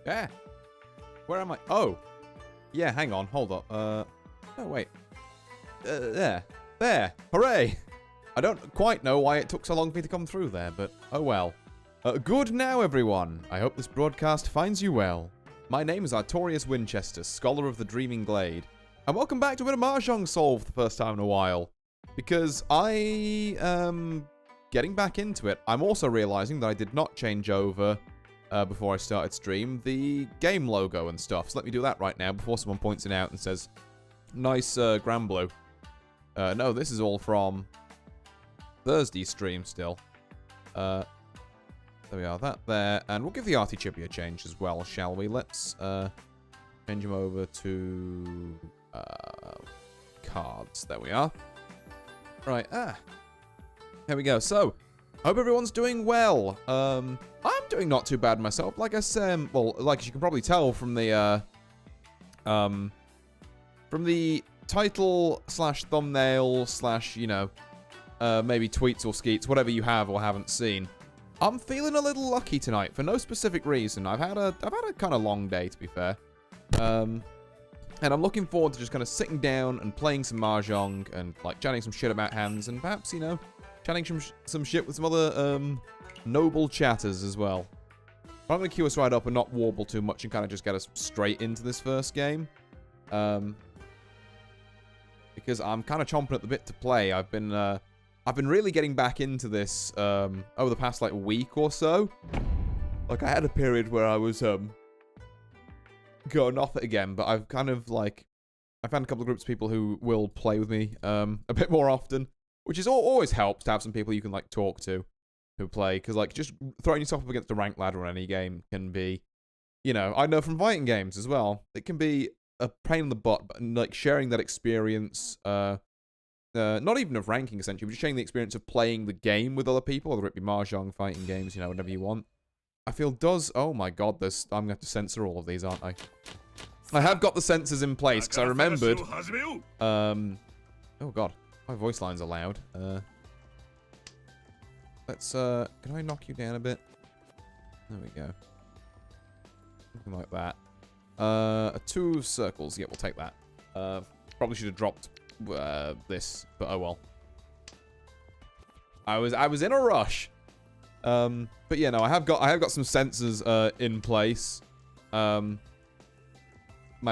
Yeah. Where am I? Oh. Yeah, hang on. Hold up. No, wait. There. There. Hooray. I don't quite know why it took so long for me to come through there, but oh well. Good now, everyone. I hope this broadcast finds you well. My name is Artorius Winchester, Scholar of the Dreaming Glade, and welcome back to a bit of Mahjong Solve for the first time in a while. Because I am getting back into it. I'm also realizing that I did not change over, before I started stream, the game logo and stuff. So let me do that right now before someone points it out and says, nice Grand Blue. No, this is all from Thursday's stream still. There we are, that there. And we'll give the Artie Chippy a change as well, shall we? Let's change him over to cards. There we are. Right, here we go. So, hope everyone's doing well. I'm doing not too bad myself. Like I said, well, like as you can probably tell from the title slash thumbnail slash, you know, maybe tweets or skeets, whatever you have or haven't seen. I'm feeling a little lucky tonight for no specific reason. I've had a kind of long day, to be fair. And I'm looking forward to just kind of sitting down and playing some Mahjong and, like, chatting some shit about hands and perhaps, you know, chatting some shit with some other, noble chatters as well. I'm going to queue us right up and not warble too much and kind of just get us straight into this first game. Because I'm kind of chomping at the bit to play. I've been really getting back into this, over the past, like, week or so. Like, I had a period where I was, going off it again, but I've kind of, like, I found a couple of groups of people who will play with me a bit more often, which is always helps to have some people you can, like, talk to who play, because, like, just throwing yourself up against a ranked ladder on any game can be, you know, I know from fighting games as well, it can be a pain in the butt, but, like, sharing that experience, not even of ranking, essentially, but just sharing the experience of playing the game with other people, whether it be Mahjong, fighting games, you know, whatever you want. I feel does... Oh my god, I'm going to have to censor all of these, aren't I? I have got the censors in place, because I remembered... Oh god, my voice lines are loud. Let's, can I knock you down a bit? There we go. Something like that. 2 circles, yeah, we'll take that. Probably should have dropped this, but oh well. I was in a rush. But yeah, no, I have got some sensors in place. My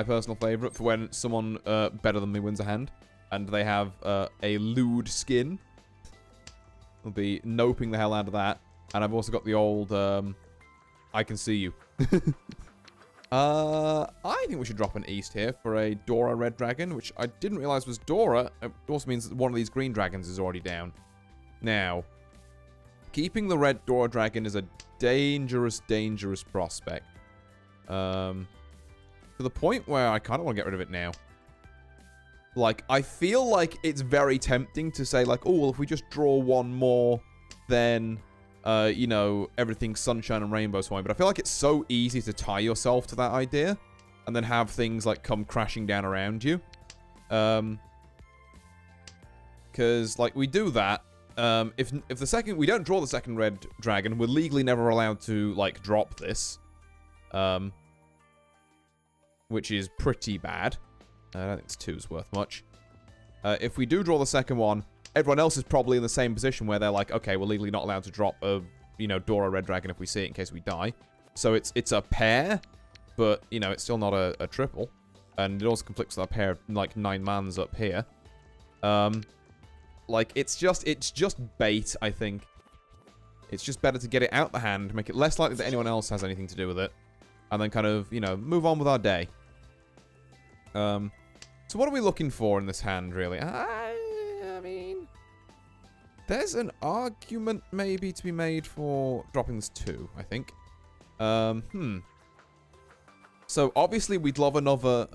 personal favorite for when someone better than me wins a hand, and they have a lewd skin. I'll be noping the hell out of that, and I've also got the old I can see you. I think we should drop an east here for a Dora red dragon, which I didn't realize was Dora. It also means that one of these green dragons is already down. Now, keeping the red Dora dragon is a dangerous, dangerous prospect. To the point where I kind of want to get rid of it now. Like, I feel like it's very tempting to say, like, oh, well, if we just draw one more, then, you know, everything's sunshine and rainbows for me. But I feel like it's so easy to tie yourself to that idea and then have things, like, come crashing down around you. Because, like, we do that. If we don't draw the second red dragon, we're legally never allowed to, like, drop this. Which is pretty bad. I don't think 2's worth much. If we do draw the second one, everyone else is probably in the same position where they're like, okay, we're legally not allowed to drop a, you know, Dora red dragon if we see it in case we die. So it's a pair, but, you know, it's still not a triple. And it also conflicts with our pair of, like, 9 mans up here. Like, it's just bait, I think. It's just better to get it out the hand, make it less likely that anyone else has anything to do with it, and then kind of, you know, move on with our day. So what are we looking for in this hand, really? I mean, there's an argument maybe to be made for dropping this 2, I think. So, obviously, we'd love another,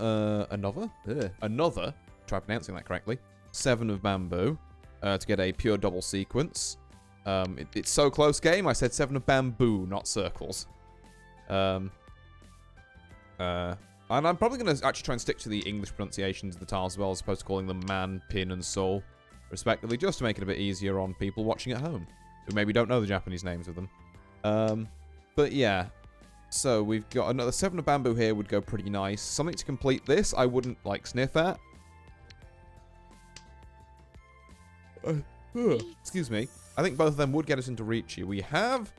try pronouncing that correctly, 7 of bamboo. To get a pure double sequence. It's so close game, I said 7 of bamboo, not circles. And I'm probably going to actually try and stick to the English pronunciations of the tiles as well, as opposed to calling them man, pin, and soul, respectively, just to make it a bit easier on people watching at home, who maybe don't know the Japanese names of them. But yeah. So we've got another 7 of bamboo here would go pretty nice. Something to complete this I wouldn't, like, sniff at. Excuse me. I think both of them would get us into reach here. We have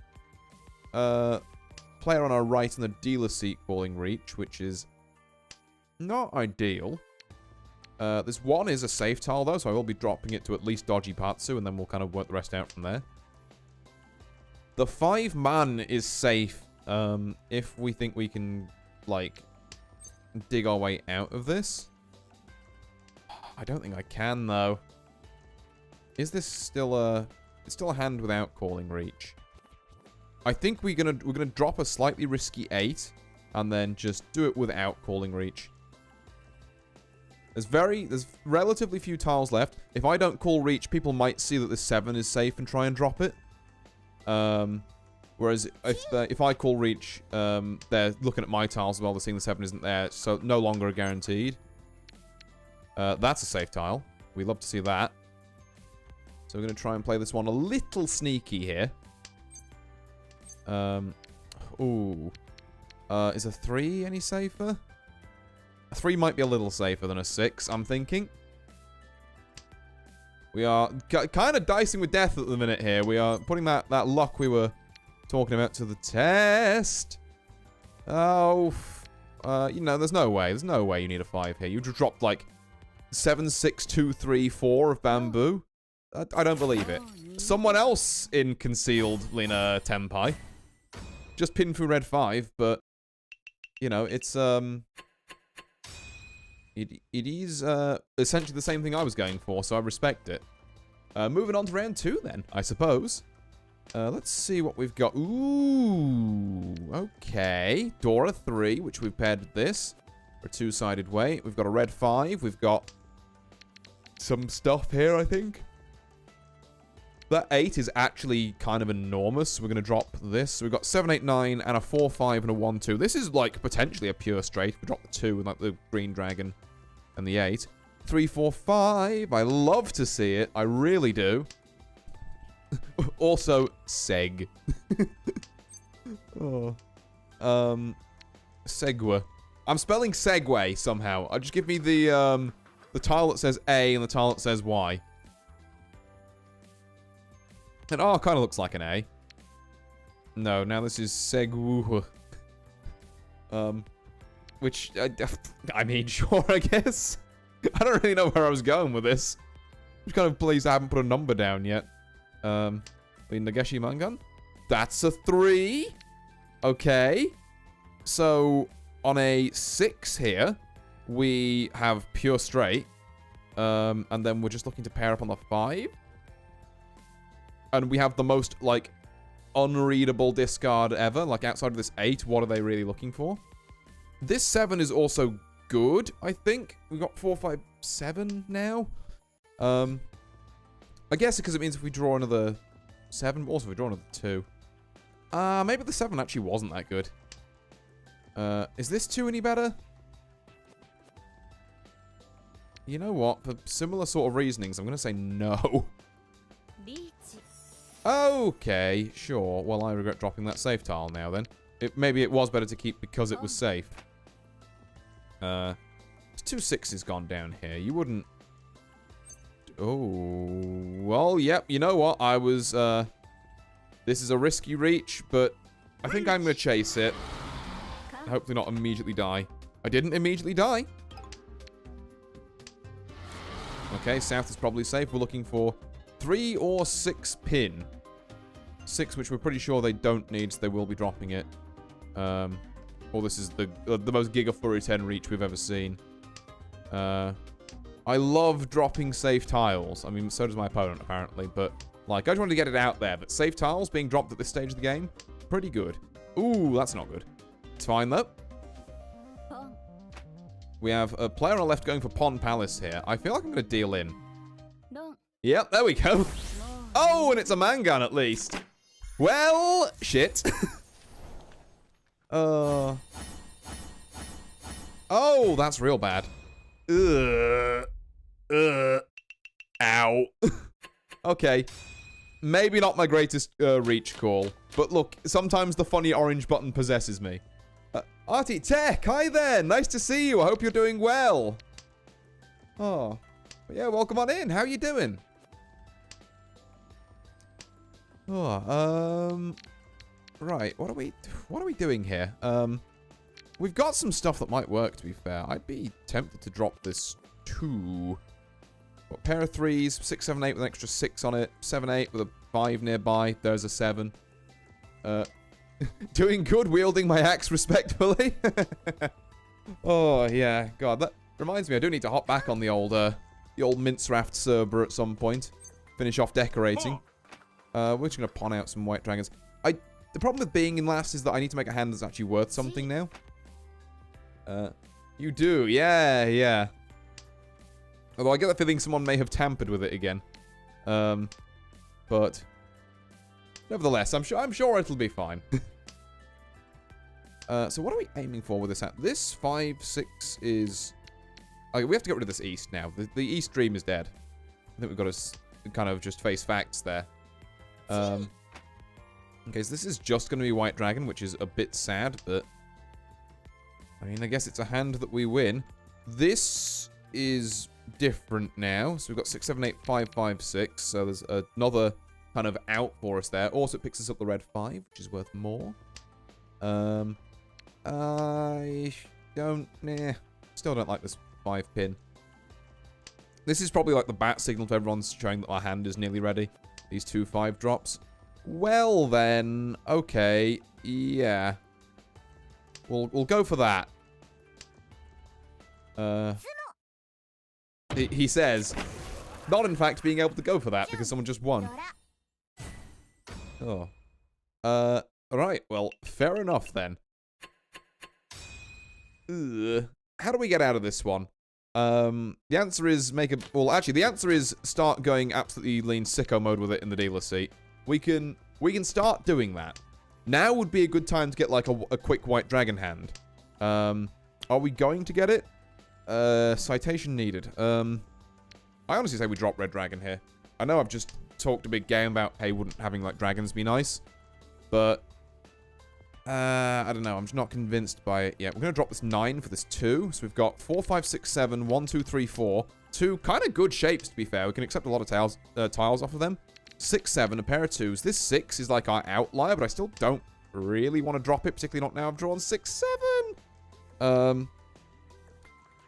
player on our right and the dealer seat calling reach, which is not ideal. This one is a safe tile, though, so I will be dropping it to at least dodgy Patsu, and then we'll kind of work the rest out from there. The 5-man is safe if we think we can, like, dig our way out of this. I don't think I can, though. Is this still a... It's still a hand without calling reach. I think we're gonna drop a slightly risky 8 and then just do it without calling reach. There's relatively few tiles left. If I don't call reach, people might see that this 7 is safe and try and drop it. Whereas if I call reach, they're looking at my tiles as well. They're seeing the 7 isn't there, so no longer guaranteed. That's a safe tile. We'd love to see that. So we're going to try and play this one a little sneaky here. Ooh. Is a 3 any safer? A 3 might be a little safer than a 6, I'm thinking. We are kind of dicing with death at the minute here. We are putting that luck we were talking about to the test. Oh. You know, there's no way. There's no way you need a 5 here. You just dropped, like, 7, 6, 2, 3, 4 of bamboo. I don't believe it. Someone else in concealed Lina Tenpai. Just pinned through red 5, but, you know, it's, it is, essentially the same thing I was going for, so I respect it. Moving on to round 2, then, I suppose. Let's see what we've got. Ooh, okay. Dora 3, which we've paired with this for a 2-sided way. We've got a red 5. We've got some stuff here, I think. That 8 is actually kind of enormous. We're going to drop this. So we've got 7, 8, 9, and a 4, 5, and a 1, 2. This is, like, potentially a pure straight. We drop the 2 and, like, the green dragon and the 8. 3, 4, 5. I love to see it. I really do. Also, seg. Oh. Segwa. I'm spelling Segway somehow. Just give me the tile that says A and the tile that says Y. And R kind of looks like an A. No, now this is Segwu. Which, I mean, sure, I guess. I don't really know where I was going with this. Which kind of pleased I haven't put a number down yet. The Nageshi Mangan. That's a 3. Okay. So, on a 6 here, we have pure straight. And then we're just looking to pair up on the 5. And we have the most, like, unreadable discard ever. Like, outside of this 8, what are they really looking for? This 7 is also good, I think. We've got 4, 5, 7 now. I guess because it means if we draw another 7, also if we draw another 2. Maybe the 7 actually wasn't that good. Is this 2 any better? You know what? For similar sort of reasonings, I'm going to say no. Okay, sure. Well, I regret dropping that safe tile now, then. Maybe it was better to keep because it was safe. 2 6s gone down here. You wouldn't... Oh, well, yep. You know what? I was, this is a risky reach, but I think I'm going to chase it. Hopefully not immediately die. I didn't immediately die. Okay, south is probably safe. We're looking for 3 or 6 pin. 6, which we're pretty sure they don't need, so they will be dropping it. Or this is the most Giga Flurry 10 reach we've ever seen. I love dropping safe tiles. I mean, so does my opponent, apparently. But, like, I just wanted to get it out there. But safe tiles being dropped at this stage of the game, pretty good. Ooh, that's not good. It's fine, though. We have a player on the left going for Pond Palace here. I feel like I'm going to deal in. No. Yep, there we go. Oh, and it's a Mangan at least. Well, shit. Oh, that's real bad. Ow. Okay. maybe not my greatest reach call. But look, sometimes the funny orange button possesses me. Artie Tech, hi there. Nice to see you. I hope you're doing well. Oh, yeah, welcome on in. How you doing? Oh, right. What are we doing here? We've got some stuff that might work, to be fair. I'd be tempted to drop this 2. Got a pair of 3s, 6, 7, 8 with an extra 6 on it, 7, 8 with a 5 nearby. There's a 7. Doing good, wielding my axe respectfully. Oh, yeah. God, that reminds me, I do need to hop back on the old Mince-Raft server at some point. Finish off decorating. We're just going to pawn out some white dragons. The problem with being in last is that I need to make a hand that's actually worth something now. You do, yeah. Although I get the feeling someone may have tampered with it again. But nevertheless, I'm sure it'll be fine. So what are we aiming for with this hat? This 5, 6 is... Okay, we have to get rid of this east now. The east dream is dead. I think we've got to kind of just face facts there. Okay, so this is just going to be white dragon, which is a bit sad, but... I mean, I guess it's a hand that we win. This is different now. So we've got 6, 7, 8, 5, 5, 6. So there's another kind of out for us there. Also, it picks us up the red 5, which is worth more. I don't... Nah. Still don't like this 5 pin. This is probably like the bat signal to everyone's showing that our hand is nearly ready. These 2 5 drops. Well then, okay, yeah. We'll go for that. He says, not in fact being able to go for that because someone just won. Oh. Alright, well, fair enough then. Ugh. How do we get out of this one? The answer is well, actually, the answer is start going absolutely lean sicko mode with it in the dealer seat. We can start doing that. Now would be a good time to get, like, a quick white dragon hand. Are we going to get it? Citation needed. I honestly say we drop red dragon here. I know I've just talked a big game about, hey, wouldn't having, like, dragons be nice? But, I don't know. I'm just not convinced by it yet. We're going to drop this 9 for this 2. So we've got 4, 5, 6, 7, 1, 2, 3, 4. 2 kind of good shapes, to be fair. We can accept a lot of tiles off of them. 6, 7, a pair of 2s. This 6 is like our outlier, but I still don't really want to drop it, particularly not now I've drawn 6, 7.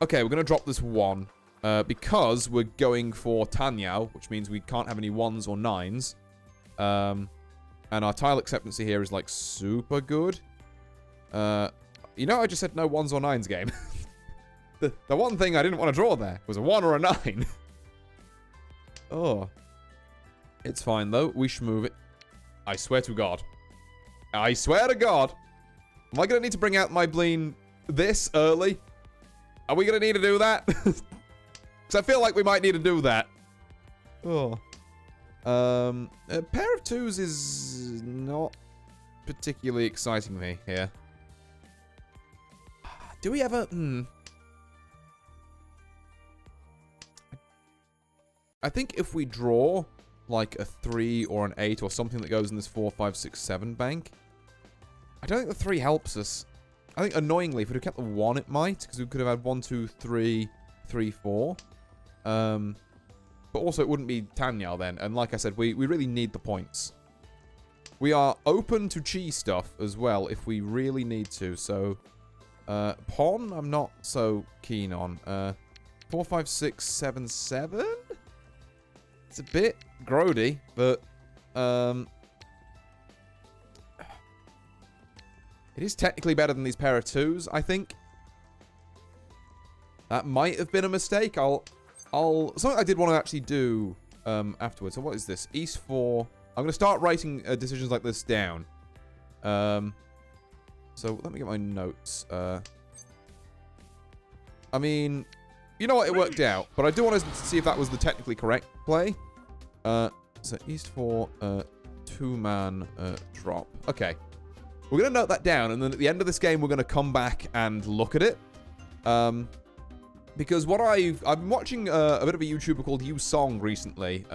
Okay, we're going to drop this 1. Because we're going for Tanyao, which means we can't have any 1s or 9s. And our tile acceptancy here is, like, super good. You know, I just said no 1s or 9s game. the one thing I didn't want to draw there was a 1 or a 9. Oh. It's fine, though. We should move it. I swear to God. I swear to God. Am I going to need to bring out my bleen this early? Are we going to need to do that? Because I feel like we might need to do that. Oh. A pair of 2s is not particularly exciting me here. Do we ever... I think if we draw... like a 3 or an 8 or something that goes in this 4, 5, 6, 7 bank. I don't think the 3 helps us. I think annoyingly, if we'd have kept the 1, it might, because we could have had 1, 2, 3, 3, 4. But also it wouldn't be Tanyao then, and like I said, we really need the points. We are open to cheese stuff as well if we really need to, so... Pawn, I'm not so keen on. 4, 5, 6, 7, 7? It's a bit grody, but it is technically better than these pair of 2s, I think. That might have been a mistake. Something I did want to actually do afterwards. So what is this? East 4. I'm going to start writing decisions like this down. So let me get my notes. I mean, you know what? It worked out. But I do want to see if that was the technically correct play. So East 4, 2-man drop. Okay. We're going to note that down. And then at the end of this game, we're going to come back and look at it. Because what I've been watching a bit of a YouTuber called YouSong recently.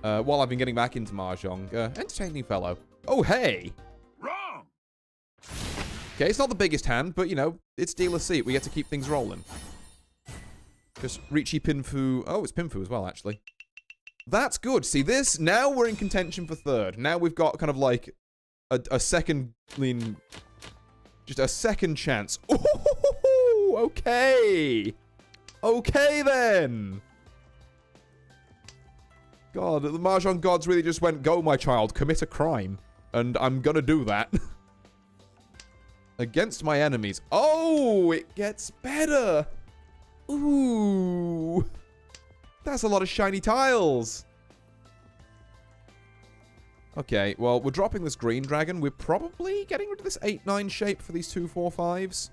while I've been getting back into Mahjong. Entertaining fellow. Oh, hey! Wrong! Okay, it's not the biggest hand, but, you know, it's dealer seat. We get to keep things rolling. Just Richie Pinfu. Oh, it's Pinfu as well, actually. That's good. See, this, now we're in contention for third. Now we've got kind of like a second lean, just a second chance. Ooh, okay. Okay, then. God, the Mahjong gods really just went, go, my child, commit a crime. And I'm gonna do that. Against my enemies. Oh, it gets better. Ooh. That's a lot of shiny tiles. Okay, well, we're dropping this green dragon. We're probably getting rid of this 8-9 shape for these 2 4 5s.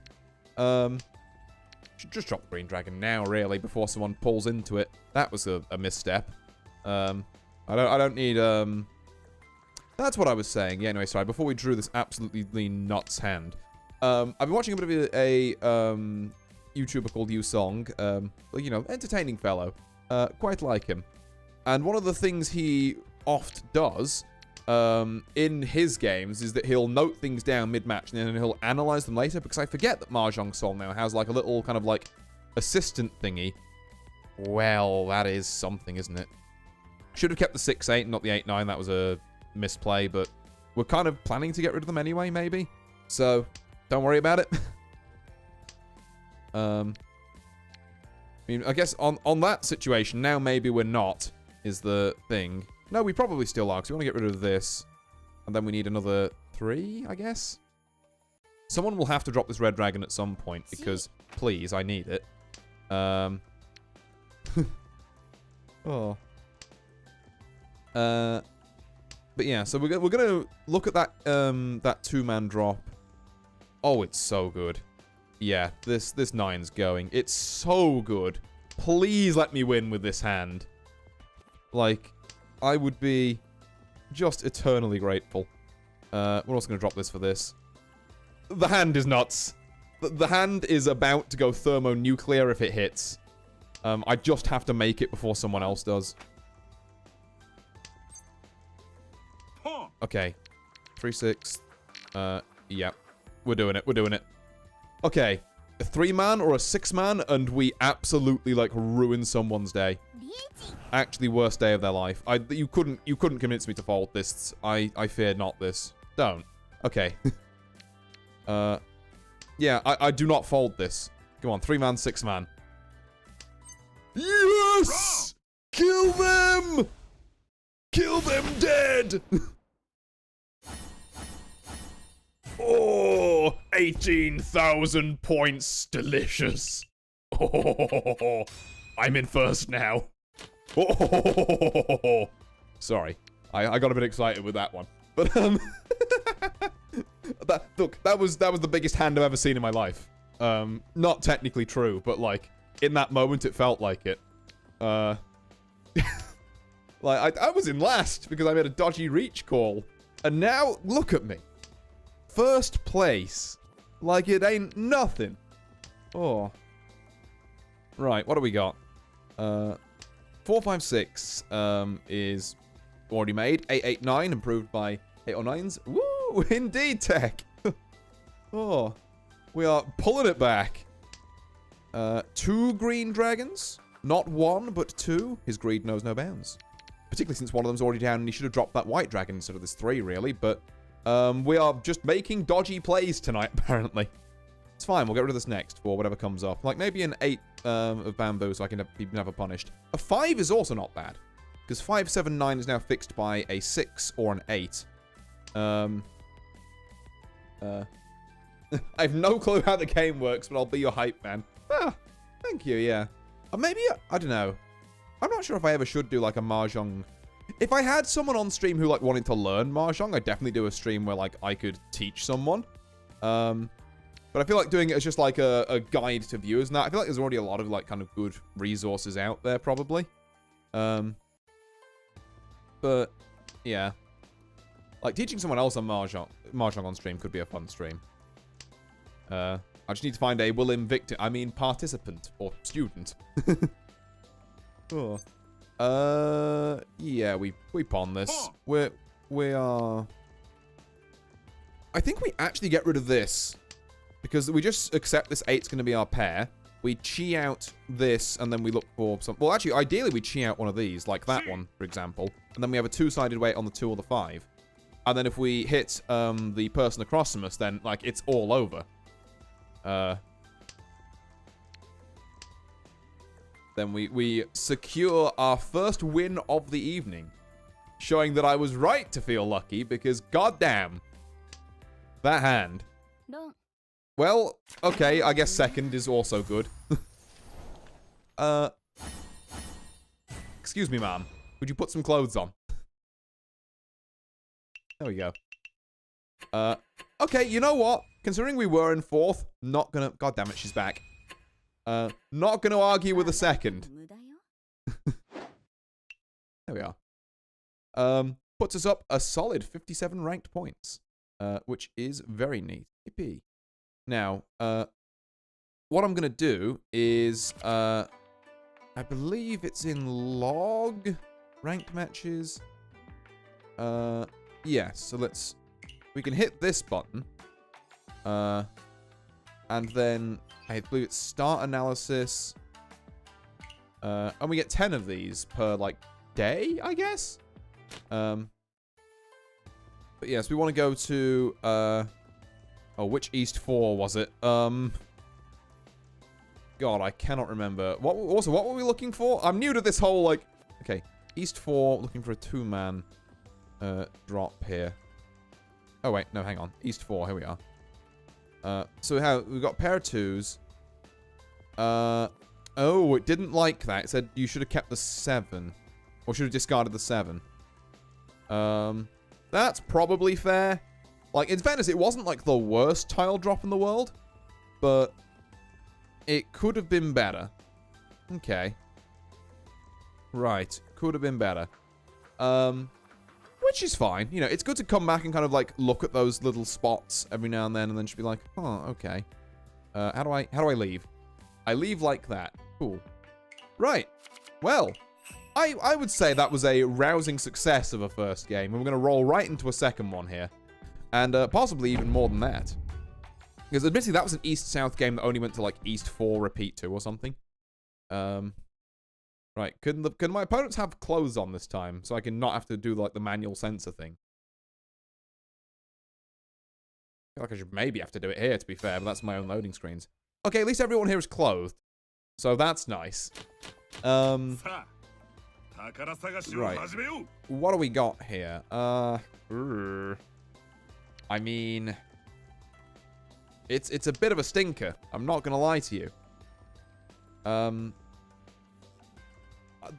Should just drop the green dragon now, really, before someone pulls into it. That was a misstep. I don't need, That's what I was saying. Yeah, anyway, sorry. Before we drew this absolutely nuts hand. I've been watching a bit of a YouTuber called Yusong. Well, you know, entertaining fellow. Quite like him. And one of the things he oft does in his games is that he'll note things down mid-match and then he'll analyze them later, because I forget that Mahjong Sol now has like a little kind of like assistant thingy. Well, that is something, isn't it? Should have kept the 6-8, not the 8-9. That was a misplay, but we're kind of planning to get rid of them anyway, maybe. So, don't worry about it. I mean, I guess on that situation, now maybe we're not, is the thing. No, we probably still are, because we want to get rid of this. And then we need another 3, I guess? Someone will have to drop this red dragon at some point, because, please, I need it. Oh. But yeah, so we're gonna look at that that 2-man drop. Oh, it's so good. Yeah, this 9's going. It's so good. Please let me win with this hand. Like, I would be just eternally grateful. We're also gonna drop this for this. The hand is nuts. The hand is about to go thermonuclear if it hits. I just have to make it before someone else does. Okay. 3-6. Yeah. We're doing it. We're doing it. Okay. A 3-man or a 6-man, and we absolutely, like, ruin someone's day. Actually, worst day of their life. You couldn't convince me to fold this. I fear not this. Don't. Okay. Yeah, I do not fold this. Come on, 3-man, 6-man. Yes! Kill them! Kill them dead! Oh, 18,000 points. Delicious. Oh, I'm in first now. Oh, sorry. I got a bit excited with that one. But, look, that was the biggest hand I've ever seen in my life. Not technically true, but, like, in that moment, it felt like it. Like, I was in last because I made a dodgy reach call. And now, look at me. First place. Like it ain't nothing. Oh. Right, what do we got? 456 is already made. 889 improved by 809s. Woo! Indeed, tech. Oh. We are pulling it back. 2 green dragons. Not 1, but 2. His greed knows no bounds. Particularly since one of them's already down and he should have dropped that white dragon instead of this 3, really. But we are just making dodgy plays tonight, apparently. It's fine, we'll get rid of this next for whatever comes up. Like, maybe an 8 of bamboo so I can be never punished. A 5 is also not bad. Because 5, 7, 9 is now fixed by a 6 or an 8. I have no clue how the game works, but I'll be your hype man. Ah, thank you, yeah. Maybe, I don't know. I'm not sure if I ever should do, like, a Mahjong. If I had someone on stream who, like, wanted to learn Mahjong, I'd definitely do a stream where, like, I could teach someone. But I feel like doing it as just, like, a guide to viewers and that. I feel like there's already a lot of, like, kind of good resources out there, probably. But, yeah. Like, teaching someone else on Mahjong on stream could be a fun stream. I just need to find a participant or student. Oh. Yeah, we pawn this. We are... I think we actually get rid of this. Because we just accept this 8's going to be our pair. We chi out this, and then we look for some... Well, actually, ideally, we chi out one of these, like that one, for example. And then we have a 2-sided weight on the 2 or the 5. And then if we hit the person across from us, then, like, it's all over. Then we secure our first win of the evening. Showing that I was right to feel lucky, because goddamn, that hand. No. Well, okay, I guess second is also good. Excuse me, ma'am. Would you put some clothes on? There we go. Okay, you know what? Considering we were in 4th, not gonna... God damn it, she's back. Not gonna argue with a second. There we are. Puts us up a solid 57 ranked points. Which is very neat. Yippee. Now, what I'm going to do is, I believe it's in log ranked matches. Yeah, so we can hit this button. And then, I believe it's start analysis. And we get 10 of these per, like, day, I guess? But yes, we want to go to, oh, which East 4 was it? God, I cannot remember. What were we looking for? I'm new to this whole, like... Okay, East 4, looking for a 2-man drop here. Oh, wait, no, hang on. East 4, here we are. So we've got a pair of 2s. Oh, it didn't like that. It said you should have kept the 7. Or should have discarded the 7. That's probably fair. Like, in fairness, it wasn't, like, the worst tile drop in the world. But it could have been better. Okay. Right. Could have been better. Which is fine. You know, it's good to come back and kind of, like, look at those little spots every now and then just be like, oh, okay. How do I leave? I leave like that. Cool. Right. Well, I would say that was a rousing success of a first game. And we're going to roll right into a second one here. And possibly even more than that. Because admittedly, that was an East-South game that only went to, like, East 4 repeat 2 or something. Right. Can my opponents have clothes on this time? So I can not have to do, like, the manual sensor thing. I feel like I should maybe have to do it here, to be fair. But that's my own loading screens. Okay, at least everyone here is clothed. So that's nice. Right. What do we got here? I mean, it's a bit of a stinker. I'm not gonna lie to you.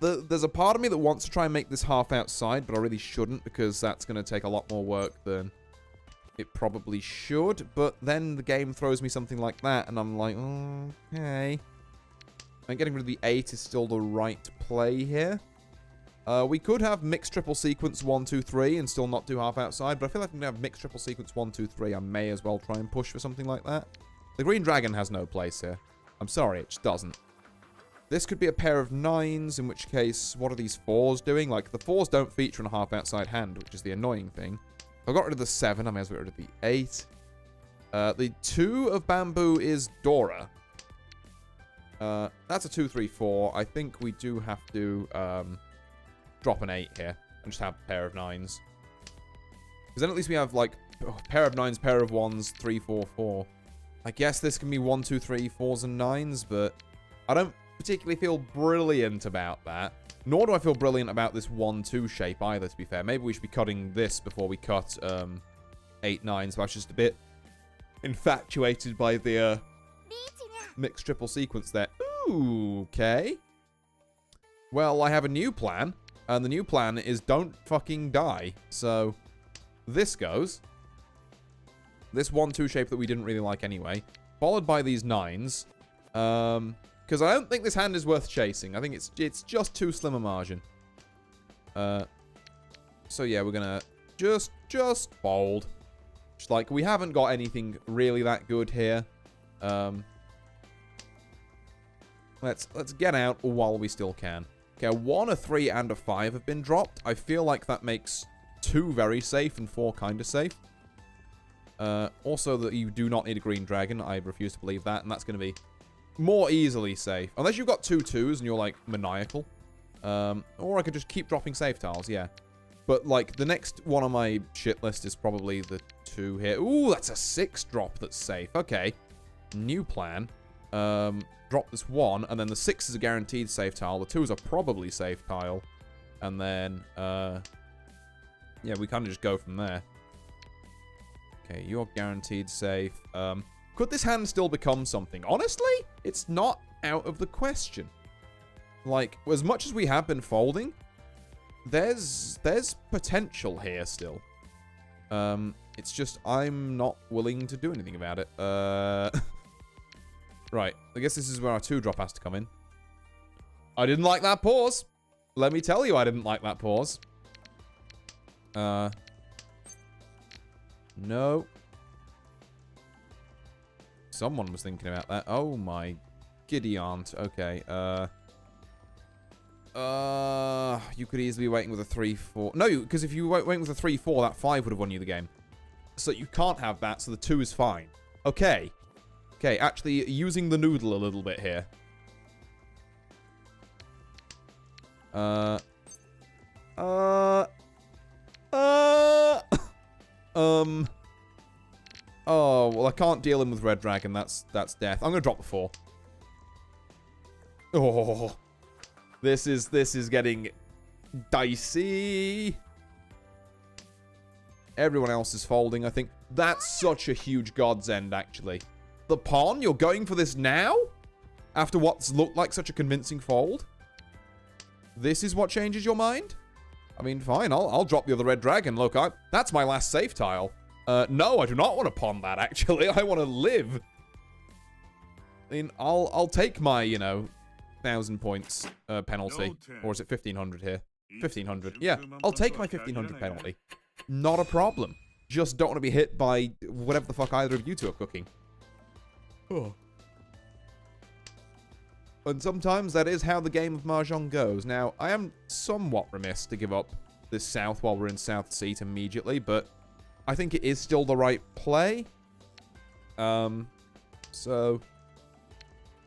There's a part of me that wants to try and make this half outside, but I really shouldn't because that's gonna take a lot more work than it probably should. But then the game throws me something like that, and I'm like, okay. And getting rid of the 8 is still the right play here. We could have mixed triple sequence 1, 2, 3 and still not do half outside, but I feel like I'm going to have mixed triple sequence 1, 2, 3. I may as well try and push for something like that. The green dragon has no place here. I'm sorry, it just doesn't. This could be a pair of 9s, in which case, what are these 4s doing? Like, the 4s don't feature in a half outside hand, which is the annoying thing. If I got rid of the 7, I may as well get rid of the 8. The 2 of bamboo is Dora. That's a 2, 3, 4. I think we do have to, drop an 8 here and just have a pair of 9s. Because then at least we have, like, pair of 9s, pair of 1s, 3, 4, 4. I guess this can be 1, 2, 3, 4s and 9s, but I don't particularly feel brilliant about that. Nor do I feel brilliant about this 1, 2 shape either, to be fair. Maybe we should be cutting this before we cut 8, 9s, but I was just a bit infatuated by the mixed triple sequence there. Ooh, okay. Well, I have a new plan. And the new plan is don't fucking die. So, this goes. This 1, 2 shape that we didn't really like anyway. Followed by these 9s. Because I don't think this hand is worth chasing. I think it's just too slim a margin. So yeah, we're gonna just fold. Just like, we haven't got anything really that good here. Let's get out while we still can. Okay, a 1, a 3, and a 5 have been dropped. I feel like that makes 2 very safe and 4 kind of safe. Also, that you do not need a green dragon. I refuse to believe that, and that's going to be more easily safe. Unless you've got 2 2s and you're, like, maniacal. Or I could just keep dropping safe tiles, yeah. But, like, the next one on my shit list is probably the 2 here. Ooh, that's a 6 drop that's safe. Okay. New plan. Drop this 1, and then the 6 is a guaranteed safe tile. The 2s are probably safe tile. And then, yeah, we kind of just go from there. Okay, you're guaranteed safe. Could this hand still become something? Honestly, it's not out of the question. Like, as much as we have been folding, there's potential here still. It's just I'm not willing to do anything about it. Right, I guess this is where our 2-drop has to come in. I didn't like that pause. Let me tell you I didn't like that pause. No. Someone was thinking about that. Oh my giddy aunt. Okay, you could easily be waiting with a 3-4. No, because if you were waiting with a 3-4, that 5 would have won you the game. So you can't have that, so the 2 is fine. Okay. Okay, actually using the noodle a little bit here. Oh, well, I can't deal him with Red Dragon. That's death. I'm gonna drop the 4. Oh, this is getting dicey. Everyone else is folding, I think. That's such a huge godsend, actually. The pawn? You're going for this now? After what's looked like such a convincing fold? This is what changes your mind? I mean, fine, I'll drop the other Red Dragon. Look, that's my last safe tile. No, I do not want to pawn that, actually. I want to live. I mean, I'll take my, you know, 1,000 points penalty. Or is it 1,500 here? 1,500. Yeah, I'll take my 1,500 penalty. Not a problem. Just don't want to be hit by whatever the fuck either of you two are cooking. Oh. And sometimes that is how the game of Mahjong goes. Now, I am somewhat remiss to give up this south while we're in south seat immediately, but I think it is still the right play. So...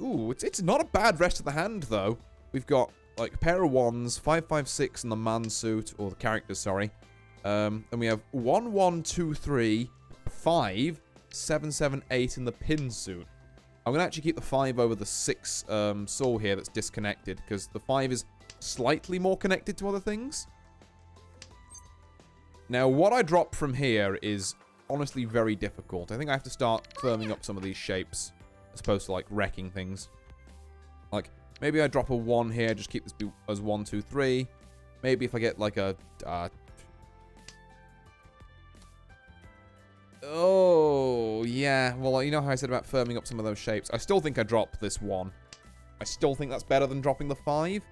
Ooh, it's not a bad rest of the hand, though. We've got, like, a pair of 1s, 5, 5, 6 in the man suit, or the characters, sorry. And we have 1, 1, 2, 3, 5, 7, 7, 8 in the pin suit. I'm going to actually keep the 5 over the 6 soul here that's disconnected, because the 5 is slightly more connected to other things. Now, what I drop from here is honestly very difficult. I think I have to start firming up some of these shapes, as opposed to, like, wrecking things. Like, maybe I drop a 1 here, just keep this as 1, 2, 3. Maybe if I get, like, a... Oh, yeah. Well, you know how I said about firming up some of those shapes? I still think I drop this 1. I still think that's better than dropping the 5.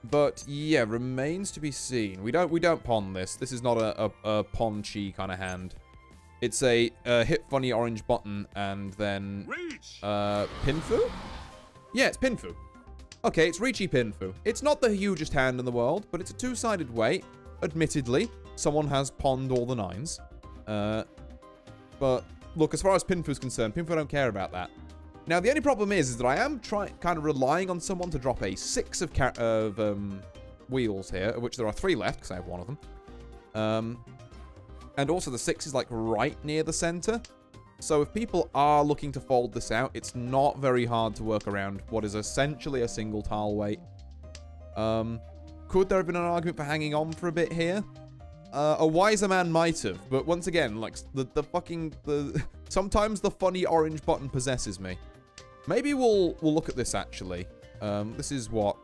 But, yeah, remains to be seen. We don't pawn this. This is not a pawn-chi kind of hand. It's a hit funny orange button, and then... Pinfu? Yeah, it's Pinfu. Okay, it's Reachy Pinfu. It's not the hugest hand in the world, but it's a 2-sided weight. Admittedly, someone has pawned all the 9s. But, look, as far as Pinfu's concerned, Pinfu don't care about that. Now, the only problem is that I am kind of relying on someone to drop a 6 of wheels here, of which there are 3 left, because I have 1 of them. And also, the 6 is, like, right near the center. So if people are looking to fold this out, it's not very hard to work around what is essentially a single tile weight. Could there have been an argument for hanging on for a bit here? A wiser man might have, but once again, like, sometimes the funny orange button possesses me. Maybe we'll look at this, actually. This is what?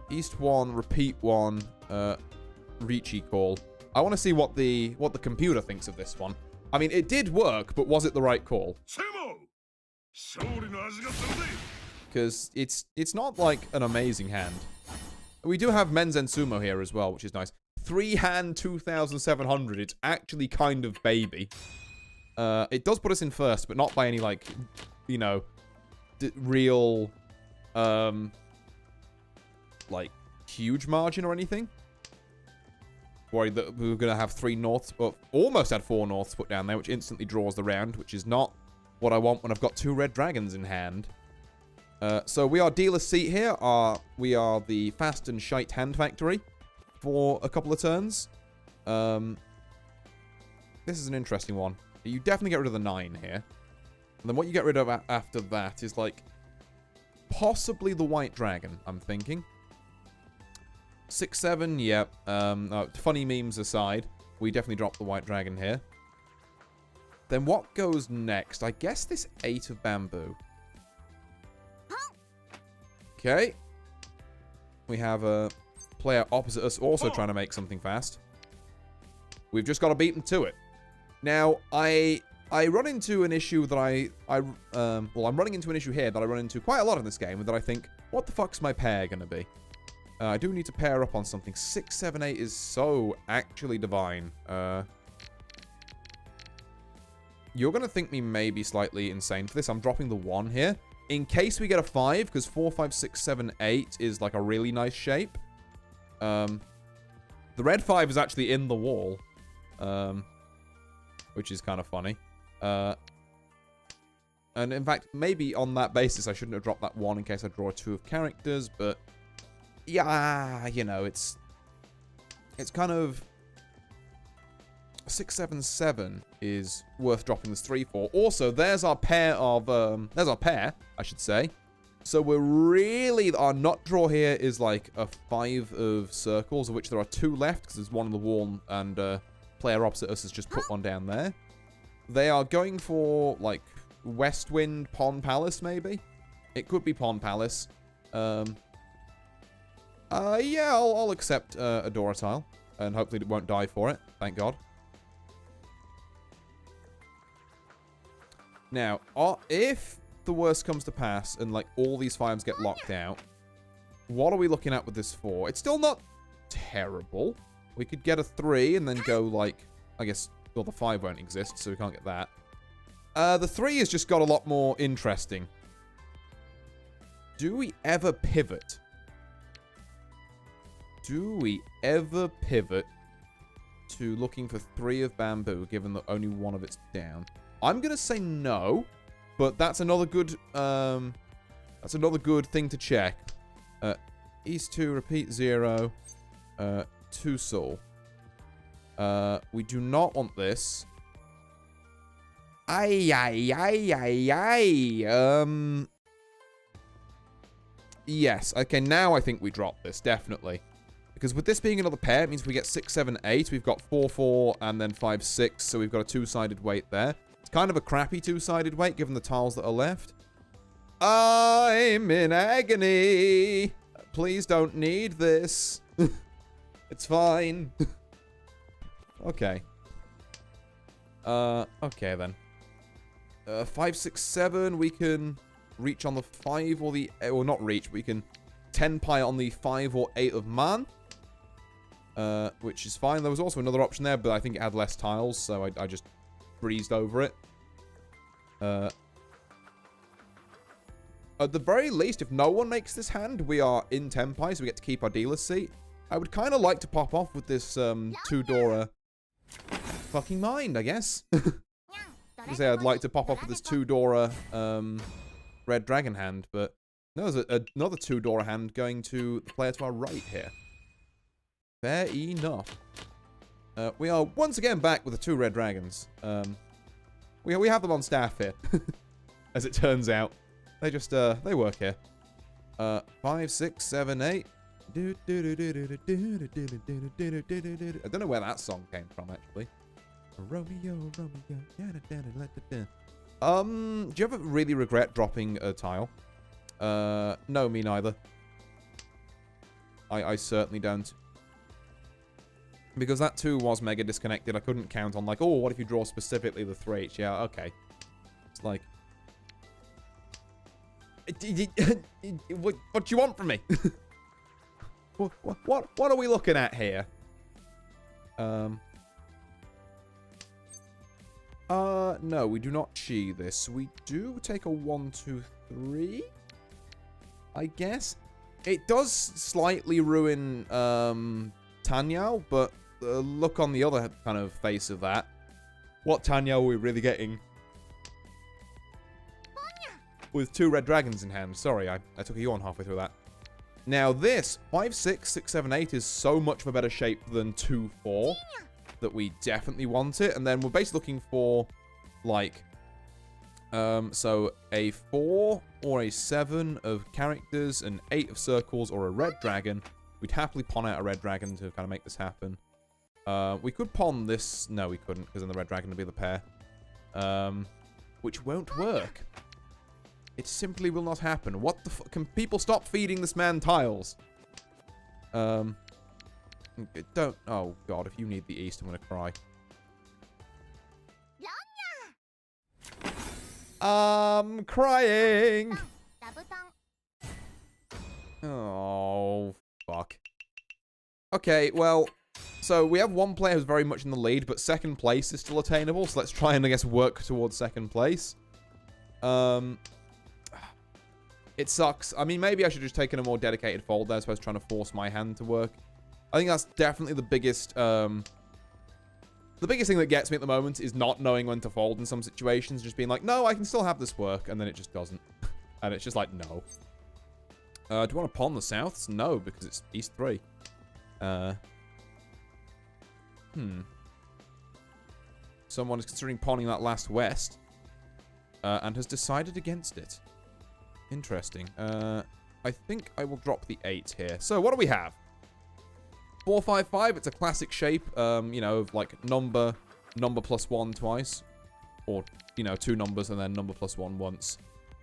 East 1, repeat 1, Reachy call. I want to see what the computer thinks of this one. I mean, it did work, but was it the right call? Because it's not like an amazing hand. We do have Menzen Sumo here as well, which is nice. 3-hand 2,700. It's actually kind of baby. It does put us in first, but not by any, like, you know, real, like, huge margin or anything. Worried that we were going to have 3 norths, but almost had 4 norths put down there, which instantly draws the round, which is not what I want when I've got 2 red dragons in hand. So we are dealer's seat here. We are the fast and shite hand factory for a couple of turns. This is an interesting one. You definitely get rid of the 9 here. And then what you get rid of after that is, like, possibly the white dragon, I'm thinking. 6, 7, yep. Funny memes aside, we definitely drop the white dragon here. Then what goes next? I guess this 8 of bamboo. Okay. We have a player opposite us also trying to make something fast. We've just got to beat them to it. Now, I run into an issue that I'm running into an issue here that I run into quite a lot in this game, that I think, what the fuck's my pair gonna be? I do need to pair up on something. 6, 7, 8 is so actually divine. You're gonna think me maybe slightly insane for this. I'm dropping the 1 here. In case we get a 5, because 4, 5, 6, 7, 8 is like a really nice shape. The red 5 is actually in the wall. Which is kind of funny. And in fact, maybe on that basis, I shouldn't have dropped that 1 in case I draw 2 of characters, but yeah, you know, it's kind of 6, 7, 7 is worth dropping this 3 for. Also, there's our pair of there's our pair, I should say. So we're really, our nut draw here is like a 5 of circles, of which there are 2 left because there's 1 on the wall and player opposite us has just put 1 down there. They are going for, like, Westwind Pond Palace, maybe? It could be Pond Palace. Yeah, I'll accept a Dora tile. And hopefully it won't die for it. Thank God. Now, if the worst comes to pass and, like, all these 5s get locked out, what are we looking at with this 4? It's still not terrible. We could get a 3 and then go, like, I guess, well, the 5 won't exist, so we can't get that. The 3 has just got a lot more interesting. Do we ever pivot? Do we ever pivot to looking for 3 of bamboo, given that only 1 of it's down? I'm going to say no, but that's another good, thing to check. East 2, repeat 0, 2 soul. We do not want this. Yes. Okay, now I think we drop this, definitely. Because with this being another pair, it means we get 6, 7, 8. We've got 4, 4, and then 5, 6. So we've got a 2-sided weight there. It's kind of a crappy 2-sided weight, given the tiles that are left. I'm in agony. Please don't need this. It's fine. Okay. Okay then. 5, 6, 7. We can reach on the 5 or the... Or not reach. We can 10 pie on the 5 or 8 of man. Which is fine. There was also another option there, but I think it had less tiles, so I just breezed over it. At the very least, if no one makes this hand, we are in 10 pie, so we get to keep our dealer's seat. I would kind of like to pop off with this 2-Dora fucking mind, I guess. I say I'd like to pop off with this 2-Dora red dragon hand, but no, there's another 2-Dora hand going to the player to our right here. Fair enough. We are once again back with the 2 red dragons. We have them on staff here, as it turns out. They just they work here. 5, 6, 7, 8. I don't know where that song came from, actually. Romeo, Romeo. Do you ever really regret dropping a tile? No, me neither. I certainly don't. Because that too was mega disconnected. I couldn't count on, like, oh, what if you draw specifically the 3H? Yeah, okay. It's like... what do you want from me? What are we looking at here? No, we do not chi this. We do take a 1, 2, 3. I guess. It does slightly ruin, Tanyao, but look on the other kind of face of that. What Tanyao are we really getting? With 2 red dragons in hand. Sorry, I took a yawn halfway through that. Now this, 5, 6, 6, 7, 8 is so much of a better shape than 2, 4 that we definitely want it. And then we're basically looking for, like, so a 4 or a 7 of characters, an 8 of circles, or a red dragon. We'd happily pawn out a red dragon to kind of make this happen. We could pawn this. No, we couldn't, because then the red dragon would be the pair. Which won't work. It simply will not happen. What the fuck? Can people stop feeding this man tiles? Don't. Oh, God. If you need the east, I'm going to cry. I'm crying. Oh, fuck. Okay, well, so we have one player who's very much in the lead, but second place is still attainable, so let's try and, I guess, work towards second place. It sucks. I mean, maybe I should have just taken a more dedicated fold there as opposed to trying to force my hand to work. I think that's definitely the biggest thing that gets me at the moment is not knowing when to fold in some situations. Just being like, no, I can still have this work, and then it just doesn't. And it's just like, no. Do you want to pawn the souths? No, because it's east 3. Someone is considering pawning that last west. And has decided against it. Interesting. I think I will drop the 8 here. So, what do we have? 4, 5, 5. It's a classic shape, you know, of like number plus 1 twice. Or, you know, 2 numbers and then number plus 1 once.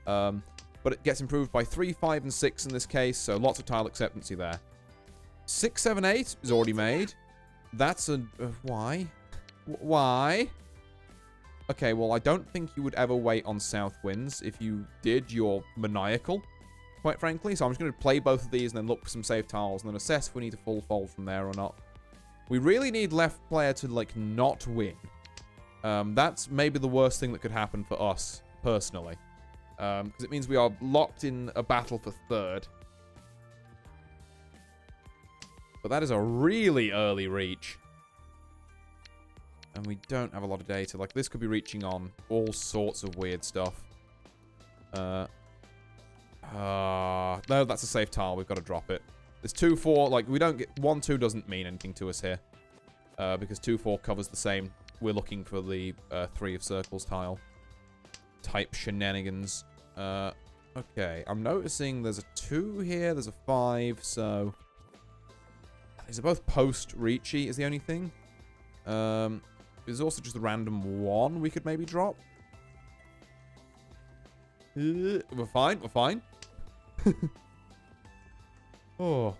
But it gets improved by 3, 5, and 6 in this case, so lots of tile acceptancy there. 6, 7, 8 is already made. That's a... why? Why? Okay, well, I don't think you would ever wait on south winds. If you did, you're maniacal, quite frankly. So I'm just going to play both of these and then look for some safe tiles and then assess if we need to full fold from there or not. We really need left player to, like, not win. That's maybe the worst thing that could happen for us, personally. Because it means we are locked in a battle for third. But that is a really early reach. And we don't have a lot of data. Like, this could be reaching on all sorts of weird stuff. No, that's a safe tile. We've got to drop it. There's 2, 4. Like, we don't get... 1, 2 doesn't mean anything to us here. Because 2, 4 covers the same. We're looking for the 3 of circles tile. Type shenanigans. Okay. I'm noticing there's a 2 here. There's a 5. So... these are both post-reachy is the only thing. There's also just a random 1 we could maybe drop. We're fine. We're fine. Oh.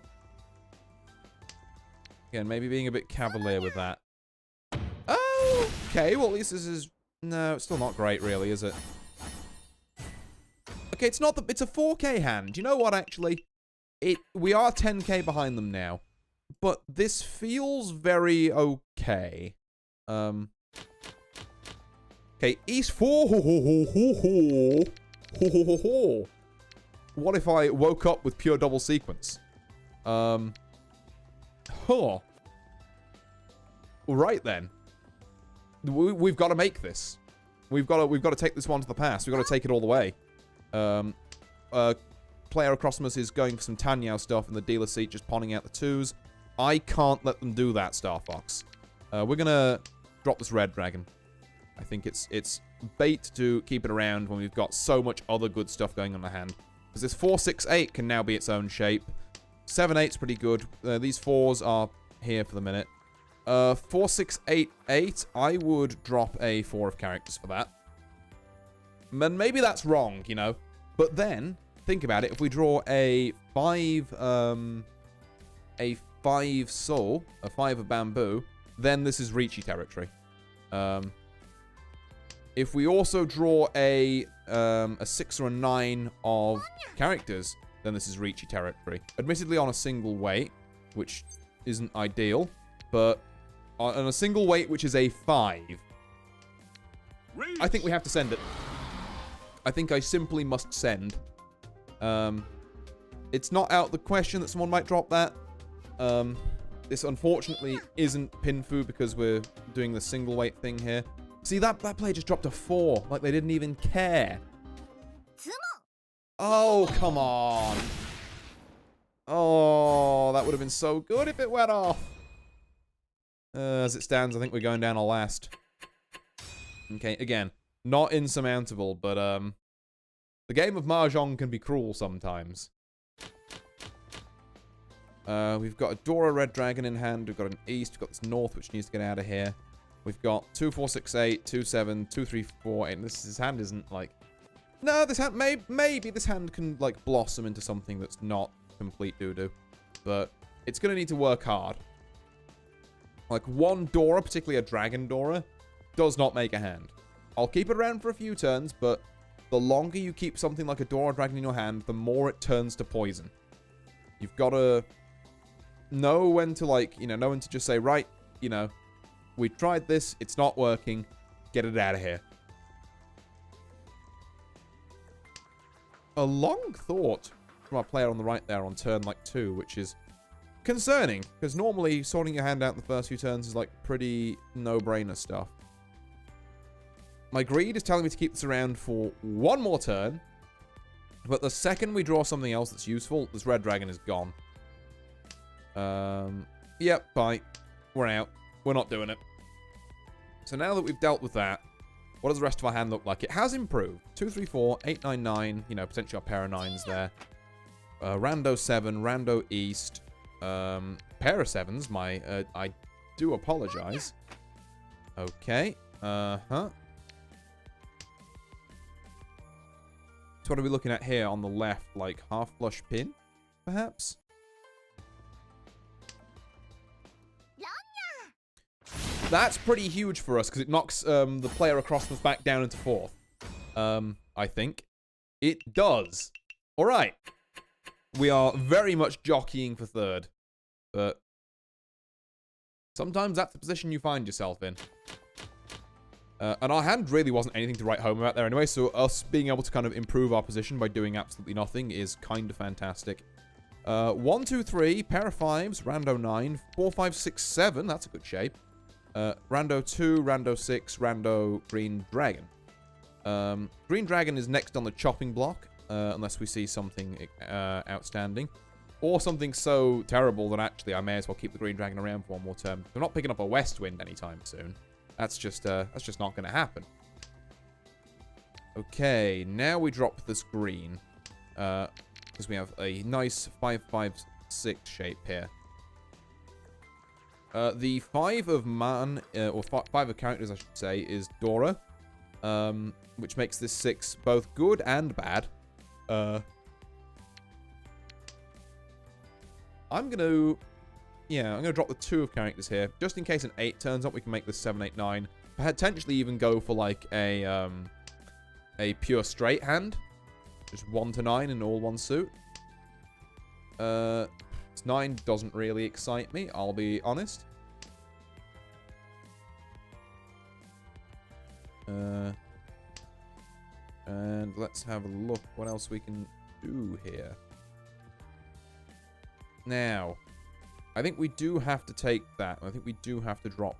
Again, maybe being a bit cavalier with that. Oh, okay. Well, at least this is... no, it's still not great, really, is it? Okay, it's not the... it's a 4K hand. You know what, actually? We are 10K behind them now. But this feels very okay. Okay, East 4. What if I woke up with pure double sequence? Right then. We've got to make this. We've got to take this one to the pass. We've got to take it all the way. Player across from us is going for some Tanyao stuff in the dealer seat, just pawning out the 2s. I can't let them do that, Star Fox. We're gonna drop this red dragon. I think it's bait to keep it around when we've got so much other good stuff going on the hand. Because this 4, 6, 8 can now be its own shape. 7, 8's pretty good. These 4s are here for the minute. 4, 6, 8, 8. I would drop a 4 of characters for that. And maybe that's wrong, you know. But then, think about it. If we draw a 5 soul, a 5 of bamboo, then this is Reachy territory. If we also draw a 6 or a 9 of characters, then this is Reachy territory. Admittedly on a single weight, which isn't ideal, but on a single weight, which is a 5. I think we have to send it. I think I simply must send. It's not out of the question that someone might drop that. This unfortunately isn't Pinfu because we're doing the single weight thing here. See, that player just dropped a 4. Like, they didn't even care. Oh, come on. Oh, that would have been so good if it went off. As it stands, I think we're going down a last. Okay, again, not insurmountable, but the game of Mahjong can be cruel sometimes. We've got a Dora Red Dragon in hand. We've got an East. We've got this North, which needs to get out of here. We've got 2, 4, 6, 8, 2, 7, 2, 3, 4, 8. And this hand isn't like... No, this hand... Maybe this hand can, like, blossom into something that's not complete doo-doo. But it's going to need to work hard. Like, one Dora, particularly a Dragon Dora, does not make a hand. I'll keep it around for a few turns, but the longer you keep something like a Dora Dragon in your hand, the more it turns to poison. You've got to know when to, like, you know when to just say, right, you know, we tried this, it's not working, get it out of here. A long thought from our player on the right there on turn, like, 2, which is concerning, because normally sorting your hand out in the first few turns is, like, pretty no-brainer stuff. My greed is telling me to keep this around for one more turn, but the second we draw something else that's useful, this red dragon is gone. Yep, bye. We're out. We're not doing it. So now that we've dealt with that, what does the rest of our hand look like? It has improved. 2, 3, 4, 8, 9, 9. You know, potentially a pair of 9s there. Rando 7, Rando East. Pair of 7s. I do apologize. Okay. So what are we looking at here on the left? Like half flush pin, perhaps? That's pretty huge for us because it knocks the player across from us back down into 4th. I think. It does. All right. We are very much jockeying for 3rd. But sometimes that's the position you find yourself in. And our hand really wasn't anything to write home about there anyway, so us being able to kind of improve our position by doing absolutely nothing is kind of fantastic. 1, 2, 3, pair of 5s, Rando 9, 4, 5, 6, 7, that's a good shape. Rando 2, Rando 6, Rando Green Dragon. Green Dragon is next on the chopping block, unless we see something outstanding. Or something so terrible that actually I may as well keep the Green Dragon around for one more turn. We're not picking up a West Wind anytime soon. That's just not going to happen. Okay, now we drop this green. Because we have a nice 5, 5, 6 shape here. The 5 of man, or 5 of characters, I should say, is Dora. Which makes this 6 both good and bad. I'm going to drop the 2 of characters here. Just in case an 8 turns up, we can make this 7, 8, 9. Potentially even go for, like, a pure straight hand. Just 1 to 9 in all one suit. 9 doesn't really excite me, I'll be honest. And let's have a look what else we can do here. Now, I think we do have to take that. I think we do have to drop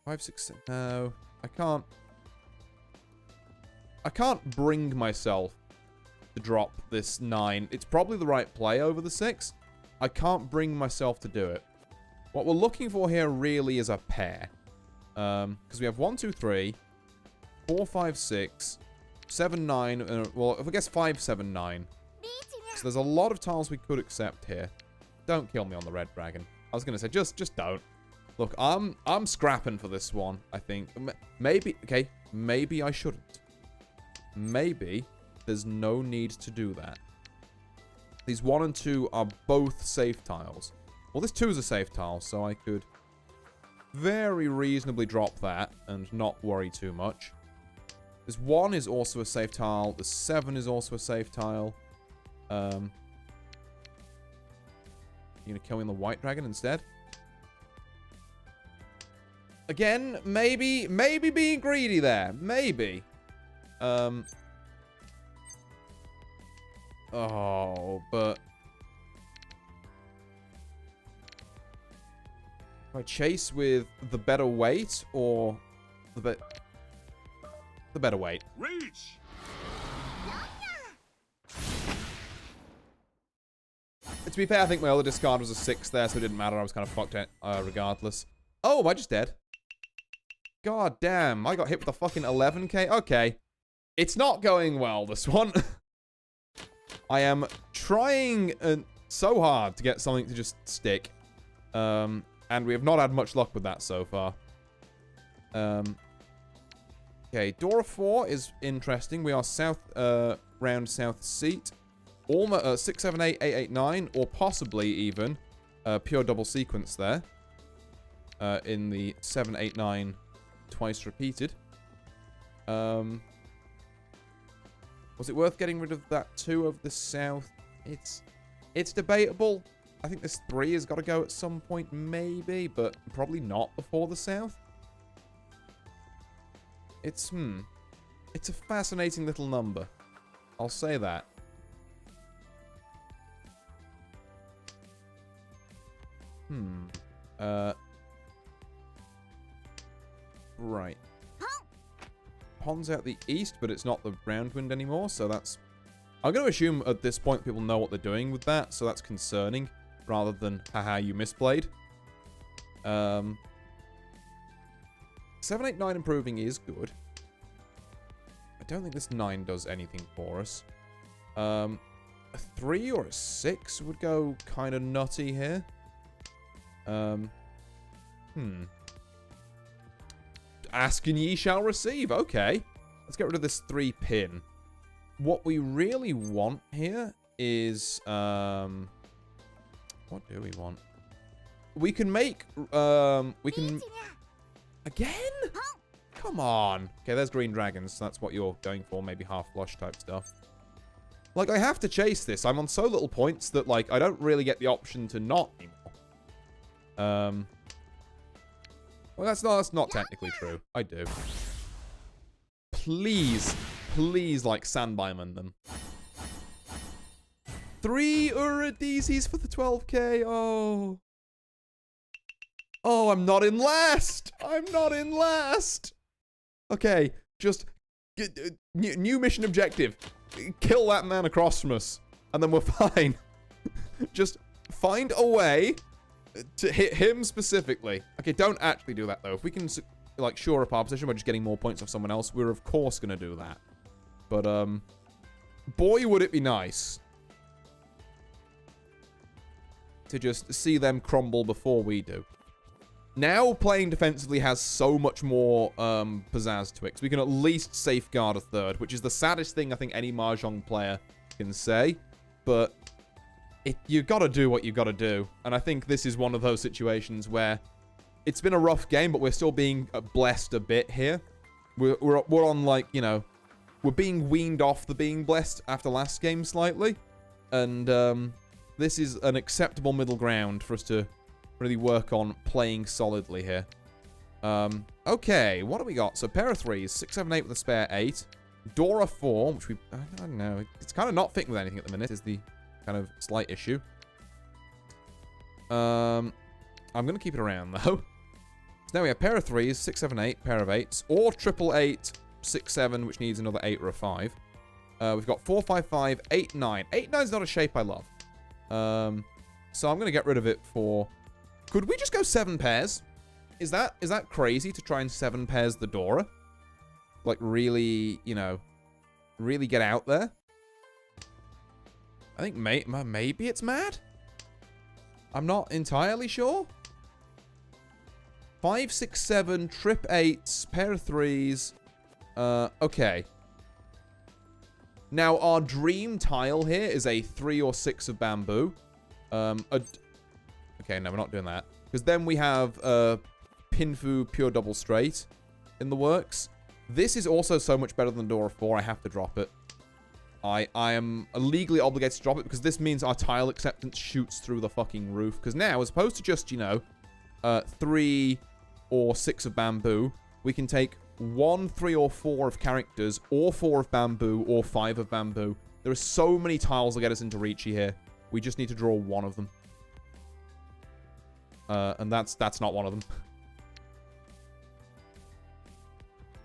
5, 6, 7. No, I can't. I can't bring myself to drop this 9. It's probably the right play over the 6. I can't bring myself to do it. What we're looking for here really is a pair. Because we have 1, 2, 3, 4, 5, 6, 7, 9. Well, if I guess 5, 7, 9. So there's a lot of tiles we could accept here. Don't kill me on the red dragon. I was going to say, just don't. Look, I'm scrapping for this one, I think. Maybe, okay, maybe I shouldn't. Maybe there's no need to do that. These 1 and 2 are both safe tiles. Well, this 2 is a safe tile, so I could very reasonably drop that and not worry too much. This 1 is also a safe tile. The 7 is also a safe tile. You gonna kill me on the white dragon instead? Again, maybe being greedy there. Maybe. Oh, but... Do I chase with the better weight or the better weight? Reach. To be fair, I think my other discard was a 6 there, so it didn't matter. I was kind of fucked regardless. Oh, am I just dead? God damn, I got hit with a fucking 11k. Okay. It's not going well, this one. I am trying so hard to get something to just stick. And we have not had much luck with that so far. Okay, Dora 4 is interesting. We are south, round south seat. Almost 6, 7, 8, 8, 8, 9, or possibly even pure double sequence there. In the 7, 8, 9 twice repeated. Was it worth getting rid of that 2 of the south? It's debatable. I think this 3 has got to go at some point, maybe, but probably not before the south. It's a fascinating little number. I'll say that. Right. Pond's out the east, but it's not the roundwind anymore, so that's... I'm going to assume at this point people know what they're doing with that, so that's concerning, rather than, haha, you misplayed. 7, 8, 9 improving is good. I don't think this 9 does anything for us. A 3 or a 6 would go kind of nutty here. Ask and ye shall receive. Okay. Let's get rid of this 3 pin. What we really want here is, what do we want? We can make, we can... Again? Come on. Okay, there's green dragons. So that's what you're going for. Maybe half flush type stuff. Like, I have to chase this. I'm on so little points that, like, I don't really get the option to not anymore. Well, that's not technically true. I do. Please, like, sandbymon them. 3 Urideses for the 12k. Oh. Oh, I'm not in last. I'm not in last. Okay, just new mission objective. Kill that man across from us, and then we're fine. Just find a way to hit him specifically. Okay, don't actually do that, though. If we can, like, shore up our position by just getting more points off someone else, we're, of course, going to do that. But, boy, would it be nice to just see them crumble before we do. Now, playing defensively has so much more, pizzazz to it, because we can at least safeguard a third, which is the saddest thing I think any Mahjong player can say. But... you've got to do what you've got to do. And I think this is one of those situations where it's been a rough game, but we're still being blessed a bit here. We're on, like, you know, we're being weaned off the being blessed after last game slightly. And this is an acceptable middle ground for us to really work on playing solidly here. Okay, what do we got? So pair of 3s, 6, 7, 8 with a spare 8. Dora 4, which I don't know. It's kind of not fitting with anything at the minute, is the... kind of slight issue. I'm going to keep it around, though. So now we have pair of 3s, 6, 7, 8, pair of 8s, or triple 8, 6, 7, which needs another 8 or a 5. We've got 4, 5, 5, 8, 9. 8, 9 is not a shape I love. So I'm going to get rid of it for... Could we just go 7 pairs? Is that crazy to try and 7 pairs the Dora? Like, really, you know, really get out there? I think maybe it's mad. I'm not entirely sure. 5, 6, 7, trip 8s, pair of 3s. Okay. Now, our dream tile here is a 3 or 6 of bamboo. Okay, no, we're not doing that. Because then we have Pinfu pure double straight in the works. This is also so much better than Dora 4, I have to drop it. I am legally obligated to drop it because this means our tile acceptance shoots through the fucking roof. Because now, as opposed to just, you know, 3 or 6 of bamboo. We can take 1, 3, or 4 of characters, or 4 of bamboo, or 5 of bamboo. There are so many tiles that get us into Reachy here. We just need to draw 1 of them. And that's not one of them.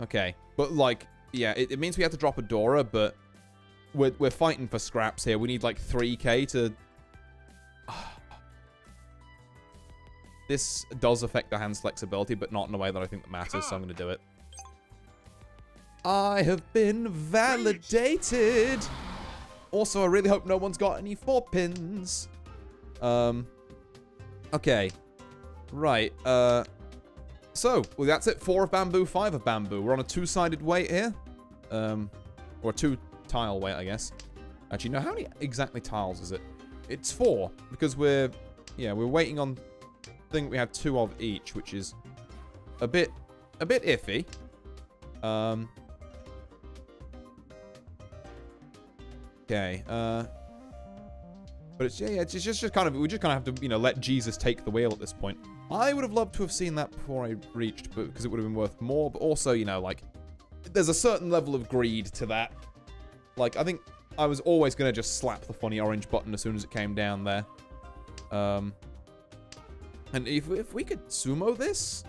Okay. But, like, yeah, it means we have to drop a Dora, but we're fighting for scraps here. We need, like, 3k to... This does affect the hand's flexibility, but not in a way that I think that matters, so I'm going to do it. I have been validated! Also, I really hope no one's got any 4 pins. Okay. Right, so, well, that's it. 4 of bamboo, 5 of bamboo. We're on a 2-sided weight here. Or a 2-tile weight, I guess. Actually, no, how many exactly tiles is it? It's 4, because we're waiting on... I think we have 2 of each, which is a bit iffy. Okay, but it's it's just kind of, we just kind of have to, you know, let Jesus take the wheel at this point. I would have loved to have seen that before I reached, but because it would have been worth more, but also, you know, like, there's a certain level of greed to that. Like, I think I was always going to just slap the funny orange button as soon as it came down there. And if we could sumo this,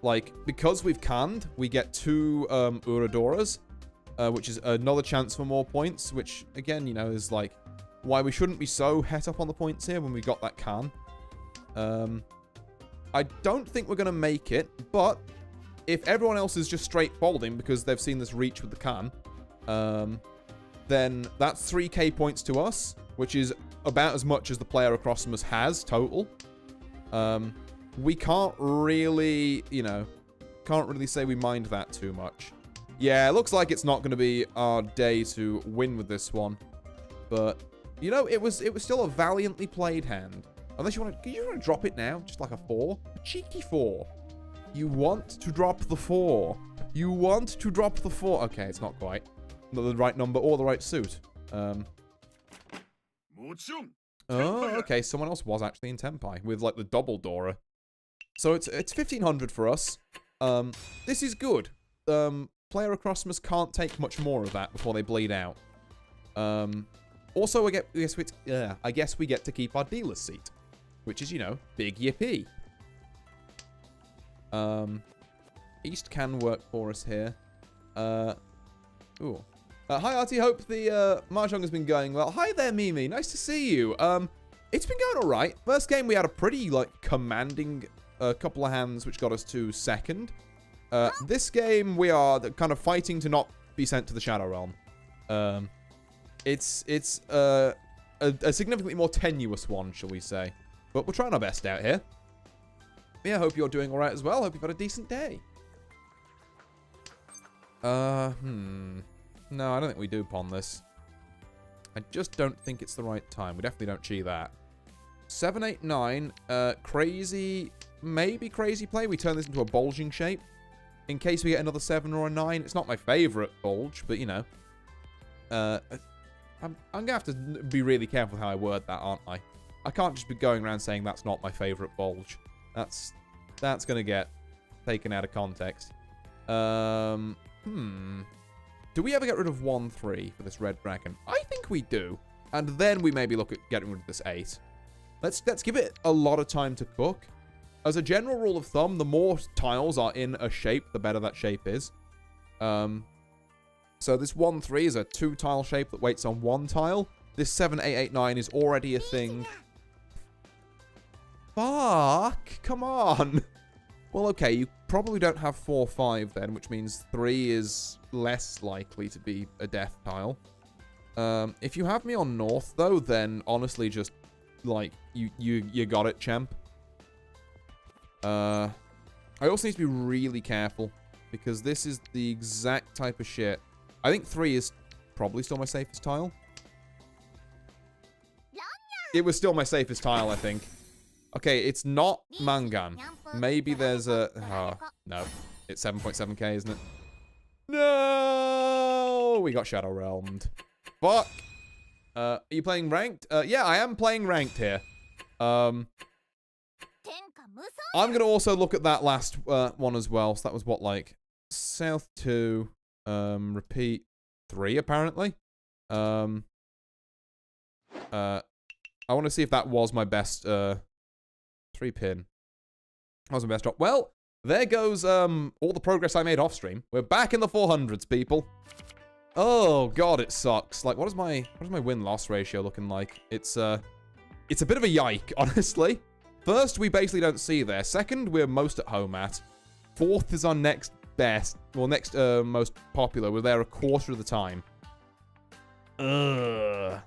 like, because we've canned, we get 2 Uradoras, which is another chance for more points, which, again, you know, is, like, why we shouldn't be so het up on the points here when we got that can. I don't think we're going to make it, but if everyone else is just straight folding because they've seen this reach with the can, then that's 3k points to us, which is about as much as the player across from us has total. We can't really, you know, can't really say we mind that too much. Yeah, it looks like it's not going to be our day to win with this one. But, you know, it was still a valiantly played hand. Unless you want to drop it now? Just like a 4? A cheeky 4. You want to drop the 4. You want to drop the 4. Okay, it's not quite. Not the right number or the right suit. Oh, okay. Someone else was actually in Tenpai with, like, the double Dora. So it's 1500 for us. This is good. Player across from us can't take much more of that before they bleed out. Also, I guess we get to keep our dealer's seat, which is, you know, big yippee. East can work for us here. Ooh. Hi, Artie. Hope the Mahjong has been going well. Hi there, Mimi. Nice to see you. It's been going all right. First game, we had a pretty, like, commanding couple of hands, which got us to second. This game, we are kind of fighting to not be sent to the Shadow Realm. It's a significantly more tenuous one, shall we say. But we're trying our best out here. Yeah, I hope you're doing all right as well. Hope you've had a decent day. No, I don't think we do pawn this. I just don't think it's the right time. We definitely don't cheat that. 7, 8, 9. Crazy, maybe crazy play. We turn this into a bulging shape. In case we get another 7 or a 9. It's not my favorite bulge, but, you know. I'm going to have to be really careful how I word that, aren't I? I can't just be going around saying that's not my favorite bulge. That's going to get taken out of context. Do we ever get rid of 1, 3 for this red dragon? I think we do. And then we maybe look at getting rid of this 8. Let's give it a lot of time to cook. As a general rule of thumb, the more tiles are in a shape, the better that shape is. So this 1, 3 is a 2-tile shape that waits on 1 tile. This 7, 8, 8, 9 is already a thing. Fuck! Come on! Well, okay, you probably don't have 4, 5 then, which means 3 is less likely to be a death tile. If you have me on north, though, then honestly just, like, you got it, champ. I also need to be really careful, because this is the exact type of shit. I think 3 is probably still my safest tile. It was still my safest tile, I think. Okay, it's not Mangan. Maybe there's a... Oh, no. It's 7.7k, isn't it? No! We got Shadow Realmed. Fuck! Are you playing ranked? Yeah, I am playing ranked here. I'm going to also look at that last one as well. So that was what, like, South 2, repeat 3, apparently. I want to see if that was my best, 3-pin. That was my best drop. Well, there goes, all the progress I made off stream. We're back in the 400s, people. Oh, God, it sucks. Like, what is my win-loss ratio looking like? It's a bit of a yike, honestly. First, we basically don't see there. Second, we're most at home at. Fourth is our next best. Well, next most popular. We're there a quarter of the time. Ugh.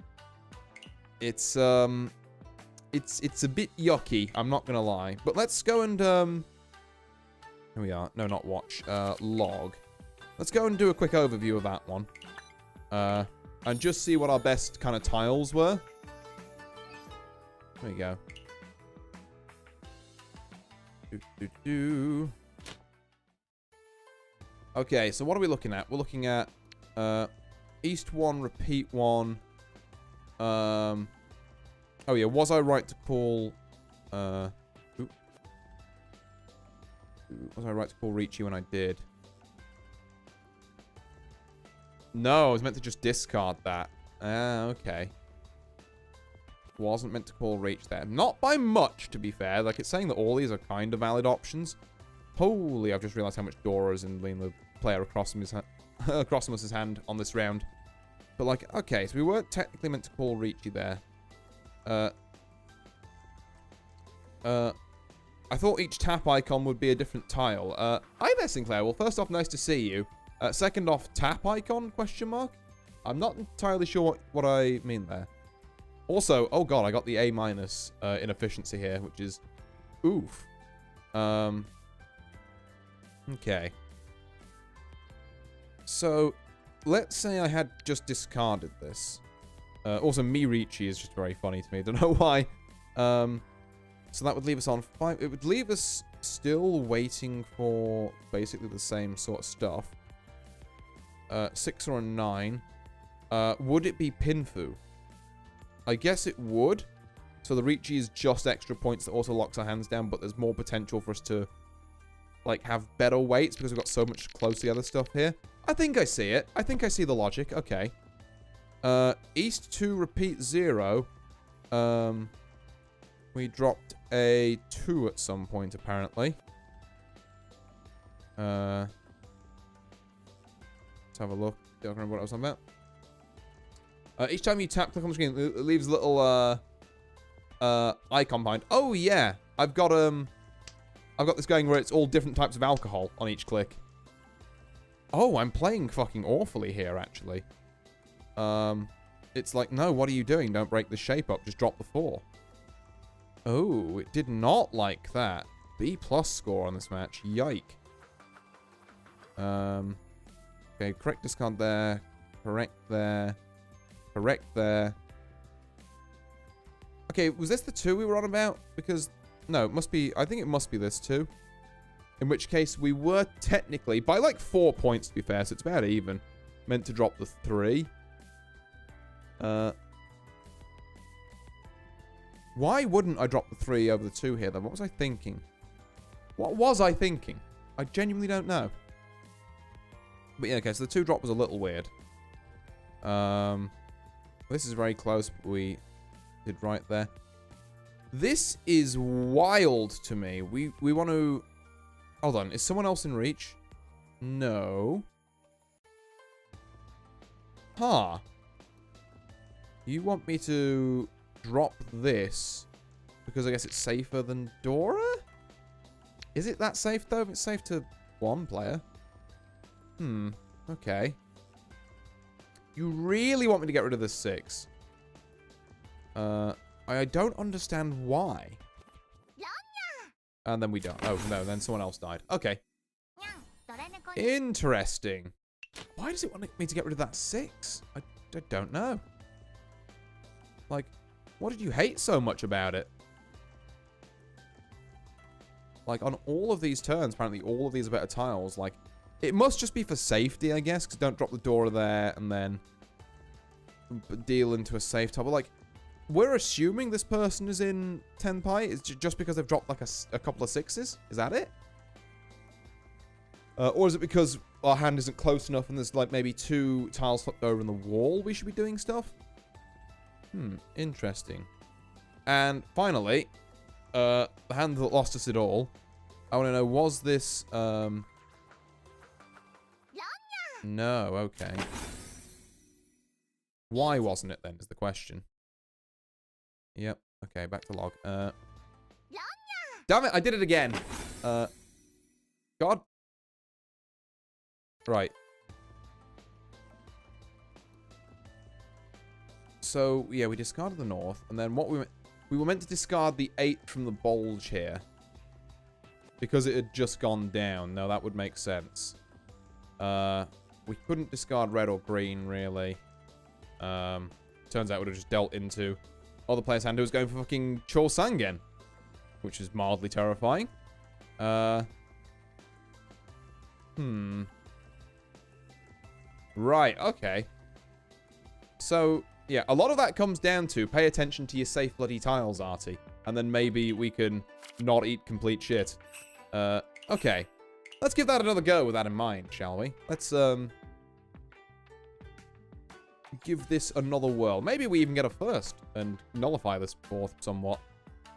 It's a bit yucky. I'm not gonna lie. But let's go and here we are. No, not watch. Log. Let's go and do a quick overview of that one. And just see what our best kind of tiles were. There we go. Okay, so what are we looking at? We're looking at East 1, Repeat 1. Oh yeah, was I right to call was I right to call Ricci when I did? No, I was meant to just discard that. Ah, okay. Wasn't meant to call Reach there. Not by much, to be fair. Like, it's saying that all these are kind of valid options. Holy, I've just realized how much Dora is in the player across his hand on this round. But, like, okay, so we weren't technically meant to call Ricci there. I thought each tap icon would be a different tile. Hi there, Sinclair. Well, first off, nice to see you. Second off, tap icon, question mark? I'm not entirely sure what I mean there. Also, oh god, I got the A- in efficiency here, which is oof. Okay. So, let's say I had just discarded this. Also, Ricci is just very funny to me. I don't know why. So that would leave us on 5. It would leave us still waiting for basically the same sort of stuff. 6 or a 9. Would it be Pinfu? I guess it would. So the Ricci is just extra points that also locks our hands down, but there's more potential for us to, like, have better weights because we've got so much close to the other stuff here. I think I see it. I think I see the logic. Okay. East 2, Repeat 0. We dropped a 2 at some point, apparently. Let's have a look. Don't remember what I was talking about. Each time you tap, click on the screen, it leaves a little icon behind. Oh yeah, I've got this going where it's all different types of alcohol on each click. Oh, I'm playing fucking awfully here, actually. It's like, no, what are you doing? Don't break the shape up. Just drop the 4. Oh, it did not like that. B+ score on this match. Yike. Okay, correct discard there. Correct there. Correct there. Okay, was this the 2 we were on about? Because, no, it must be, I think it must be this 2. In which case, we were technically, by like 4 points to be fair, so it's about even, meant to drop the 3. Why wouldn't I drop the 3 over the 2 here, then? What was I thinking? What was I thinking? I genuinely don't know. But yeah, okay, so the 2 drop was a little weird. This is very close, but we did right there. This is wild to me. We want to... Hold on, is someone else in reach? No. Huh. You want me to drop this because I guess it's safer than Dora? Is it that safe, though? If it's safe to 1 player. Okay. You really want me to get rid of this 6? I don't understand why. And then we don't. Oh, no, then someone else died. Okay. Interesting. Why does it want me to get rid of that 6? I don't know. Like, what did you hate so much about it? Like, on all of these turns, apparently all of these are better tiles. Like, it must just be for safety, I guess, because don't drop the door there and then deal into a safe tile. But, like, we're assuming this person is in Tenpai. It's just because they've dropped like a couple of 6s. Is that it? Or is it because our hand isn't close enough and there's like maybe 2 tiles flipped over in the wall we should be doing stuff? Interesting. And finally, the hand that lost us it all. I want to know, was this, No, okay. Why wasn't it then, is the question. Yep, okay, back to log. Damn it, I did it again. God. Right. So, yeah, we discarded the north, and then what we were meant to discard the 8 from the bulge here. Because it had just gone down. No, that would make sense. We couldn't discard red or green, really. Turns out it would have just dealt into other player's hand who was going for fucking Chosangen. Which is mildly terrifying. Right, okay. So, yeah, a lot of that comes down to pay attention to your safe bloody tiles, Artie. And then maybe we can not eat complete shit. Okay. Let's give that another go with that in mind, shall we? Let's, give this another whirl. Maybe we even get a first and nullify this fourth somewhat.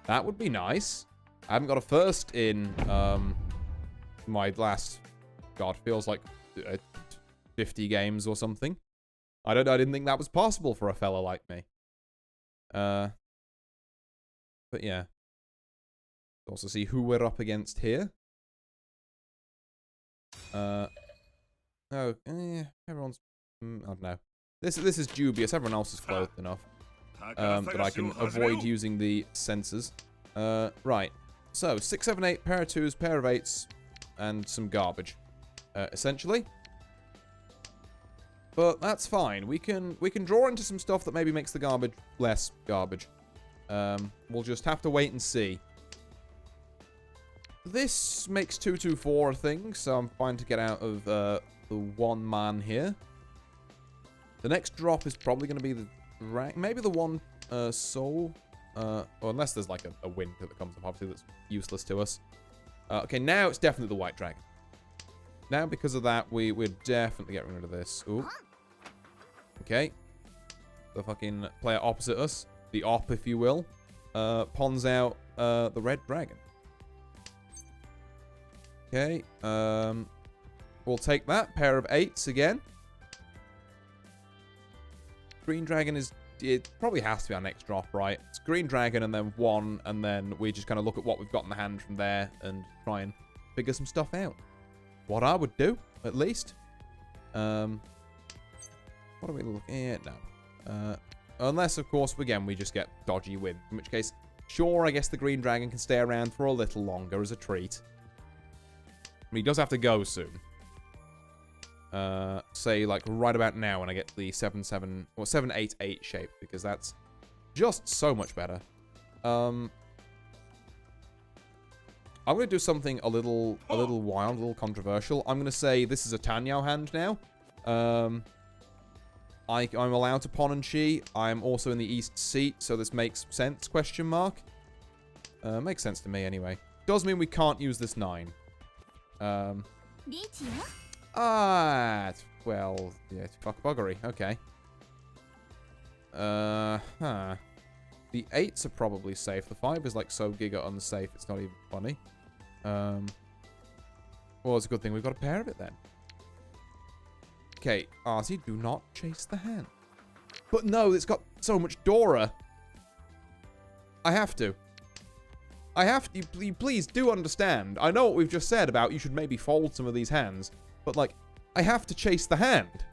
That would be nice. I haven't got a first in, my last, God, feels like 50 games or something. I didn't think that was possible for a fella like me. But yeah. Also see who we're up against here. Everyone's, I don't know. This is dubious. Everyone else is clothed enough. That I can avoid using the sensors. Right. So, 6, 7, 8, pair of 2s, pair of 8s, and some garbage. Essentially. But that's fine. We can draw into some stuff that maybe makes the garbage less garbage. We'll just have to wait and see. This makes 2-2-4 a thing, so I'm fine to get out of the one man here. The next drop is probably going to be the maybe the one soul. Or unless there's like a wind that comes up, obviously that's useless to us. Okay, now it's definitely the white dragon. Now, because of that, we're definitely getting rid of this. Ooh. Okay. The fucking player opposite us, the op, if you will, pawns out the red dragon. Okay. We'll take that. Pair of 8s again. Green dragon is... It probably has to be our next drop, right? It's green dragon and then 1, and then we just kind of look at what we've got in the hand from there and try and figure some stuff out. What I would do, at least. What are we looking at? No. Unless, of course, again, we just get dodgy wind. In which case, sure, I guess the green dragon can stay around for a little longer as a treat. But he does have to go soon. Say, like, right about now when I get the 7-7... or 7-8-8 shape, because that's just so much better. I'm going to do something a little wild, a little controversial. I'm going to say this is a Tanyao hand now. I'm allowed to pawn and chi. I'm also in the east seat, so this makes sense, question mark. Makes sense to me, anyway. Does mean we can't use this 9. Well, yeah, it's fuck buggery. Okay. The 8s are probably safe. The 5 is, like, so giga unsafe, it's not even funny. Well, it's a good thing we've got a pair of it, then. Okay, Artie, do not chase the hand. But no, it's got so much Dora. I have to. You please do understand. I know what we've just said about you should maybe fold some of these hands. But, like, I have to chase the hand.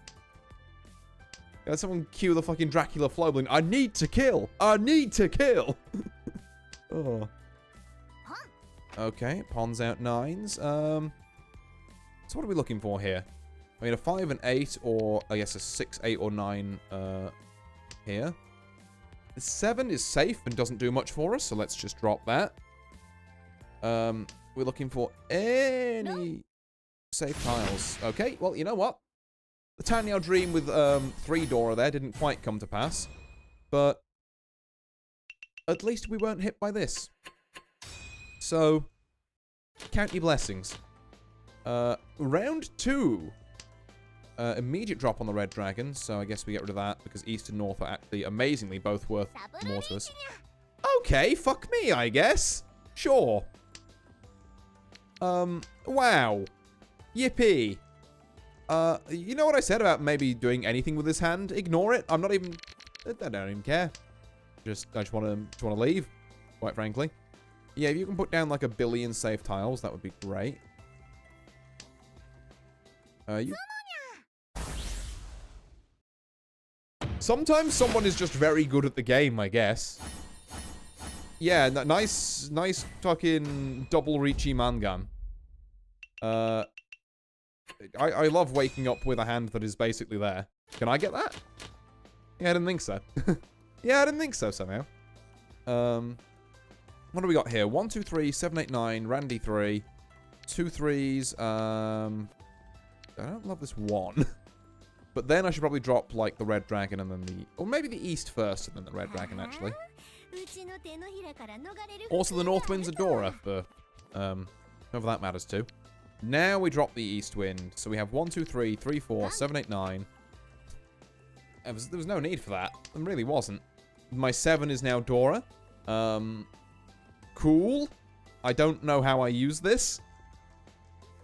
Yeah, someone cue the fucking Dracula Flobling. I need to kill. I need to kill. Oh. Okay, pawns out 9s. So what are we looking for here? I mean, a 5 and 8, or I guess a 6, 8, or 9 here. The 7 is safe and doesn't do much for us, so let's just drop that. We're looking for any safe tiles. Okay, well, you know what? The Tanyao dream with 3 Dora there didn't quite come to pass. But at least we weren't hit by this. So, count your blessings. Round 2. Immediate drop on the red dragon, so I guess we get rid of that because east and north are actually amazingly both worth more to us. Okay, fuck me, I guess. Sure. Wow. Yippee. You know what I said about maybe doing anything with this hand? Ignore it. I'm not even... I don't even care. I just want to leave, quite frankly. Yeah, if you can put down like 1 billion safe tiles, that would be great. Sometimes someone is just very good at the game, I guess. Yeah, nice fucking double reachy mangan. I love waking up with a hand that is basically there. Can I get that? Yeah, I didn't think so. Yeah, I didn't think so somehow. What do we got here? 1, 2, 3, 7, 8, 9, Randy 3. 2 3s, I don't love this 1. But then I should probably drop, like, the red dragon and then the... Or maybe the east first and then the red dragon, actually. Also, the north wind's Adora, for, whoever that matters to. Now we drop the east wind. So we have 1, 2, 3, 3, 4, 7, 8, 9. There was no need for that. There really wasn't. My 7 is now Dora. Cool. I don't know how I use this.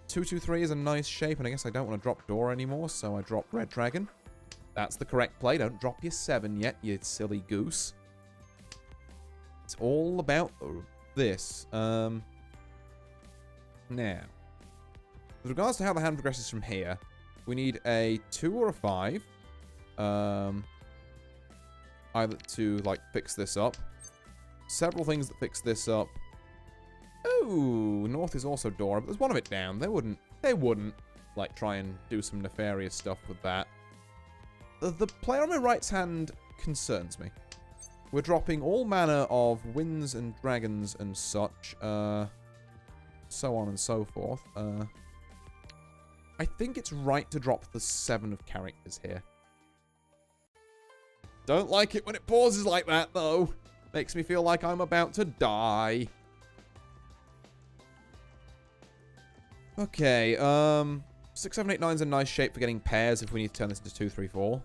2, 2, 3 is a nice shape, and I guess I don't want to drop Dora anymore, so I drop Red Dragon. That's the correct play. Don't drop your 7 yet, you silly goose. It's all about this. Now, with regards to how the hand progresses from here, we need a 2 or a 5. Either to, like, fix this up. Several things that fix this up. Oh, north is also Dora, but there's one of it down. They wouldn't, like, try and do some nefarious stuff with that. The player on my right's hand concerns me. We're dropping all manner of winds and dragons and such, so on and so forth. I think it's right to drop the 7 of characters here. Don't like it when it pauses like that, though. Makes me feel like I'm about to die. Okay, 6, 7, 8, 9 is a nice shape for getting pairs if we need to turn this into 2, 3, 4.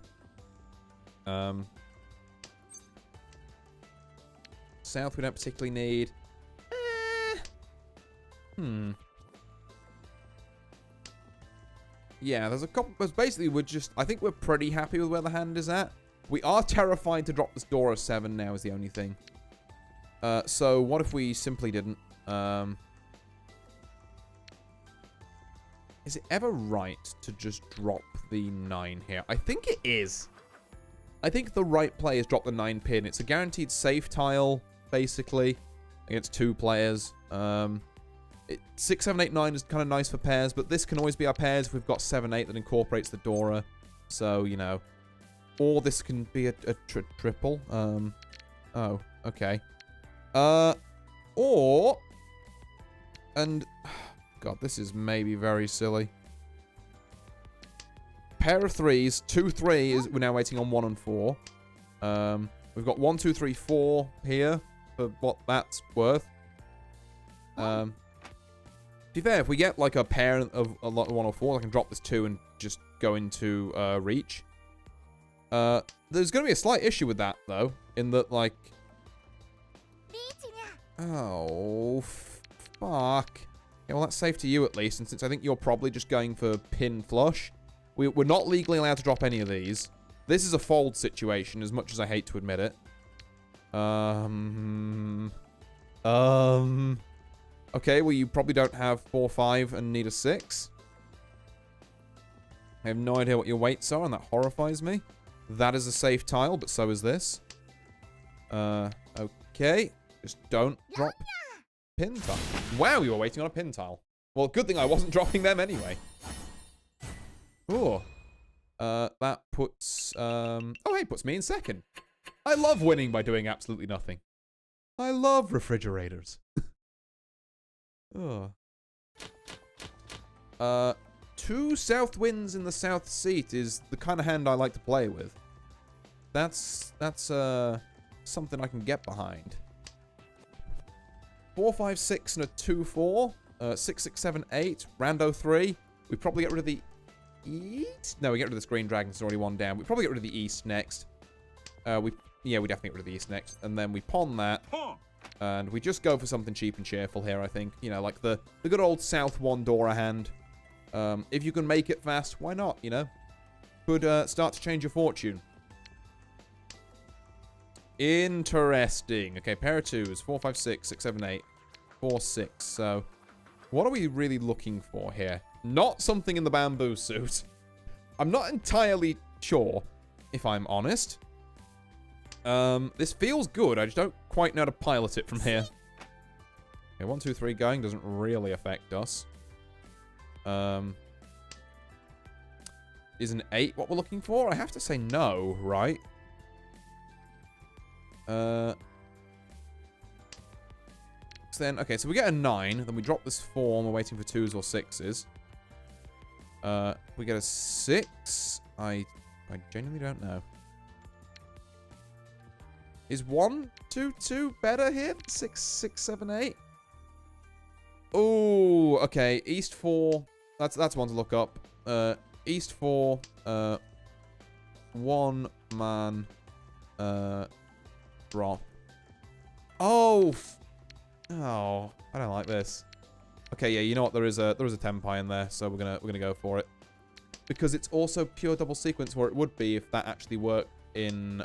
South we don't particularly need. Yeah, there's a couple, but basically we're just, I think we're pretty happy with where the hand is at. We are terrified to drop this Dora 7 now is the only thing. So what if we simply didn't? Is it ever right to just drop the 9 here? I think it is. I think the right play is drop the 9 pin. It's a guaranteed safe tile, basically, against 2 players. 6, 7, 8, 9 is kind of nice for pairs, but this can always be our pairs if we've got 7, 8 that incorporates the Dora. So, you know. Or this can be a triple. Oh, okay. Or... And... God, this is maybe very silly. Pair of 3s. 2, 3 is... We're now waiting on 1 and 4. We've got 1, 2, 3, 4 here. For what that's worth. To be fair, if we get like a pair of a lot 1 or 4, I can drop this 2 and just go into reach. There's going to be a slight issue with that, though. In that, like... Oh, fuck. Yeah, well, that's safe to you, at least. And since I think you're probably just going for pin flush, we're not legally allowed to drop any of these. This is a fold situation, as much as I hate to admit it. Okay, well, you probably don't have 4, 5 and need a 6. I have no idea what your weights are, and that horrifies me. That is a safe tile, but so is this. Okay. Just don't drop pin tile. Wow, you were waiting on a pin tile. Well, good thing I wasn't dropping them anyway. Ooh. That puts... Oh, hey, puts me in second. I love winning by doing absolutely nothing. I love refrigerators. Oh. 2 south winds in the south seat is the kind of hand I like to play with. That's something I can get behind. 4, 5, 6, and a 2, 4. 6, 6, 7, 8. Rando 3. We probably get rid of the east. No, we get rid of this green dragon. It's already one down. We probably get rid of the east next. We definitely get rid of the east next. And then we pawn that. And we just go for something cheap and cheerful here, I think. You know, like the good old South 1 Dora hand. If you can make it fast, why not, you know? Could start to change your fortune. Interesting. Okay, pair of 2s. 4, 5, 6, 6, 7, 8. 4, 6. So, what are we really looking for here? Not something in the bamboo suit. I'm not entirely sure, if I'm honest. This feels good. I just don't quite know how to pilot it from here. Okay, 1, 2, 3 going doesn't really affect us. Is an 8 what we're looking for? I have to say no, right? Then, okay, so we get a 9. Then we drop this 4 and we're waiting for 2s or 6s. We get a 6. I genuinely don't know. Is 1, 2, 2 better here? 6, 6, 7, 8? Oh, okay. East 4. That's one to look up. East 4. 1 man. Drop. Oh. Oh, I don't like this. Okay, yeah, you know what? There is a tempai in there, so we're gonna go for it because it's also pure double sequence, where it would be if that actually worked in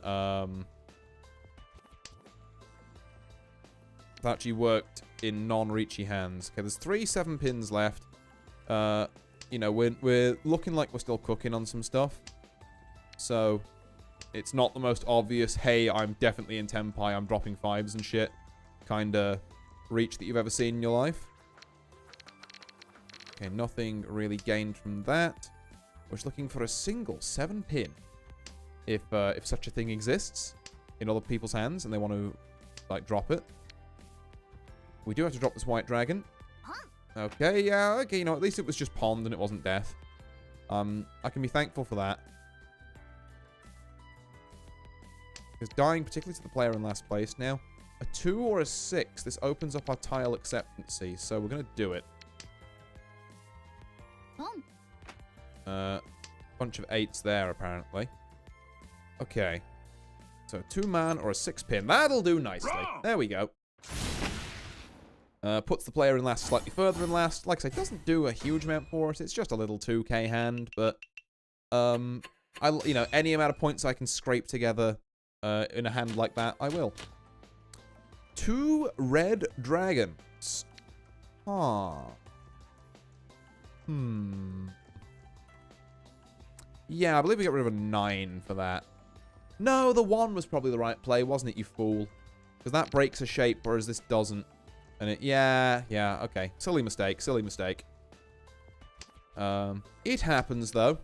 non-reachy hands. Okay, there's 3 7 pins left. You know, we're looking like we're still cooking on some stuff, so it's not the most obvious. Hey, I'm definitely in tempai. I'm dropping 5s and shit. Kinda reach that you've ever seen in your life. Okay, nothing really gained from that. We're just looking for a single 7 pin, if such a thing exists in other people's hands and they want to like drop it. We do have to drop this white dragon. Okay, yeah, okay, you know, at least it was just pond and it wasn't death. I can be thankful for that. Because dying, particularly to the player in last place now. A 2 or a 6, this opens up our tile acceptancy, so we're going to do it. Bunch of 8s there, apparently. Okay. So, 2 man or a 6 pin. That'll do nicely. There we go. Puts the player in last slightly further in last. Like I say, doesn't do a huge amount for us. It's just a little 2k hand, but you know, any amount of points I can scrape together in a hand like that, I will. 2 red dragons. Yeah, I believe we got rid of a 9 for that. No, the 1 was probably the right play, wasn't it, you fool? Because that breaks a shape, whereas this doesn't. And it, yeah, okay. Silly mistake, silly mistake. It happens, though.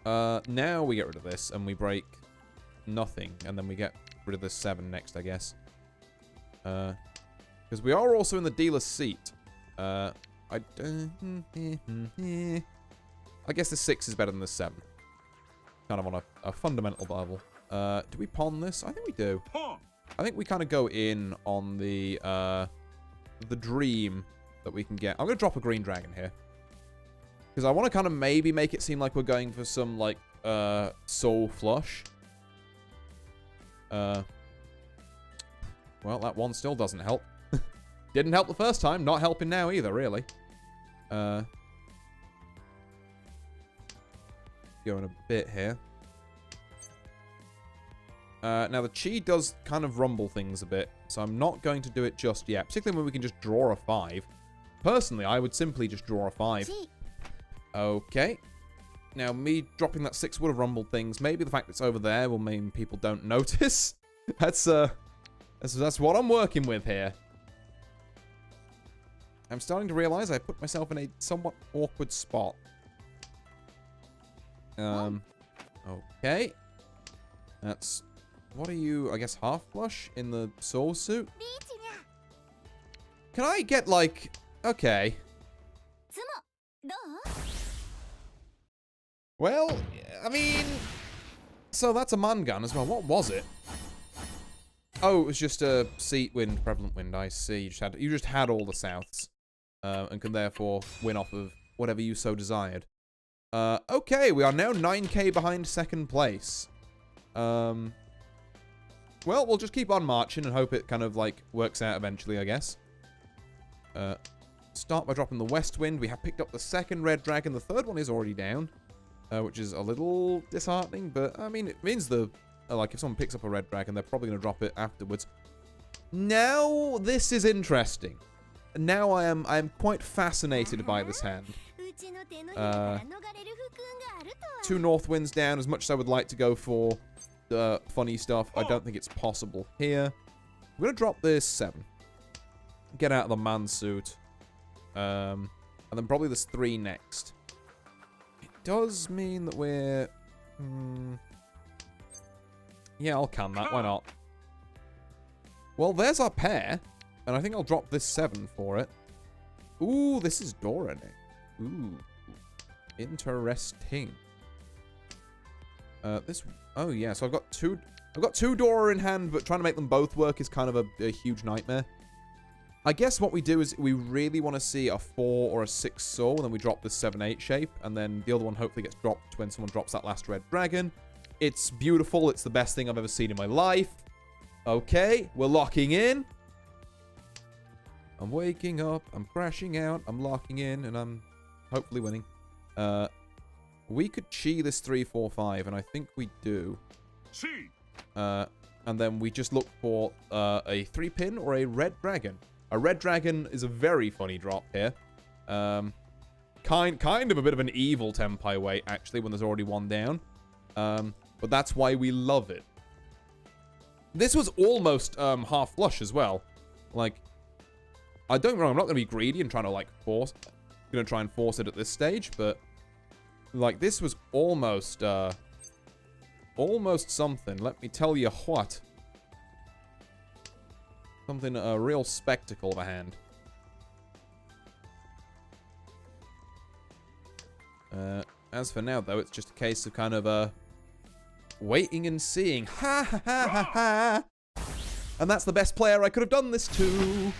Now we get rid of this, and we break nothing. And then we get rid of this 7 next, I guess. Because we are also in the dealer's seat. I guess the 6 is better than the 7. Kind of on a fundamental level. Do we pawn this? I think we do. I think we kind of go in on the dream that we can get. I'm going to drop a green dragon here. Because I want to kind of maybe make it seem like we're going for some, like, soul flush. Well, that 1 still doesn't help. Didn't help the first time. Not helping now either, really. Going a bit here. Now, the chi does kind of rumble things a bit, so I'm not going to do it just yet, particularly when we can just draw a 5. Personally, I would simply just draw a 5. Okay. Now, me dropping that 6 would have rumbled things. Maybe the fact it's over there will mean people don't notice. That's what I'm working with here. I'm starting to realize I put myself in a somewhat awkward spot. Okay. That's... What are you, I guess, half flush in the soul suit? Can I get, like... Okay. Well, I mean... So that's a man gun as well. What was it? Oh, it was just a seat wind, prevalent wind. I see. You just had all the souths, and can therefore win off of whatever you so desired. Okay, we are now 9k behind second place. Well, we'll just keep on marching and hope it kind of like works out eventually, I guess. Start by dropping the west wind. We have picked up the second red dragon. The third one is already down, which is a little disheartening, but I mean, it means the like if someone picks up a red dragon, they're probably going to drop it afterwards. Now this is interesting. Now I am quite fascinated by this hand. 2 north winds down. As much as I would like to go for the funny stuff, I don't think it's possible here. We're going to drop this 7. Get out of the man suit. And then probably this 3 next. It does mean that we're... yeah, I'll can that. Why not? Well, there's our pair. And I think I'll drop this 7 for it. Ooh, this is Dora now. Ooh. Interesting. Oh yeah, so I've got two Dora in hand, but trying to make them both work is kind of a huge nightmare. I guess what we do is we really want to see a 4 or a 6 soul, and then we drop this 7-8 shape, and then the other one hopefully gets dropped when someone drops that last red dragon. It's beautiful. It's the best thing I've ever seen in my life. Okay, we're locking in. I'm waking up. I'm crashing out. I'm locking in, and I'm hopefully winning. We could chi this 3, 4, 5, and I think we do. And then we just look for a 3-pin or a red dragon. A red dragon is a very funny drop here. Kind of a bit of an evil Tempai way, actually, when there's already one down. But that's why we love it. This was almost half flush as well. Like, I don't get me wrong, I'm not going to be greedy and trying to, like, force... I'm going to try and force it at this stage, but... Like, this was almost, almost something. Let me tell you what. Something, a real spectacle of a hand. As for now, though, it's just a case of kind of, waiting and seeing. Ha ha ha ha ha! And that's the best player I could have done this to.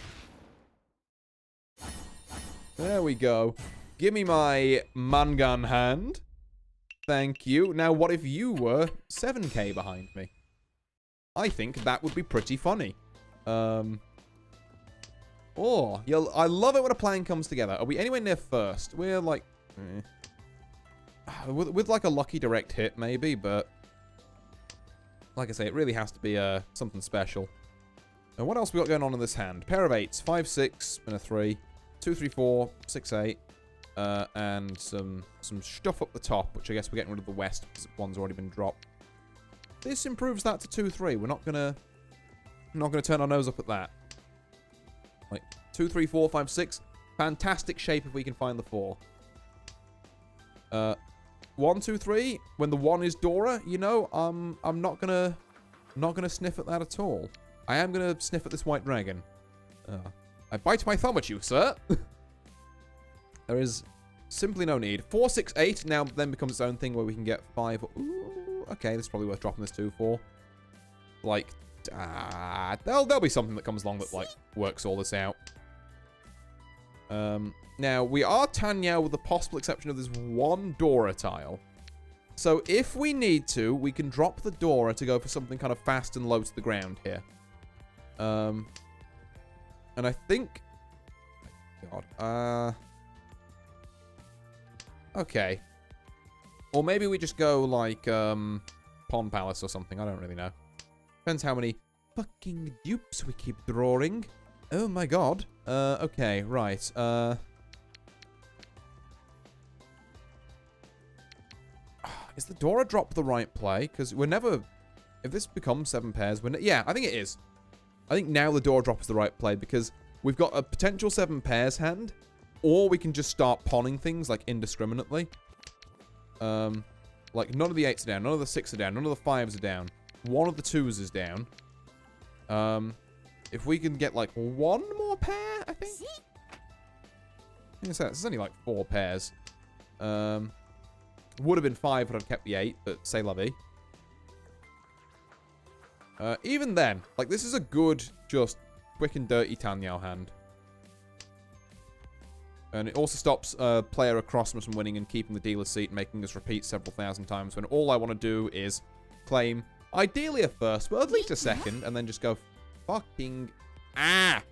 There we go. Give me my mangan hand. Thank you. Now, what if you were 7k behind me? I think that would be pretty funny. Oh, I love it when a plan comes together. Are we anywhere near first? We're like... with like a lucky direct hit, maybe, but... Like I say, it really has to be something special. Now, what else we got going on in this hand? Pair of 8s. 5, 6, and a 3. 2, 3, 4, 6, 8. And some stuff up the top, which I guess we're getting rid of the west because one's already been dropped. This improves that to 2, 3. We're not gonna turn our nose up at that. Like 2, 3, 4, 5, 6. Fantastic shape if we can find the 4. 1, 2, 3. When the 1 is Dora, you know, I'm not gonna sniff at that at all. I am gonna sniff at this white dragon. I bite my thumb at you, sir. There is simply no need. 4, 6, 8 now then becomes its own thing where we can get 5. Ooh, okay, this is probably worth dropping this 2 for. Like, there'll be something that comes along that, like, works all this out. Now, we are Tanya with the possible exception of this 1 Dora tile. So, if we need to, we can drop the Dora to go for something kind of fast and low to the ground here. And I think... God, okay. Or maybe we just go, like, Pond Palace or something. I don't really know. Depends how many fucking dupes we keep drawing. Oh my god. Okay, right. Is the Dora drop the right play? Because we're never... If this becomes 7 pairs, we're... Yeah, I think it is. I think now the Dora drop is the right play because we've got a potential 7 pairs hand, or we can just start pawning things, like, indiscriminately. Like, none of the 8s are down, none of the 6s are down, none of the 5s are down. One of the 2s is down. If we can get, like, 1 more pair, I think? It's only, like, 4 pairs. Would have been 5 had I kept the 8, but say la vie. Even then, like, this is a good, just quick and dirty Tanyao hand. And it also stops player across from us from winning and keeping the dealer's seat and making us repeat several thousand times when all I want to do is claim, ideally a first, but at least a second, and then just go fucking... Ah!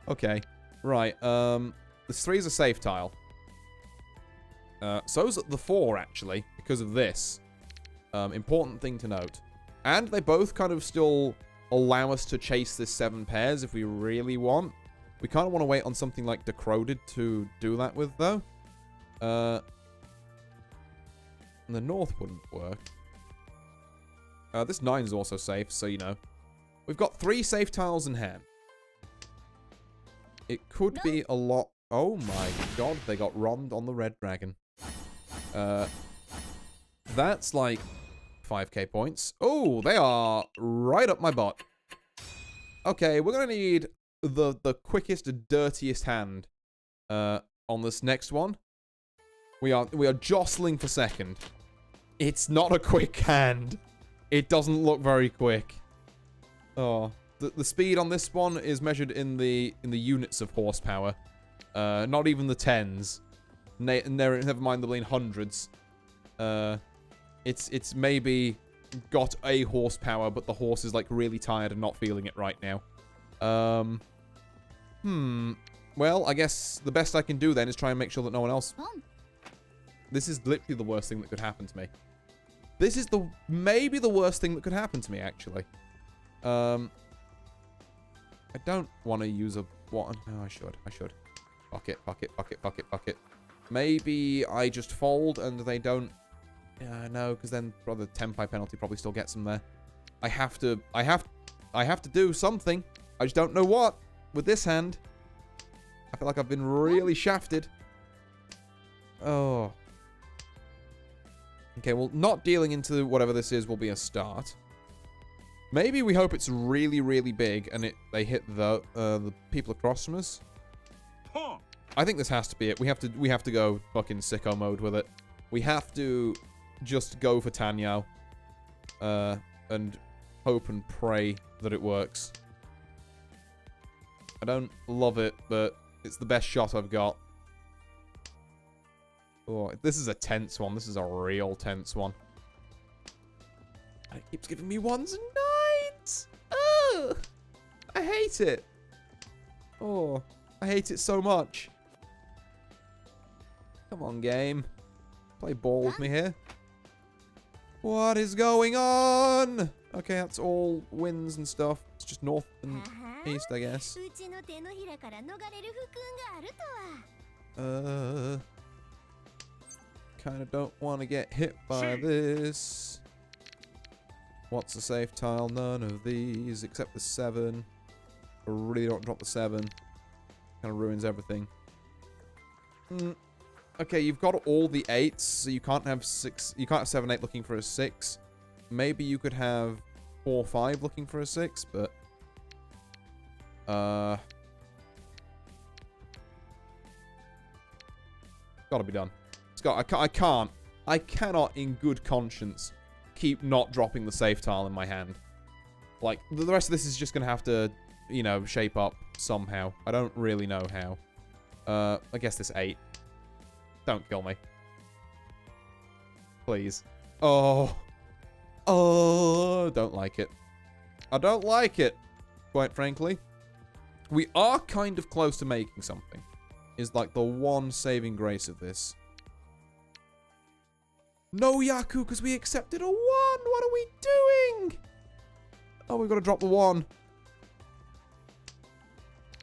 Okay. Right, this 3 is a safe tile. So's the 4, actually, because of this. Important thing to note. And they both kind of still allow us to chase this 7 pairs if we really want. We kind of want to wait on something like Decroded to do that with, though. And the North wouldn't work. This 9 is also safe, so you know. We've got 3 safe tiles in hand. It could be a lot... Oh my god, they got Ronald on the Red Dragon. That's like 5k points. Oh, they are right up my butt. Okay, we're going to need the quickest, dirtiest hand on this next one. We are jostling for second. It's not a quick hand. It doesn't look very quick. Oh, the speed on this one is measured in the units of horsepower. Not even the tens. Never mind the hundreds. It's maybe got a horsepower, but the horse is like really tired and not feeling it right now. Well, I guess the best I can do then is try and make sure that no one else... This is literally the worst thing that could happen to me. This is maybe the worst thing that could happen to me, actually. I don't want to use a... What? No, I should. Fuck it. Maybe I just fold and they don't... no, because then the Tenpai penalty probably still gets them there. I have to do something. I just don't know what with this hand. I feel like I've been really shafted. Oh. Okay, well, not dealing into whatever this is will be a start. Maybe we hope it's really, really big and they hit the people across from us. I think this has to be it. We have to go fucking sicko mode with it. We have to just go for Tanyao. And hope and pray that it works. I don't love it, but it's the best shot I've got. Oh, this is a tense one. This is a real tense one. And it keeps giving me 1s and 9s. Oh, I hate it. Oh, I hate it so much. Come on, game. Play ball with me here. What is going on? Okay, that's all wins and stuff. It's just north and east, I guess. Kind of don't want to get hit by this. What's a safe tile? None of these except the 7. I really don't drop the 7. Kind of ruins everything. Okay, you've got all the 8s, so you can't have 6. You can't have 7, 8 looking for a 6. Maybe you could have 4, 5 looking for a 6, but gotta be done. It's got. I cannot, in good conscience, keep not dropping the safe tile in my hand. Like the rest of this is just gonna have to, you know, shape up somehow. I don't really know how. I guess this 8. Don't kill me. Please. Oh. Oh, don't like it. I don't like it, quite frankly. We are kind of close to making something. Is like the one saving grace of this. No Yaku, because we accepted a 1. What are we doing? Oh, we've got to drop the 1.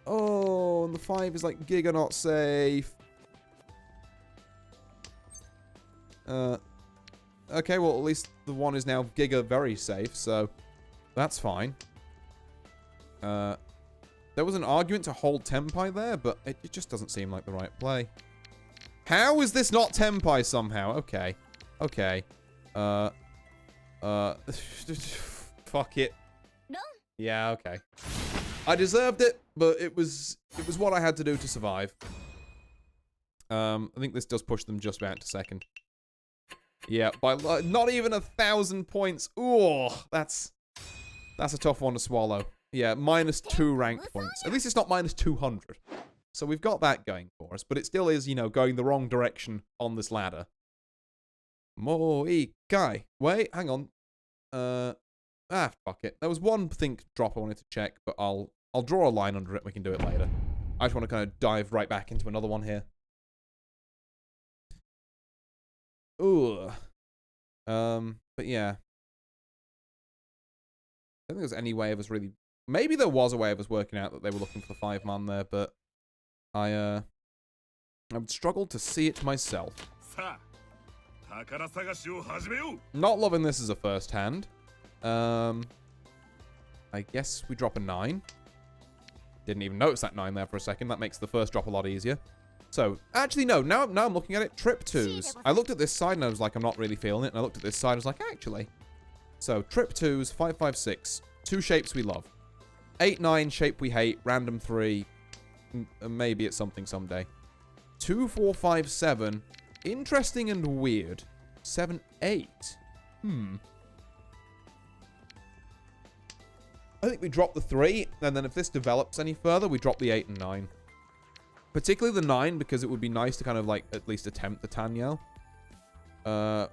Oh, and the 5 is like giga not safe. Okay, well, at least the 1 is now giga very safe, so that's fine. There was an argument to hold Tenpai there, but it just doesn't seem like the right play. How is this not Tenpai somehow? Okay. Okay. Fuck it. Yeah, okay. I deserved it, but it was what I had to do to survive. I think this does push them just out to second. Yeah, by not even 1,000 points. Ooh, that's That's a tough one to swallow. Yeah, -2 rank points. At least it's not -200. So we've got that going for us, but it still is, you know, going the wrong direction on this ladder. Moikai. Wait, hang on. Fuck it. There was one think drop I wanted to check, but I'll draw a line under it. We can do it later. I just want to kind of dive right back into another one here. Ooh. But yeah. I don't think there's any way of us really... Maybe there was a way of us working out that they were looking for the 5-man there, but I would struggle to see it myself. Not loving this as a first hand. I guess we drop a 9. Didn't even notice that 9 there for a second. That makes the first drop a lot easier. So, actually, no. Now I'm looking at it. Trip 2s. I looked at this side and I was like, I'm not really feeling it. And I looked at this side and I was like, actually. So, trip 2s, 5, 5, 6. 2 shapes we love. 8, 9, shape we hate. Random 3. Maybe it's something someday. 2, 4, 5, 7. Interesting and weird. 7, 8. I think we drop the 3, and then if this develops any further, we drop the 8 and 9. Particularly the 9, because it would be nice to kind of, like, at least attempt the Tanyao.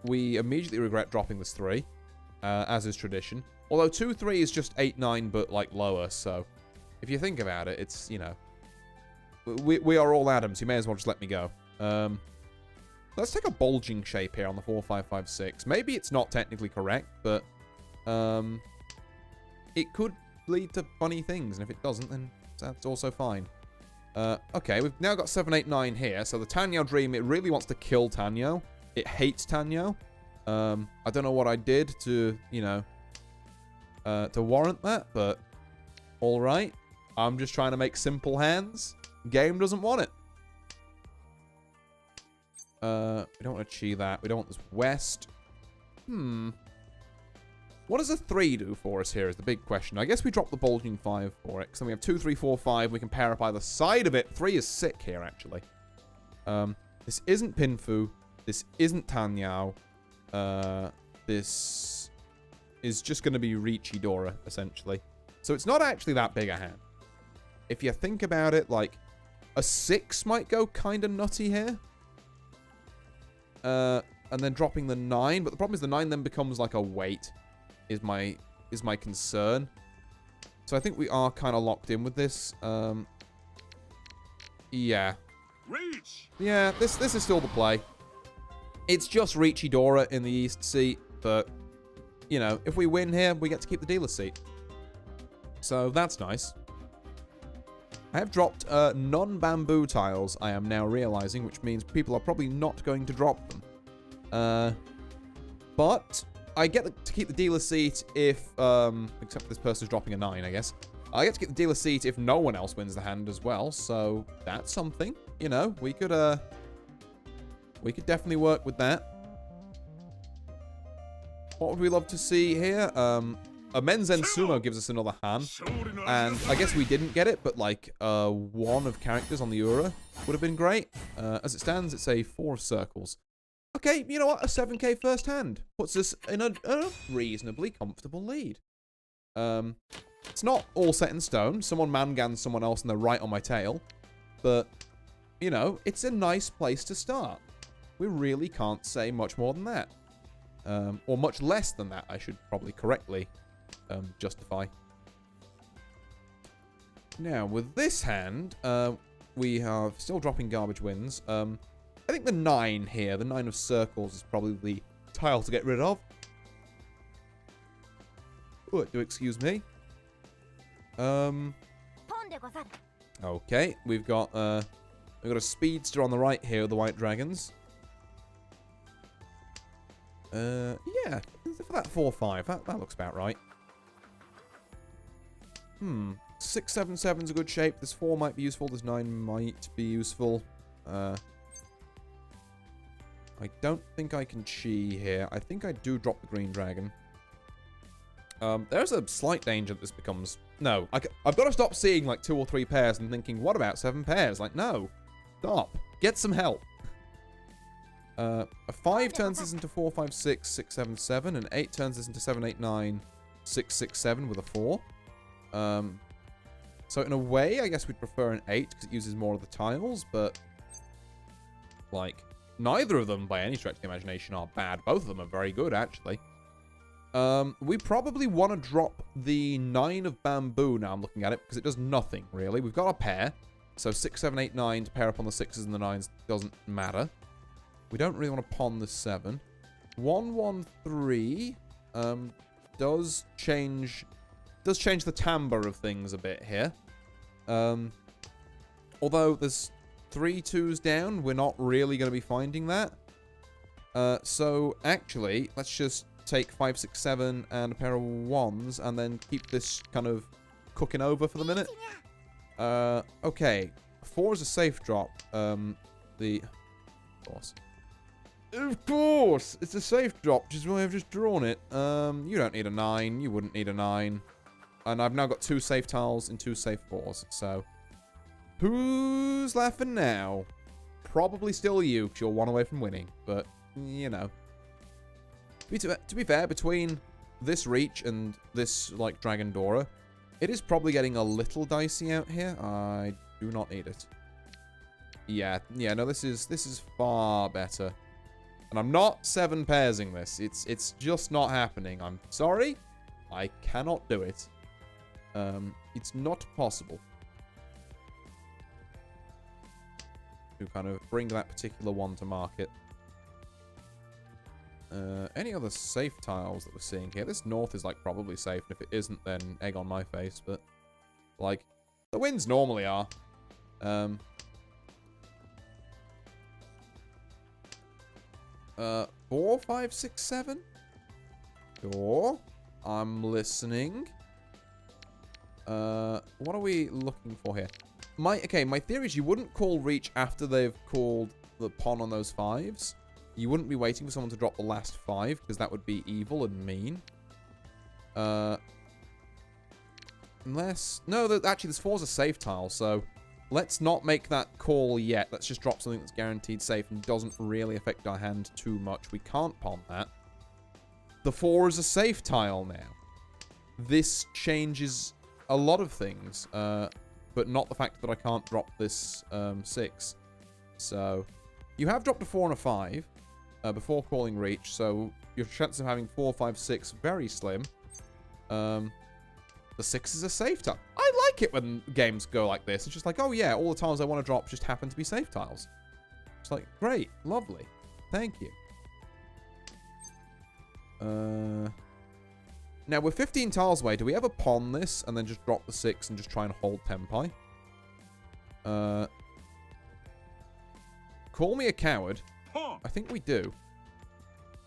We immediately regret dropping this 3, as is tradition. Although 2, 3 is just 8, 9, but, like, lower, so... If you think about it, it's, you know... We are all Adams, you may as well just let me go. Let's take a bulging shape here on the 4, 5, 5, 6. Maybe it's not technically correct, but... it could lead to funny things, and if it doesn't, then that's also fine. Okay, we've now got 7, 8, 9 here, so the Tanyao dream, it really wants to kill Tanyao. It hates Tanyao. I don't know what I did to, you know, to warrant that, but alright. I'm just trying to make simple hands. Game doesn't want it. We don't want to chi that. We don't want this west. What does a 3 do for us here is the big question. I guess we drop the bulging 5 for it. Because then we have 2, 3, 4, 5. We can pair up either side of it. 3 is sick here, actually. This isn't Pinfu. This isn't Tanyao. This is just going to be Richidora, essentially. So it's not actually that big a hand. If you think about it, like, a 6 might go kind of nutty here. And then dropping the 9. But the problem is the 9 then becomes like a weight. Is my concern. So I think we are kind of locked in with this. Yeah. Yeah, this is still the play. It's just Richidora in the east seat, but you know, if we win here, we get to keep the dealer seat. So that's nice. I have dropped non-bamboo tiles, I am now realizing, which means people are probably not going to drop them. But I get to keep the dealer seat if, except for this person's dropping a 9, I guess. I get to keep the dealer seat if no one else wins the hand as well, so that's something. You know, we could definitely work with that. What would we love to see here? A men's end sumo gives us another hand, and I guess we didn't get it, but like, 1 of characters on the Ura would have been great. As it stands, it's a 4 of circles. Okay, you know what? A 7k first hand puts us in a reasonably comfortable lead. It's not all set in stone. Someone mangans someone else and they're right on my tail. But, you know, it's a nice place to start. We really can't say much more than that. Or much less than that, I should probably correctly justify. Now, with this hand, we have still dropping garbage wins. I think the 9 here, the 9 of circles, is probably the tile to get rid of. Oh, do excuse me. Okay, we've got a speedster on the right here with the white dragons. Yeah, for that 4-5, that looks about right. 6, 7, 7's a good shape. This 4 might be useful. This 9 might be useful. I don't think I can chi here. I think I do drop the green dragon. There's a slight danger that this becomes... No, I've got to stop seeing like 2 or 3 pairs and thinking, what about 7 pairs? Like, no. Stop. Get some help. A 5 turns this into 4, 5, 6, 6, 7, 7. And 8 turns this into 7, 8, 9, 6, 6, 7 with a 4. So in a way, I guess we'd prefer an 8 because it uses more of the tiles, but like neither of them by any stretch of the imagination are bad. Both of them are very good, actually. We probably want to drop the 9 of bamboo now I'm looking at it because it does nothing, really. We've got a pair. So 6, 7, 8, 9 to pair up on the 6s and the 9s doesn't matter. We don't really want to pawn the 7. 1, 1, 3 does change the timbre of things a bit here. Although there's 3 2s down, we're not really going to be finding that. So actually, let's just take 5, 6, 7 and a pair of 1s and then keep this kind of cooking over for the minute. Okay. 4 is a safe drop. Of course, it's a safe drop, which is why I've just drawn it. You don't need a 9. You wouldn't need a 9. And I've now got 2 safe tiles and 2 safe 4s. So, who's laughing now? Probably still you, because you're 1 away from winning. But, you know. To be fair, between this reach and this, like, Dragon Dora, it is probably getting a little dicey out here. I do not need it. Yeah, no, this is far better. And I'm not 7 pairsing this. It's just not happening. I'm sorry. I cannot do it. It's not possible. To kind of bring that particular one to market. Any other safe tiles that we're seeing here? This north is, like, probably safe. And if it isn't, then egg on my face. But, like, the wins normally are. 4, 5, 6, 7? Sure. I'm listening. What are we looking for here? My theory is you wouldn't call reach after they've called the pawn on those 5s. You wouldn't be waiting for someone to drop the last 5, because that would be evil and mean. Unless... No, actually, this 4's a safe tile, so... Let's not make that call yet. Let's just drop something that's guaranteed safe and doesn't really affect our hand too much. We can't pawn that. The 4 is a safe tile now. This changes a lot of things, but not the fact that I can't drop this 6. So, you have dropped a 4 and a 5 before calling reach, so your chances of having 4, 5, 6 very slim. The 6 is a safe tile. I like it when games go like this. It's just like, oh yeah, all the tiles I want to drop just happen to be safe tiles. It's like, great, lovely, thank you. Now we're 15 tiles away. Do we ever pawn this and then just drop the 6 and just try and hold tempai? Call me a coward. I think we do.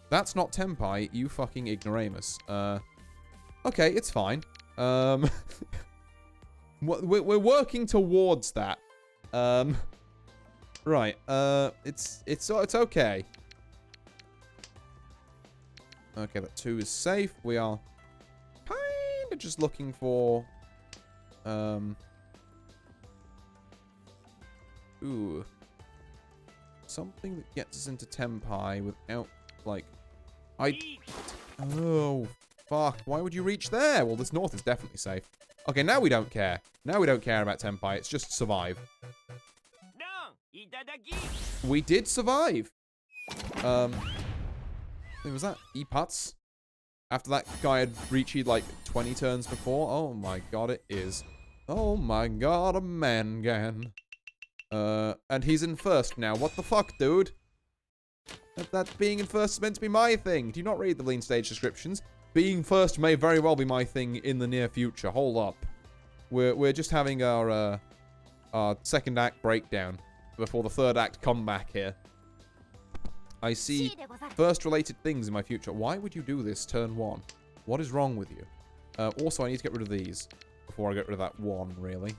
That's not tempai, you fucking ignoramus. Okay, it's fine. We're working towards that. Right. It's okay. Okay, that 2 is safe. We are kind of just looking for something that gets us into tempai without, like, oh, fuck. Why would you reach there? Well, this north is definitely safe. Okay, now we don't care. Now we don't care about tempai. It's just survive. We did survive. Was that E-Putz? After that guy had reached like 20 turns before? Oh my god, it is. Oh my god, a man-gan. And he's in first now. What the fuck, dude? That being in first is meant to be my thing. Do you not read the lean stage descriptions? Being first may very well be my thing in the near future. Hold up. We're just having our second act breakdown before the third act comeback here. I see first related things in my future. Why would you do this turn 1? What is wrong with you? Also, I need to get rid of these before I get rid of that 1, really.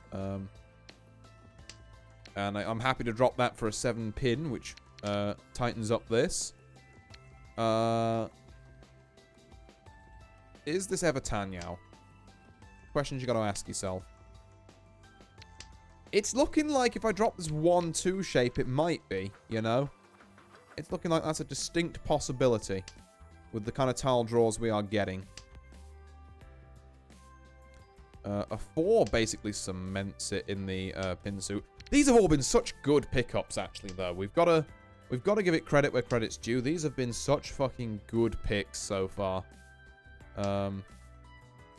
And I'm happy to drop that for a 7 pin, which tightens up this. Is this ever Tanyao? Questions you gotta ask yourself. It's looking like if I drop this 1-2 shape, it might be, you know? It's looking like that's a distinct possibility with the kind of tile draws we are getting. A 4 basically cements it in the pin suit. These have all been such good pickups, actually, though. We've got to give it credit where credit's due. These have been such fucking good picks so far.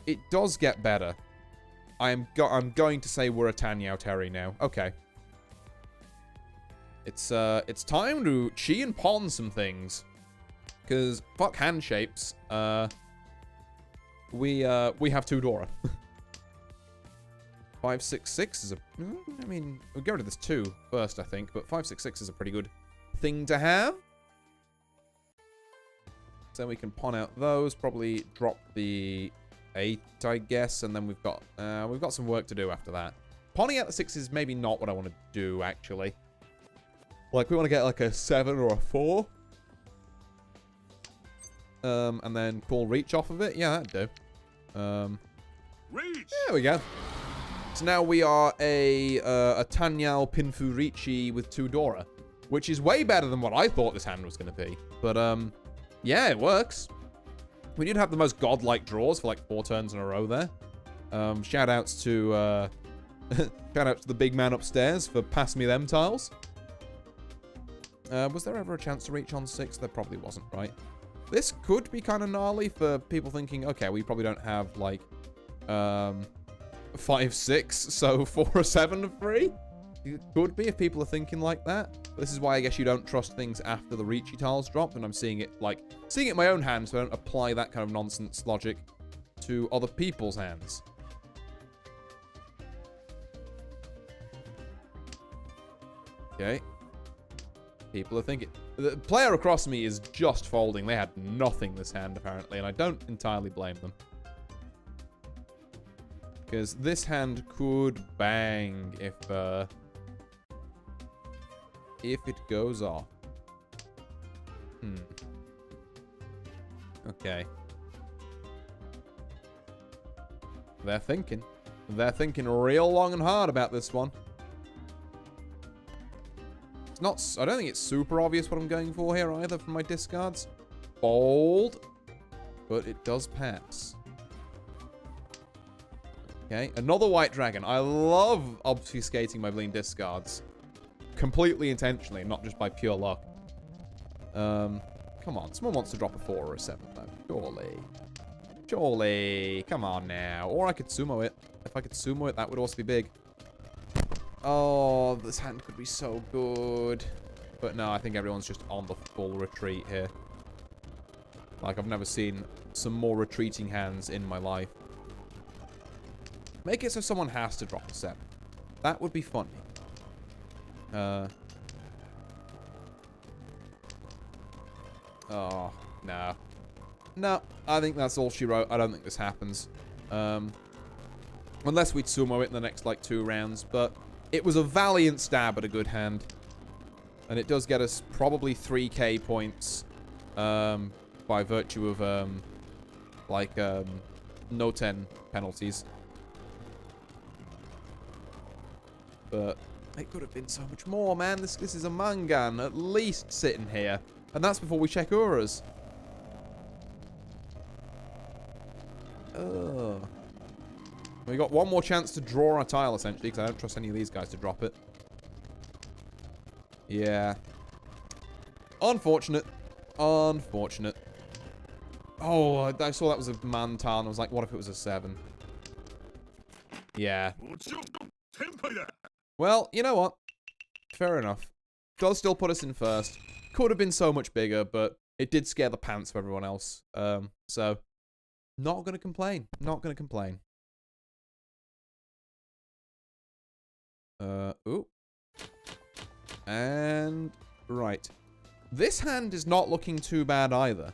It does get better. I'm going to say we're a Tanyao Terry now. Okay. It's time to chi and pawn some things. Because fuck hand shapes. We have 2 Dora. 566 is a... I mean, we'll go to this 2 first, I think. But 566 is a pretty good thing to have. So we can pawn out those. Probably drop the 8, I guess. And then we've got some work to do after that. Pawning out the 6 is maybe not what I want to do, actually. Like, we want to get like a 7 or a 4. And then call reach off of it. Yeah, that'd do. Reach! There we go. So now we are a Tanyao Pinfu Richi with 2 Dora. Which is way better than what I thought this hand was going to be. But, yeah, it works. We did have the most godlike draws for like 4 turns in a row there. Shoutouts to, shoutouts to the big man upstairs for pass me them tiles. Was there ever a chance to reach on 6? There probably wasn't, right? This could be kind of gnarly for people thinking, okay, we probably don't have, like, 5, 6, so 4 or 7 are free. It could be if people are thinking like that. This is why I guess you don't trust things after the Reachy tiles drop, and I'm seeing it in my own hand, so I don't apply that kind of nonsense logic to other people's hands. Okay. People are thinking. The player across me is just folding. They had nothing this hand, apparently, and I don't entirely blame them. Because this hand could bang if it goes off. Okay. They're thinking. They're thinking real long and hard about this one. It's not... I don't think it's super obvious what I'm going for here either from my discards. Bold. But it does pass. Okay, another white dragon. I love obfuscating my bling discards. Completely intentionally, not just by pure luck. Come on, someone wants to drop a 4 or a 7 though. Surely. Surely. Come on now. Or I could sumo it. If I could sumo it, that would also be big. Oh, this hand could be so good. But no, I think everyone's just on the full retreat here. Like, I've never seen some more retreating hands in my life. Make it so someone has to drop a 7. That would be funny. Oh, no. No, I think that's all she wrote. I don't think this happens. Unless we sumo it in the next, like, 2 rounds. But it was a valiant stab at a good hand. And it does get us probably 3k points. By virtue of, no 10 penalties. But it could have been so much more, man. This is a Mangan, at least sitting here. And that's before we check Uras. We got one more chance to draw a tile, essentially, because I don't trust any of these guys to drop it. Yeah. Unfortunate. Unfortunate. Oh, I saw that was a man tile, and I was like, what if it was a 7? Yeah. Well, you know what? Fair enough. Does still put us in first. Could have been so much bigger, but it did scare the pants of everyone else. So, not gonna complain. Not gonna complain. Ooh. And, right. This hand is not looking too bad either.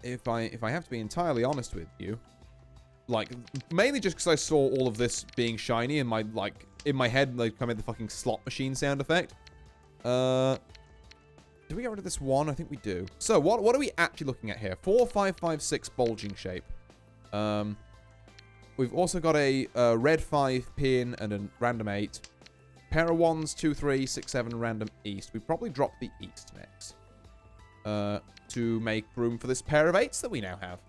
If I have to be entirely honest with you, like, mainly just because I saw all of this being shiny and in my head, like, I made the fucking slot machine sound effect. Do we get rid of this 1? I think we do. So, what are we actually looking at here? 4, 5, 5, 6 bulging shape. We've also got a red 5 pin and a random 8. Pair of 1s, 2, 3, 6, 7, random east. We probably drop the east next. To make room for this pair of 8s that we now have.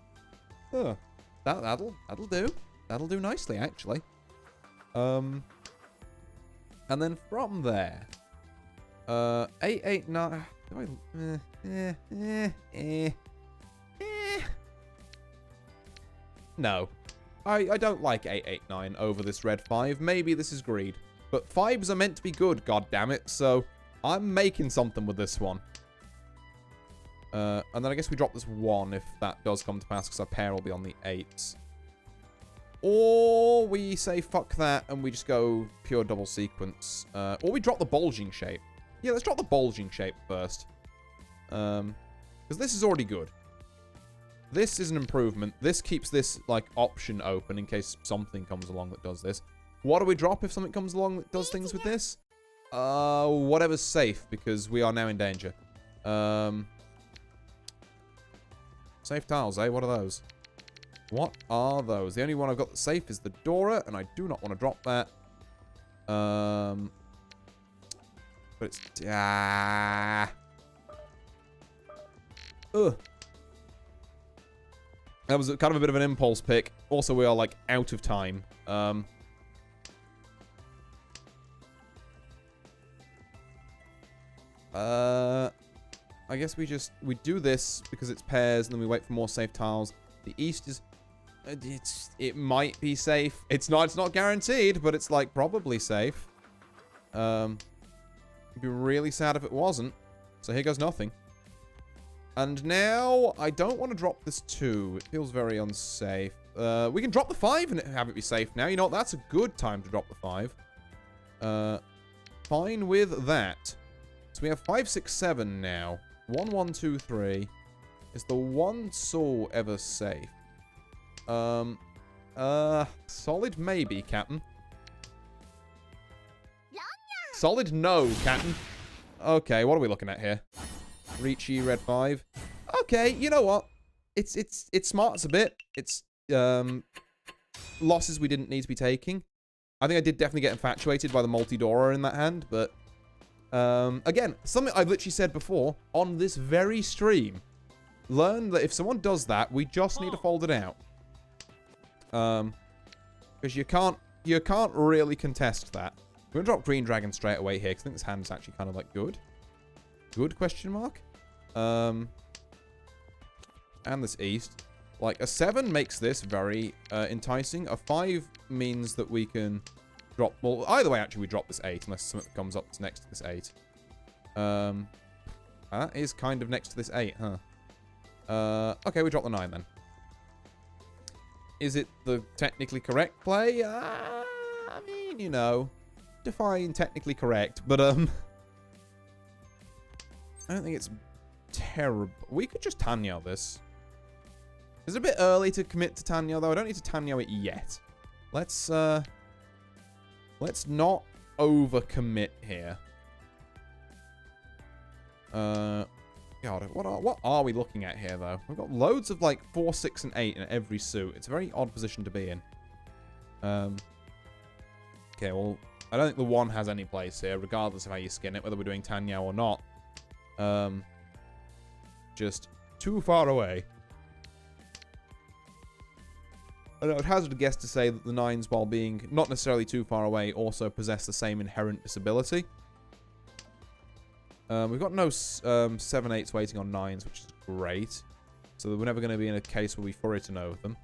That'll do. That'll do nicely, actually. And then from there, 8, 8, 9. No, I don't like 8, 8, 9 over this red 5. Maybe this is greed, but 5s are meant to be good. God damn it! So I'm making something with this one. And then I guess we drop this 1 if that does come to pass, because our pair will be on the 8s. Or we say fuck that and we just go pure double sequence. Or we drop the bulging shape. Yeah, let's drop the bulging shape first. Because this is already good. This is an improvement. This keeps this, like, option open in case something comes along that does this. What do we drop if something comes along that does things with this? Whatever's safe, because we are now in danger. Safe tiles, eh? What are those? What are those? The only one I've got that's safe is the Dora, and I do not want to drop that. But it's... Ugh. That was kind of a bit of an impulse pick. Also, we are, like, out of time. I guess we do this because it's pairs, and then we wait for more safe tiles. The east is... it might be safe. It's not guaranteed, but it's, like, probably safe. It'd be really sad if it wasn't. So here goes nothing. And now, I don't want to drop this 2. It feels very unsafe. We can drop the 5 and have it be safe now. You know what? That's a good time to drop the 5. Fine with that. So we have 5, 6, 7 now. 1, 1, 2, 3. Is the 1 saw ever safe? Solid maybe, Captain. Solid no, Captain. Okay, what are we looking at here? Reachy, red 5. Okay, you know what? It smarts a bit. It's, losses we didn't need to be taking. I think I did definitely get infatuated by the multi-Dora in that hand, but, again, something I've literally said before on this very stream. Learn that if someone does that, we just need to fold it out. Because you can't really contest that. We're gonna drop Green Dragon straight away here, because I think this hand is actually kind of, like, good. Good, question mark? And this east. Like, a 7 makes this very enticing. A 5 means that we can drop... Well, either way, actually, we drop this 8, unless something comes up that's next to this 8. That is kind of next to this 8, huh? Okay, we drop the 9, then. Is it the technically correct play? I mean, you know... Define technically correct, but, I don't think it's terrible. We could just Tanyo this. It's a bit early to commit to Tanyo, though. I don't need to Tanyo it yet. Let's not overcommit here. God, what are we looking at here, though? We've got loads of, like, 4, 6, and 8 in every suit. It's a very odd position to be in. Okay, well... I don't think the 1 has any place here, regardless of how you skin it, whether we're doing Tanyo or not. Just too far away. I would hazard a guess to say that the 9s, while being not necessarily too far away, also possess the same inherent disability. We've got no 7/8s waiting on 9s, which is great. So we're never going to be in a case where we furry to know them.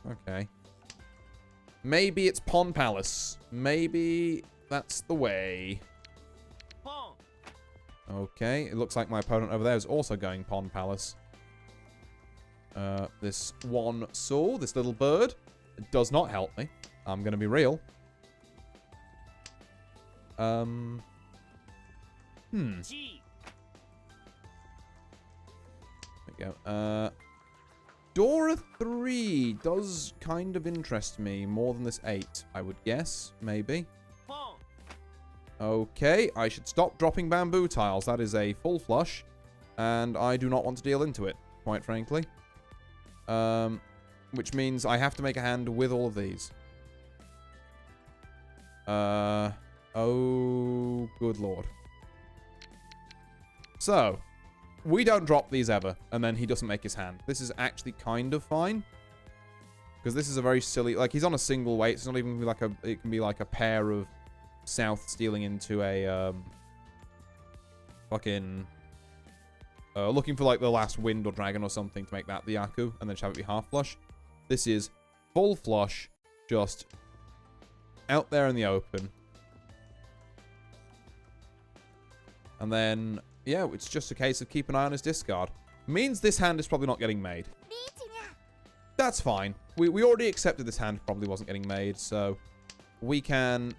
Okay. Maybe it's Pond Palace. Maybe that's the way. Okay, it looks like my opponent over there is also going Pond Palace. This 1 saw, this little bird, it does not help me. I'm going to be real. There we go. Dora 3 does kind of interest me more than this 8, I would guess. Maybe. Okay, I should stop dropping bamboo tiles. That is a full flush. And I do not want to deal into it, quite frankly. Which means I have to make a hand with all of these. Oh, good lord. So, we don't drop these ever, and then he doesn't make his hand. This is actually kind of fine. Because this is a very silly... Like, he's on a single weight. It's not even gonna be like a... It can be like a pair of South stealing into a, fucking... looking for, like, the last wind or dragon or something to make that the Yaku, and then just have it be half flush. This is full flush, just out there in the open. And then, yeah, it's just a case of keep an eye on his discard. Means this hand is probably not getting made. That's fine. We already accepted this hand probably wasn't getting made, so we can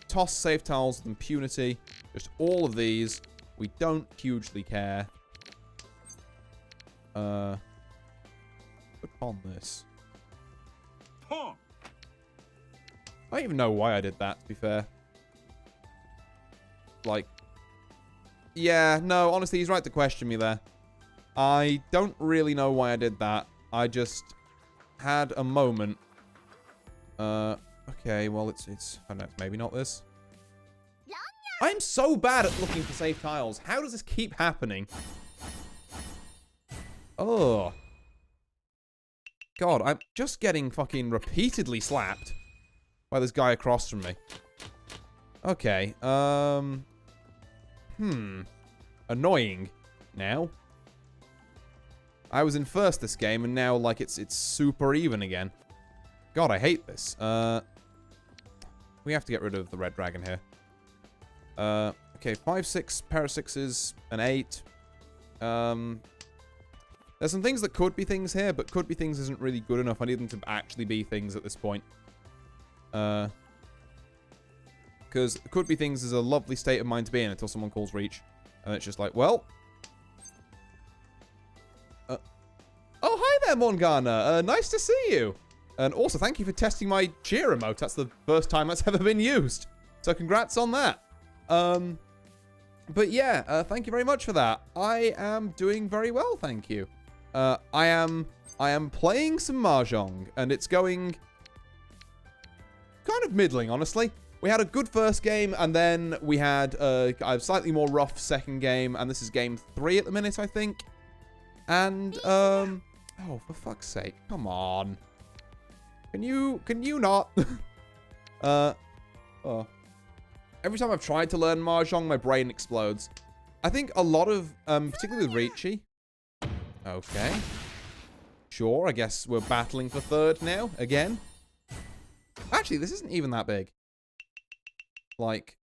toss safe tiles with impunity. Just all of these. We don't hugely care. Put on this. I don't even know why I did that, to be fair. Like, yeah, no, honestly, he's right to question me there. I don't really know why I did that. I just had a moment. Okay, well, it's I don't know, maybe not this. I'm so bad at looking for safe tiles. How does this keep happening? Oh. God, I'm just getting fucking repeatedly slapped by this guy across from me. Okay, annoying now. I was in first this game, and now, like, it's super even again. God, I hate this. We have to get rid of the red dragon here. Okay, 5, 6, pair of 6s, an 8. There's some things that could be things here, but could be things isn't really good enough. I need them to actually be things at this point. Because could be things is a lovely state of mind to be in until someone calls reach. And it's just like, well... Oh, hi there, Morgana. Nice to see you. And also, thank you for testing my cheer emote. That's the first time that's ever been used. So congrats on that. But yeah, thank you very much for that. I am doing very well, thank you. I am playing some Mahjong, and it's going kind of middling, honestly. We had a good first game, and then we had a slightly more rough second game, and this is game 3 at the minute, I think. And, oh, for fuck's sake, come on. Can you not? Oh. Every time I've tried to learn Mahjong, my brain explodes. I think a lot of, particularly with Ricci. Okay. Sure, I guess we're battling for third now, again. Actually, this isn't even that big. Like,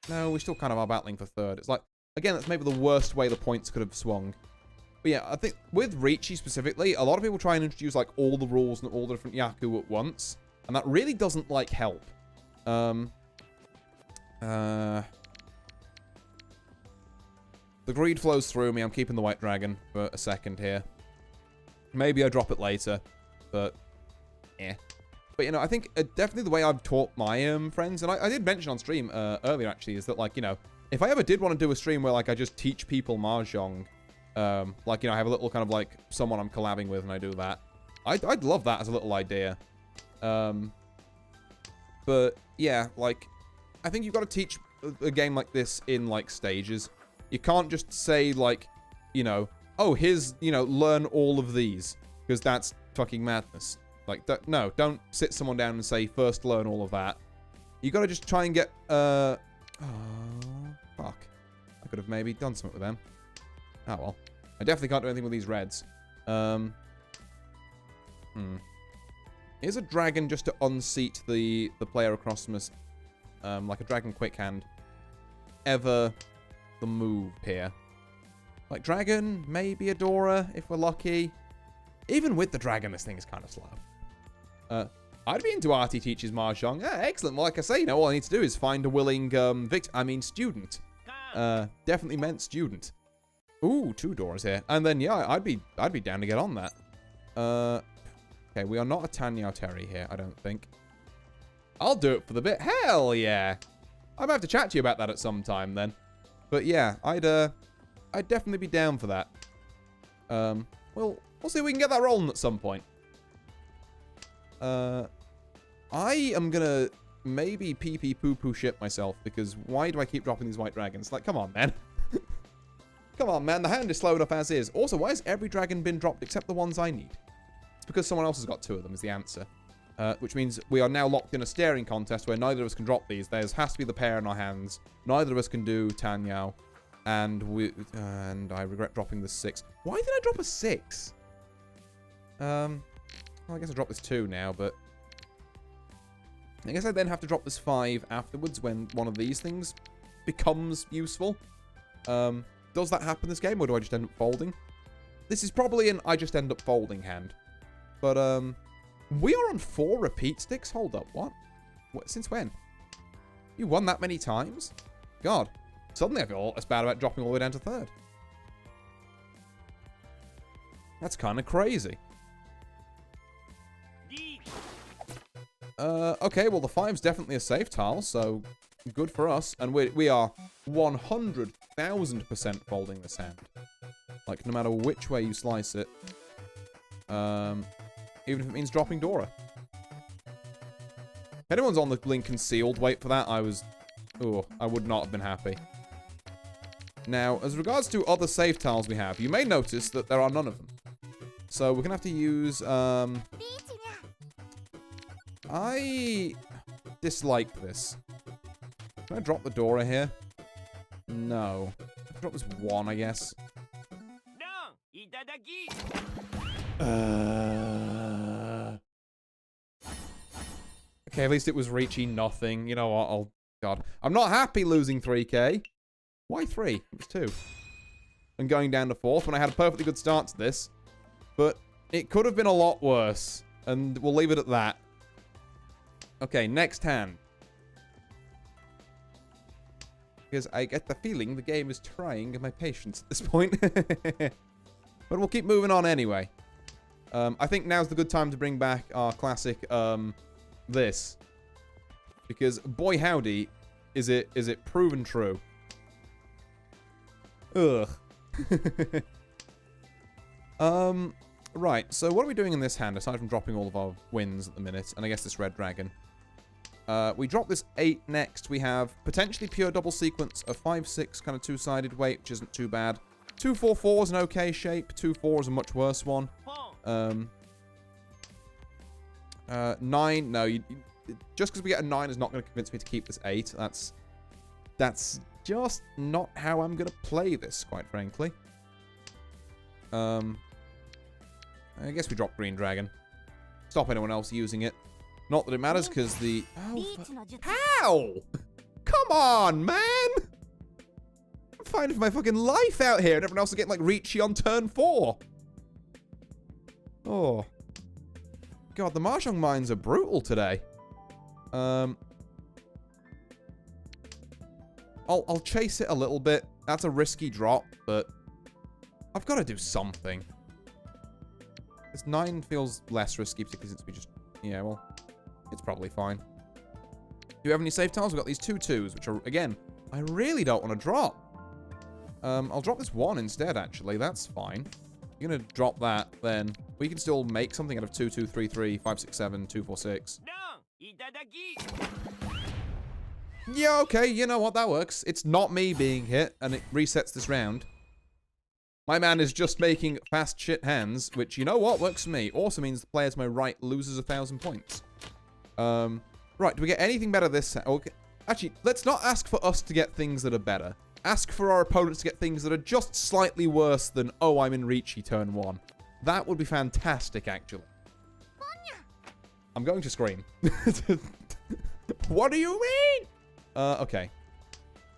no, we still kind of are battling for third. It's like, again, that's maybe the worst way the points could have swung. But yeah, I think with Ricci specifically, a lot of people try and introduce, like, all the rules and all the different Yaku at once. And that really doesn't, like, help. The greed flows through me. I'm keeping the white dragon for a second here. Maybe I drop it later, but yeah. But, you know, I think definitely the way I've taught my friends, and I did mention on stream earlier, actually, is that, like, you know, if I ever did want to do a stream where, like, I just teach people Mahjong, like, you know, I have a little kind of, like, someone I'm collabing with and I do that, I'd love that as a little idea. But, yeah, like, I think you've got to teach a game like this in, like, stages. You can't just say, like, you know, oh, here's, you know, learn all of these, because that's fucking madness. Like, no, don't sit someone down and say, first learn all of that. You gotta just try and get, oh, fuck. I could have maybe done something with them. Oh, well. I definitely can't do anything with these reds. Here's a dragon just to unseat the player across from us. Like a dragon quick hand. Ever the move here. Like, dragon, maybe a Dora, if we're lucky. Even with the dragon, this thing is kind of slow. I'd be into Artie teaches Mahjong. Yeah, excellent. Well, like I say, you know, all I need to do is find a willing student. Definitely meant student. Ooh, 2 doors here. And then, yeah, I'd be down to get on that. Okay, we are not a Tanyao Terry here, I don't think. I'll do it for the bit. Hell yeah. I might have to chat to you about that at some time then. But yeah, I'd definitely be down for that. We'll see if we can get that rolling at some point. I am gonna maybe pee-pee-poo-poo shit myself, because why do I keep dropping these white dragons? Like, come on, man. Come on, man. The hand is slow enough as is. Also, why has every dragon been dropped except the ones I need? It's because someone else has got 2 of them is the answer. Which means we are now locked in a staring contest where neither of us can drop these. There has to be the pair in our hands. Neither of us can do Tanyao. And I regret dropping the 6. Why did I drop a 6? Well, I guess I dropped this 2 now, but... I guess I then have to drop this 5 afterwards when one of these things becomes useful. Does that happen this game, or do I just end up folding? This is probably an I just end up folding hand. But, we are on 4 repeat sticks? Hold up, what? Since when? You won that many times? God. Suddenly I feel less bad about dropping all the way down to 3rd. That's kind of crazy. Okay, well the 5's definitely a safe tile, so good for us. And we are 100,000% folding this hand. Like, no matter which way you slice it. Even if it means dropping Dora. If anyone's on the link concealed, wait for that. I would not have been happy. Now, as regards to other save tiles we have, you may notice that there are none of them. So we're going to have to use, I dislike this. Can I drop the Dora here? No. I'll drop this 1, I guess. Okay, at least it was reaching nothing. You know what? God. I'm not happy losing 3k. Why 3? It was 2. And going down to 4th when I had a perfectly good start to this. But it could have been a lot worse. And we'll leave it at that. Okay, next hand. Because I get the feeling the game is trying my patience at this point. But we'll keep moving on anyway. I think now's the good time to bring back our classic, this. Because, boy howdy, is it proven true. Ugh. Right, so what are we doing in this hand, aside from dropping all of our wins at the minute? And I guess this red dragon. We drop this 8 next. We have potentially pure double sequence, a 5-6 kind of 2-sided weight, which isn't too bad. 2-4-4 is an okay shape. 2-4 is a much worse one. 9, no. Just because we get a 9 is not going to convince me to keep this 8. That's just not how I'm going to play this, quite frankly. I guess we drop green dragon. Stop anyone else using it. Not that it matters, because the... Oh, how? Come on, man! I'm fighting for my fucking life out here, and everyone else is getting, like, Ricci on turn 4. Oh. God, the Mahjong mines are brutal today. I'll chase it a little bit. That's a risky drop, but I've got to do something. This 9 feels less risky, particularly since we just... Yeah, well, it's probably fine. Do we have any save tiles? We've got these 2 2s, which are, again, I really don't want to drop. I'll drop this 1 instead, actually. That's fine. You're going to drop that, then we can still make something out of 2 2 3 3 5 6 7 2 4 6. Yeah, okay, you know what, that works. It's not me being hit, and it resets this round. My man is just making fast shit hands, which, you know what, works for me. Also means the player to my right loses 1,000 points. Right, do we get anything better this... Okay. Actually, let's not ask for us to get things that are better. Ask for our opponents to get things that are just slightly worse than, oh, I'm in Ricci turn 1. That would be fantastic, actually. I'm going to scream. What do you mean? Okay.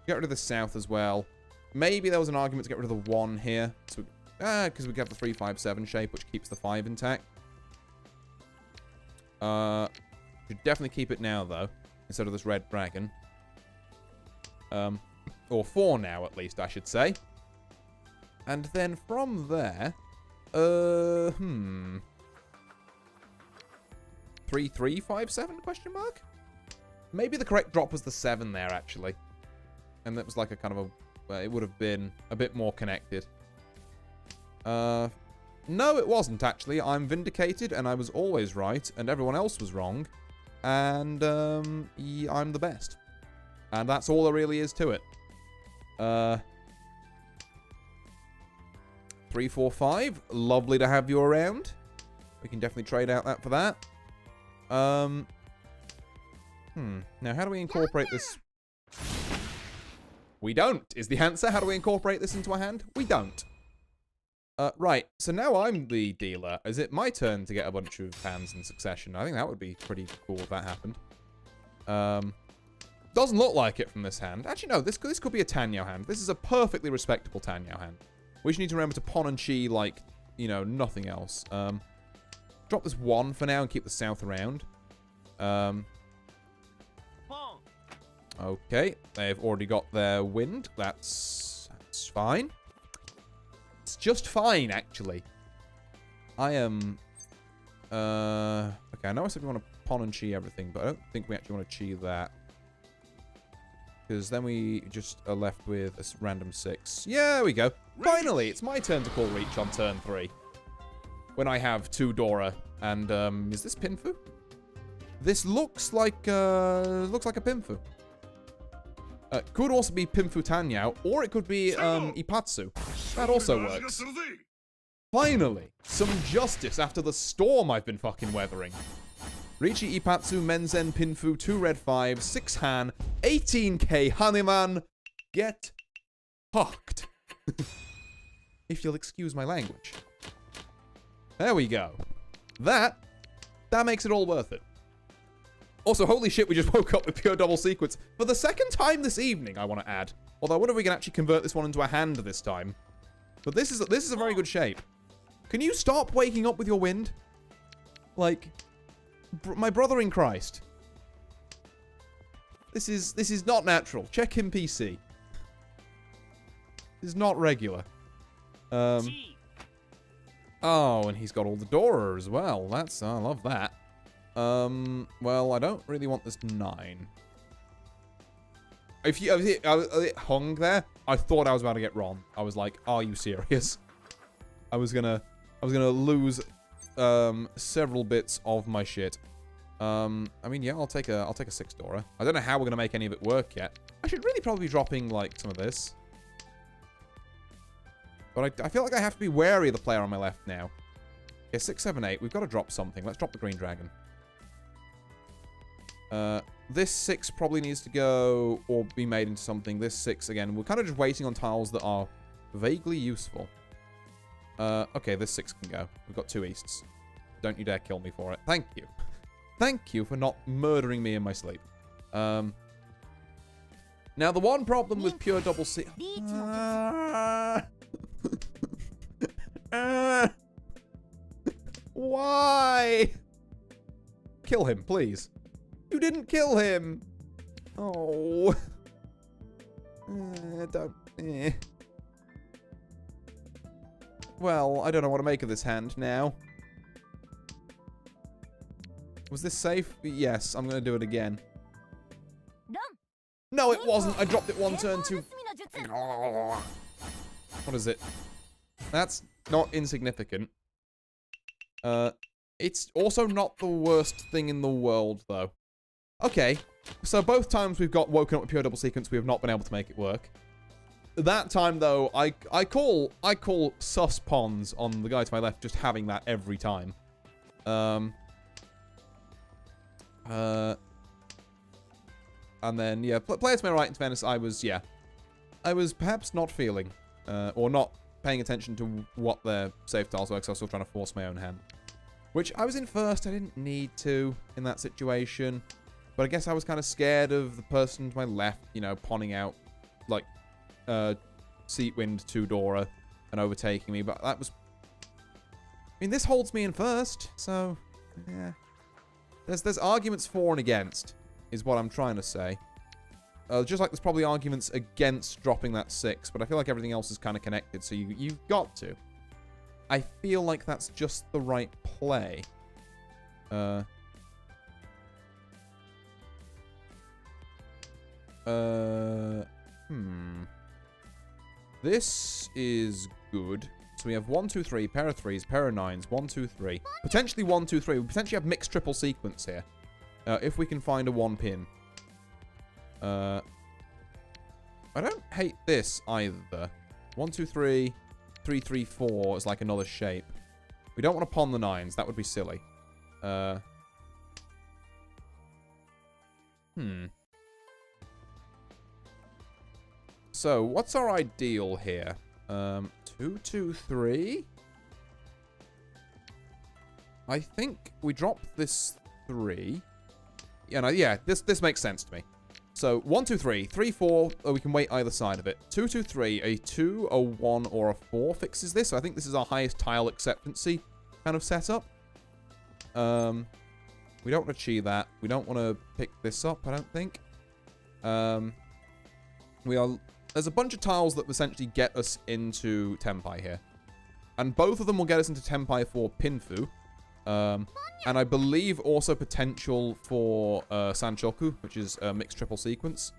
Get rid of the south as well. Maybe there was an argument to get rid of the 1 here. So, because we have the 3 5 7 shape, which keeps the 5 intact. Should definitely keep it now, though, instead of this red dragon. Or 4 now, at least, I should say. And then from there... 3 3 5 7 question mark? Maybe the correct drop was the 7 there, actually. And that was like a kind of a... it would have been a bit more connected. No, it wasn't, actually. I'm vindicated, and I was always right, and everyone else was wrong. And, yeah, I'm the best. And that's all there really is to it. 3, 4, 5. Lovely to have you around. We can definitely trade out that for that. Now, how do we incorporate this? We don't, is the answer. How do we incorporate this into a hand? We don't. Right, so now I'm the dealer. Is it my turn to get a bunch of hands in succession? I think that would be pretty cool if that happened. Doesn't look like it from this hand. Actually, no, this could be a Tanyao hand. This is a perfectly respectable Tanyao hand. We just need to remember to Pon and Chi like, you know, nothing else. Drop this 1 for now and keep the south around. Okay, they've already got their wind. That's fine. It's just fine, actually. I am... okay, I know I said we want to Pon and Chi everything, but I don't think we actually want to Chi that. Because then we just are left with a random 6. Yeah, there we go. Finally, it's my turn to call Reach on turn 3. When I have 2 Dora. And, is this Pinfu? This looks like a Pinfu. Could also be Pinfu Tanyao, or it could be, Ipatsu. That also works. Finally, some justice after the storm I've been fucking weathering. Riichi Ipatsu Menzen Pinfu 2 red 5 6 Han 18k Haneman. Get fucked. If you'll excuse my language. There we go. That makes it all worth it. Also, holy shit, we just woke up with pure double sequence for the second time this evening, I want to add. Although I wonder if we can actually convert this one into a hand this time. But this is a very good shape. Can you stop waking up with your wind? Like, my brother in Christ. This is not natural. Check him PC. This is not regular. Oh, and he's got all the Dora as well. I love that. Well, I don't really want this 9. If it hung there, I thought I was about to get wrong. I was like, are you serious? I was gonna lose several bits of my shit. I mean, yeah, I'll take a 6 Dora. I don't know how we're gonna make any of it work yet. I should really probably be dropping like some of this. But I feel like I have to be wary of the player on my left now. Okay, 6, 7, 8. We've got to drop something. Let's drop the green dragon. This 6 probably needs to go or be made into something. This 6, again, we're kind of just waiting on tiles that are vaguely useful. Okay, this 6 can go. We've got 2 easts. Don't you dare kill me for it. Thank you. Thank you for not murdering me in my sleep. Now, the one problem with pure double C... Why? Kill him, please. You didn't kill him. Oh. Don't. Well, I don't know what to make of this hand now. Was this safe? Yes, I'm going to do it again. No, it wasn't. I dropped it one turn too. What is it? That's not insignificant. It's also not the worst thing in the world, though. Okay, so both times we've got woken up with pure double sequence, we have not been able to make it work. That time, though, I call sus pons on the guy to my left just having that every time. And then, yeah, player to my right, in fairness, I was perhaps not feeling, or not paying attention to what their save tiles were, because I was still trying to force my own hand. Which, I was in first, I didn't need to in that situation. But I guess I was kind of scared of the person to my left, you know, ponning out, like, Seat Wind 2 Dora and overtaking me. But that was... I mean, this holds me in first, so, yeah. There's arguments for and against, is what I'm trying to say. Just like there's probably arguments against dropping that 6, but I feel like everything else is kind of connected, so you've got to. I feel like that's just the right play. This is good. So we have 1, 2, 3, pair of 3s, pair of 9s, 1, 2, 3. Potentially 1, 2, 3. We potentially have mixed triple sequence here. If we can find a 1 pin. I don't hate this either. 1, 2, 3. 3, 3, 4 as like another shape. We don't want to pawn the 9s. That would be silly. So, what's our ideal here? 2, 2, 3. I think we drop this 3. Yeah, no, yeah, this makes sense to me. So, 1, 2, 3. 3, 4, we can wait either side of it. 2, 2, 3. A 2, a 1, or a 4 fixes this. So, I think this is our highest tile acceptancy kind of setup. We don't want to cheat that. We don't want to pick this up, I don't think. There's a bunch of tiles that essentially get us into Tenpai here. And both of them will get us into Tenpai for Pinfu. And I believe also potential for Sanchoku, which is a mixed triple sequence.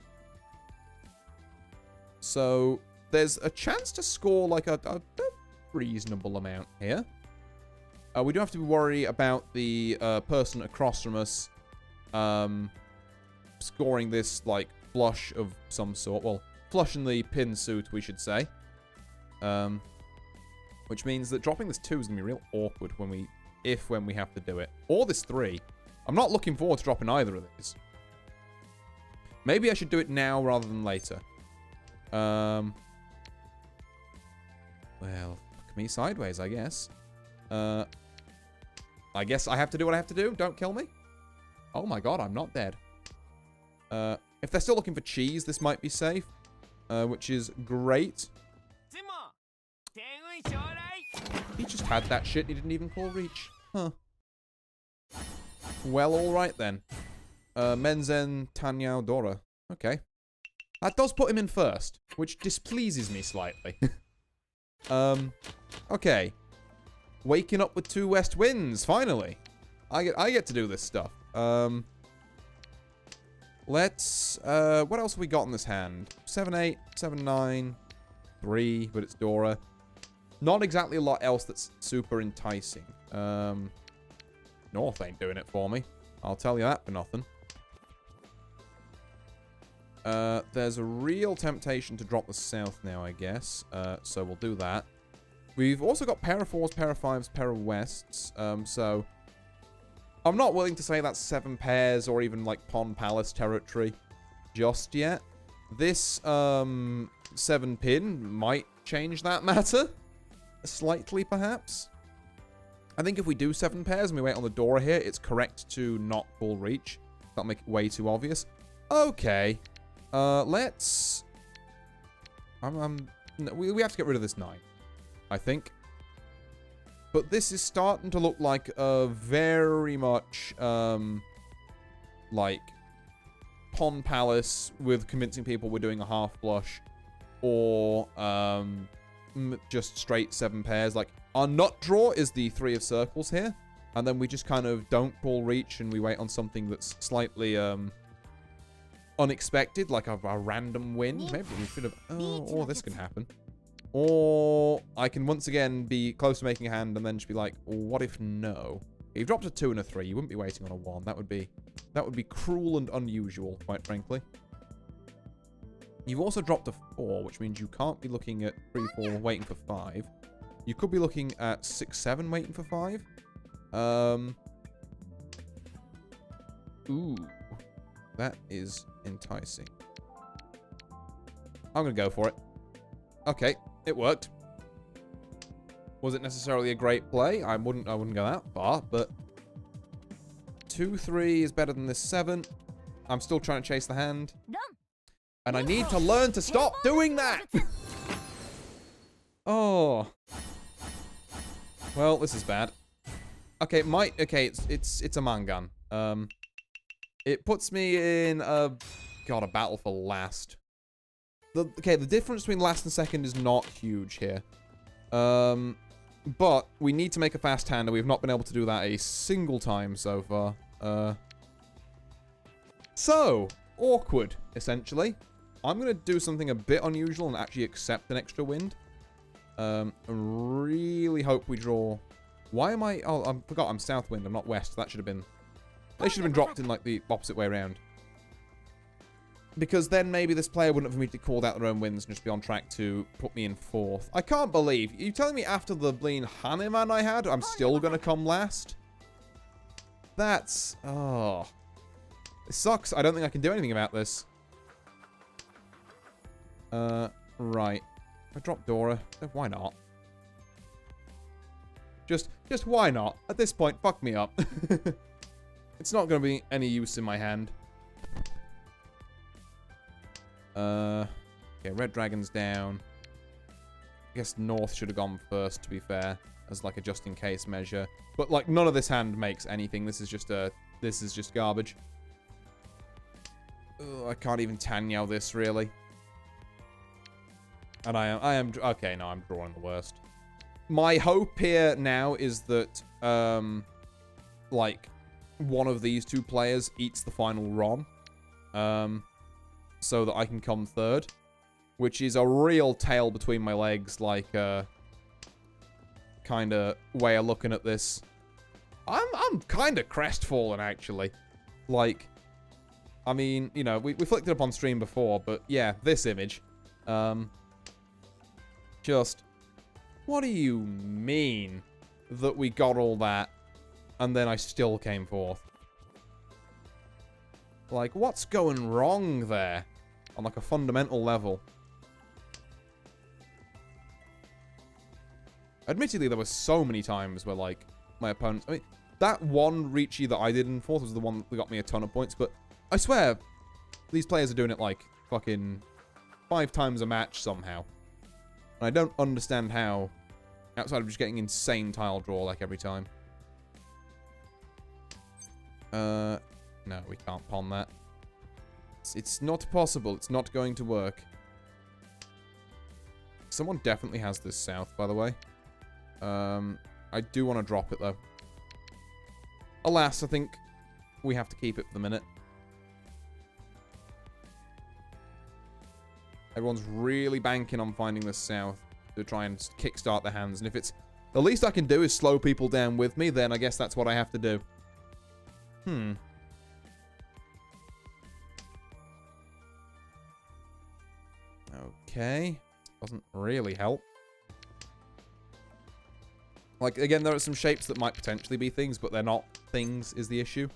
So there's a chance to score like a reasonable amount here. We do have to worry about the person across from us scoring this like flush of some sort. Well, flush in the pin suit, we should say. Which means that dropping this 2 is going to be real awkward when we have to do it. Or this 3. I'm not looking forward to dropping either of these. Maybe I should do it now rather than later. Well, fuck me sideways, I guess. I guess I have to do what I have to do. Don't kill me. Oh my god, I'm not dead. If they're still looking for cheese, this might be safe. Which is great. He just had that shit. He didn't even call reach. Huh. Well, alright then. Menzen Tanyao Dora. Okay. That does put him in first, which displeases me slightly. Okay. Waking up with 2 west winds, finally. I get to do this stuff. Let's, what else have we got in this hand? 7, 8, 7, 9, 3, but it's Dora. Not exactly a lot else that's super enticing. North ain't doing it for me. I'll tell you that for nothing. There's a real temptation to drop the south now, I guess. So we'll do that. We've also got pair of 4s, pair of 5s, pair of wests. So I'm not willing to say that's 7 pairs or even like Pawn Palace territory just yet. This 7 pin might change that matter. Slightly, perhaps. I think if we do 7 pairs and we wait on the Dora here, it's correct to not pull reach. That'll make it way too obvious. Okay. Let's... we have to get rid of this 9, I think. But this is starting to look like a very much, like, Pawn Palace with convincing people we're doing a half blush. Or, just straight 7 pairs. Like, our nut draw is the 3 of circles here. And then we just kind of don't pull reach and we wait on something that's slightly, unexpected. Like a random win. Maybe we should have... Oh, or this can happen. Or I can once again be close to making a hand and then just be like, what if no? If you dropped a 2 and a 3, you wouldn't be waiting on a 1. That would be cruel and unusual, quite frankly. You've also dropped a 4, which means you can't be looking at 3, 4, waiting for 5. You could be looking at 6, 7, waiting for 5. Ooh. That is enticing. I'm going to go for it. Okay, it worked. Was it necessarily a great play? I wouldn't go that far, but 2, 3 is better than this 7. I'm still trying to chase the hand. And I need to learn to stop doing that. Oh. Well, this is bad. Okay, it's a mangan. It puts me in a battle for last. The difference between last and second is not huge here. But we need to make a fast hand, and we've not been able to do that a single time so far. So, awkward, essentially. I'm going to do something a bit unusual and actually accept an extra wind. Really hope we draw... Why am I... Oh, I forgot I'm south wind, I'm not west. That should have been... They should have been dropped in, like, the opposite way around. Because then maybe this player wouldn't have immediately called out their own wins and just be on track to put me in 4th. I can't believe. You telling me after the bleen Hanuman I had, I'm still going to come last? That's... Oh. It sucks. I don't think I can do anything about this. Right. If I drop Dora, why not? Just why not? At this point, fuck me up. It's not going to be any use in my hand. Okay, Red Dragon's down. I guess North should have gone first, to be fair, as like a just-in-case measure. But like, none of this hand makes anything. This is just garbage. Ugh, I can't even Tanyao this, really. And I am okay, no, I'm drawing the worst. My hope here now is that, like, one of these two players eats the final Ron. So that I can come 3rd. Which is a real tail between my legs, like, kind of way of looking at this. I'm kind of crestfallen, actually. Like, I mean, you know, we flicked it up on stream before, but yeah, this image. Just, what do you mean that we got all that and then I still came 4th? Like, what's going wrong there? On, like, a fundamental level. Admittedly, there were so many times where, like, my opponents... I mean, that one Ricci that I did in 4th was the one that got me a ton of points, but I swear, these players are doing it, like, fucking 5 times a match somehow. And I don't understand how, outside of just getting insane tile draw, like, every time. No, we can't pawn that. It's not possible. It's not going to work. Someone definitely has this south, by the way. I do want to drop it, though. Alas, I think we have to keep it for the minute. Everyone's really banking on finding this south to try and kickstart their hands. And if it's... The least I can do is slow people down with me, then I guess that's what I have to do. Okay. Doesn't really help. Like, again, there are some shapes that might potentially be things, but they're not things, is the issue.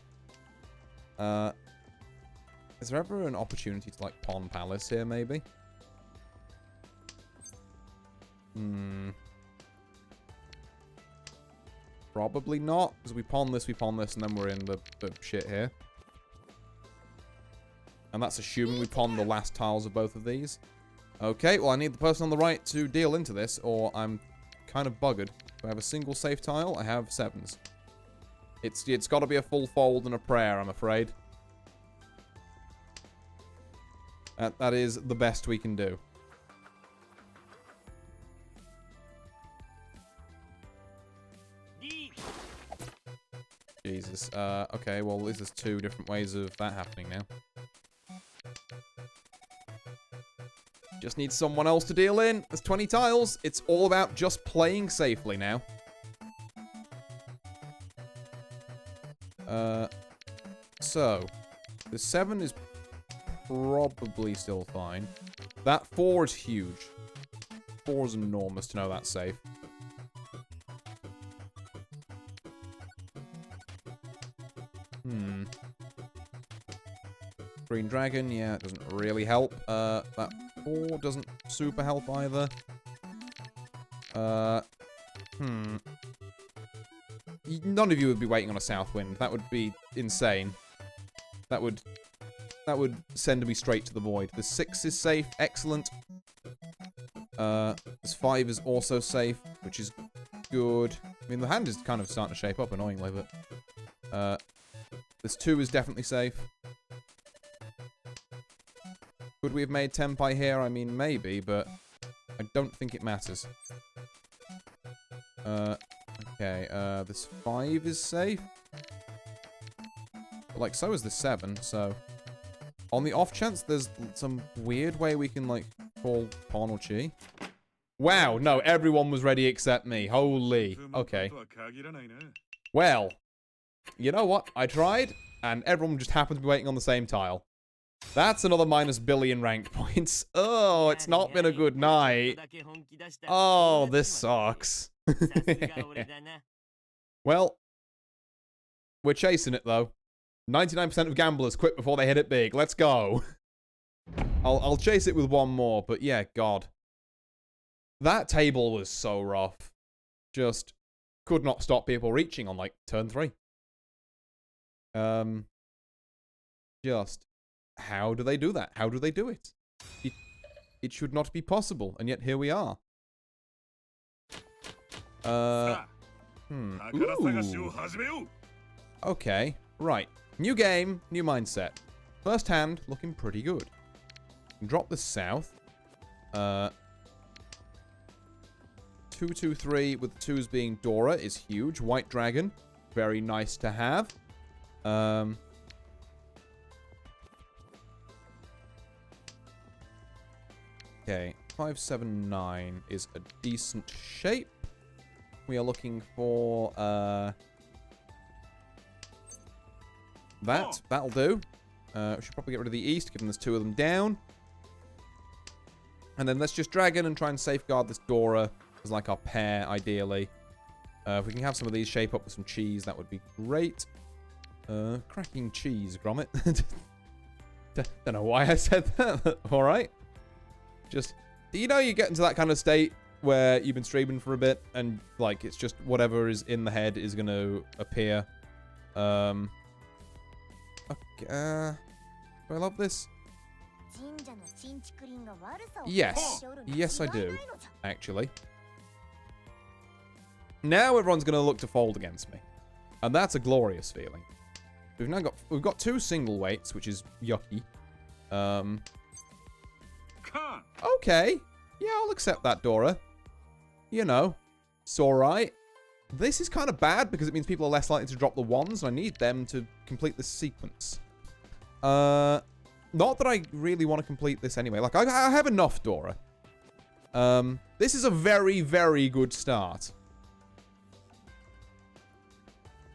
Is there ever an opportunity to, like, pawn palace here, maybe? Probably not, because we pawn this, and then we're in the shit here. And that's assuming we pawn the last tiles of both of these. Okay, well, I need the person on the right to deal into this, or I'm kind of buggered. Do I have a single safe tile? I have 7s. It's got to be a full fold and a prayer, I'm afraid. That is the best we can do. Jesus. Okay, well, there's 2 different ways of that happening now. Just need someone else to deal in. There's 20 tiles. It's all about just playing safely now. So, the 7 is probably still fine. That 4 is huge. 4 is enormous to know that's safe. Green Dragon, yeah, it doesn't really help. That 4 doesn't super help either. None of you would be waiting on a south wind. That would be insane. That would send me straight to the void. The 6 is safe, excellent. This 5 is also safe, which is good. I mean, the hand is kind of starting to shape up annoyingly, but this 2 is definitely safe. Could we have made Tempai here? I mean, maybe, but I don't think it matters. Okay, this 5 is safe. But, like, so is the 7, so... On the off chance there's some weird way we can, like, call pawn or chi. Wow, no, everyone was ready except me. Holy. Okay. Well, you know what? I tried, and everyone just happened to be waiting on the same tile. That's another minus billion rank points. Oh, it's not been a good night. Oh, this sucks. Well, we're chasing it though. 99% of gamblers quit before they hit it big. Let's go. I'll chase it with one more, but yeah, God. That table was so rough. Just could not stop people reaching on like turn 3. Just how do they do that? How do they do it? It should not be possible, and yet here we are. Ooh. Okay, right. New game, new mindset. First hand, looking pretty good. Drop this south. 2-2-3 with the 2s being Dora is huge. White dragon, very nice to have. Okay, 5-7-9 is a decent shape. We are looking for that. That'll do. We should probably get rid of the east, given there's 2 of them down. And then let's just dragon and try and safeguard this Dora as like our pair, ideally. If we can have some of these shape up with some cheese, that would be great. Cracking cheese, Gromit. Don't know why I said that. Alright. Just, you know, you get into that kind of state where you've been streaming for a bit and like it's just whatever is in the head is going to appear. Okay, do I love this? Yes. Yes, I do. Actually. Now everyone's going to look to fold against me. And that's a glorious feeling. We've got 2 single weights, which is yucky. Okay. Yeah, I'll accept that, Dora. You know, it's alright. This is kind of bad because it means people are less likely to drop the 1s, and I need them to complete this sequence. Not that I really want to complete this anyway. Like, I have enough, Dora. This is a very, very good start.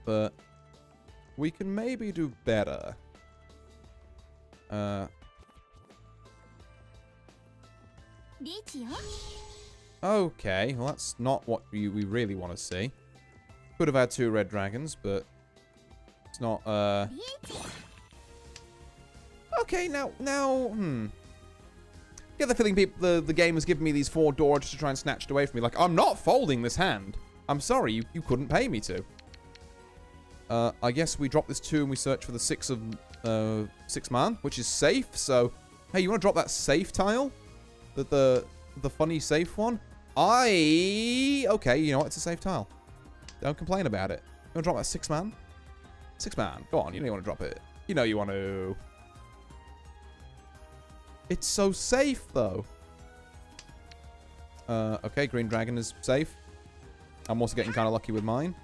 But we can maybe do better. Okay, well that's not what we really want to see. Could have had 2 red dragons, but it's not, Okay, now, Get the feeling the game has given me these 4 Dora just to try and snatch it away from me. Like, I'm not folding this hand. I'm sorry, you couldn't pay me to. I guess we drop this 2 and we search for the 6 man, which is safe. So, hey, you want to drop that safe tile? The funny safe one? Okay, you know what? It's a safe tile. Don't complain about it. You want to drop that 6 man? 6 man. Go on, you know you want to drop it. You know you want to. It's so safe, though. Okay, green dragon is safe. I'm also getting kind of lucky with mine.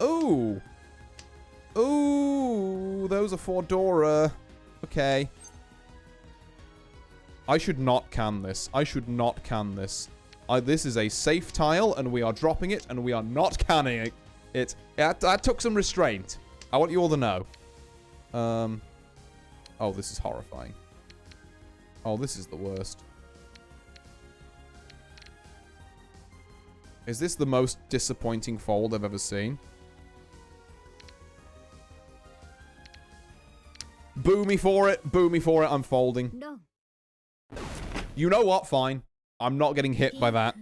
Ooh. Ooh, those are 4 Dora. Okay. I should not can this. I should not can this. This is a safe tile, and we are dropping it, and we are not canning it. That took some restraint. I want you all to know. Oh, this is horrifying. Oh, this is the worst. Is this the most disappointing fold I've ever seen? Boo me for it. Boo me for it. I'm folding. No. You know what? Fine. I'm not getting hit by that.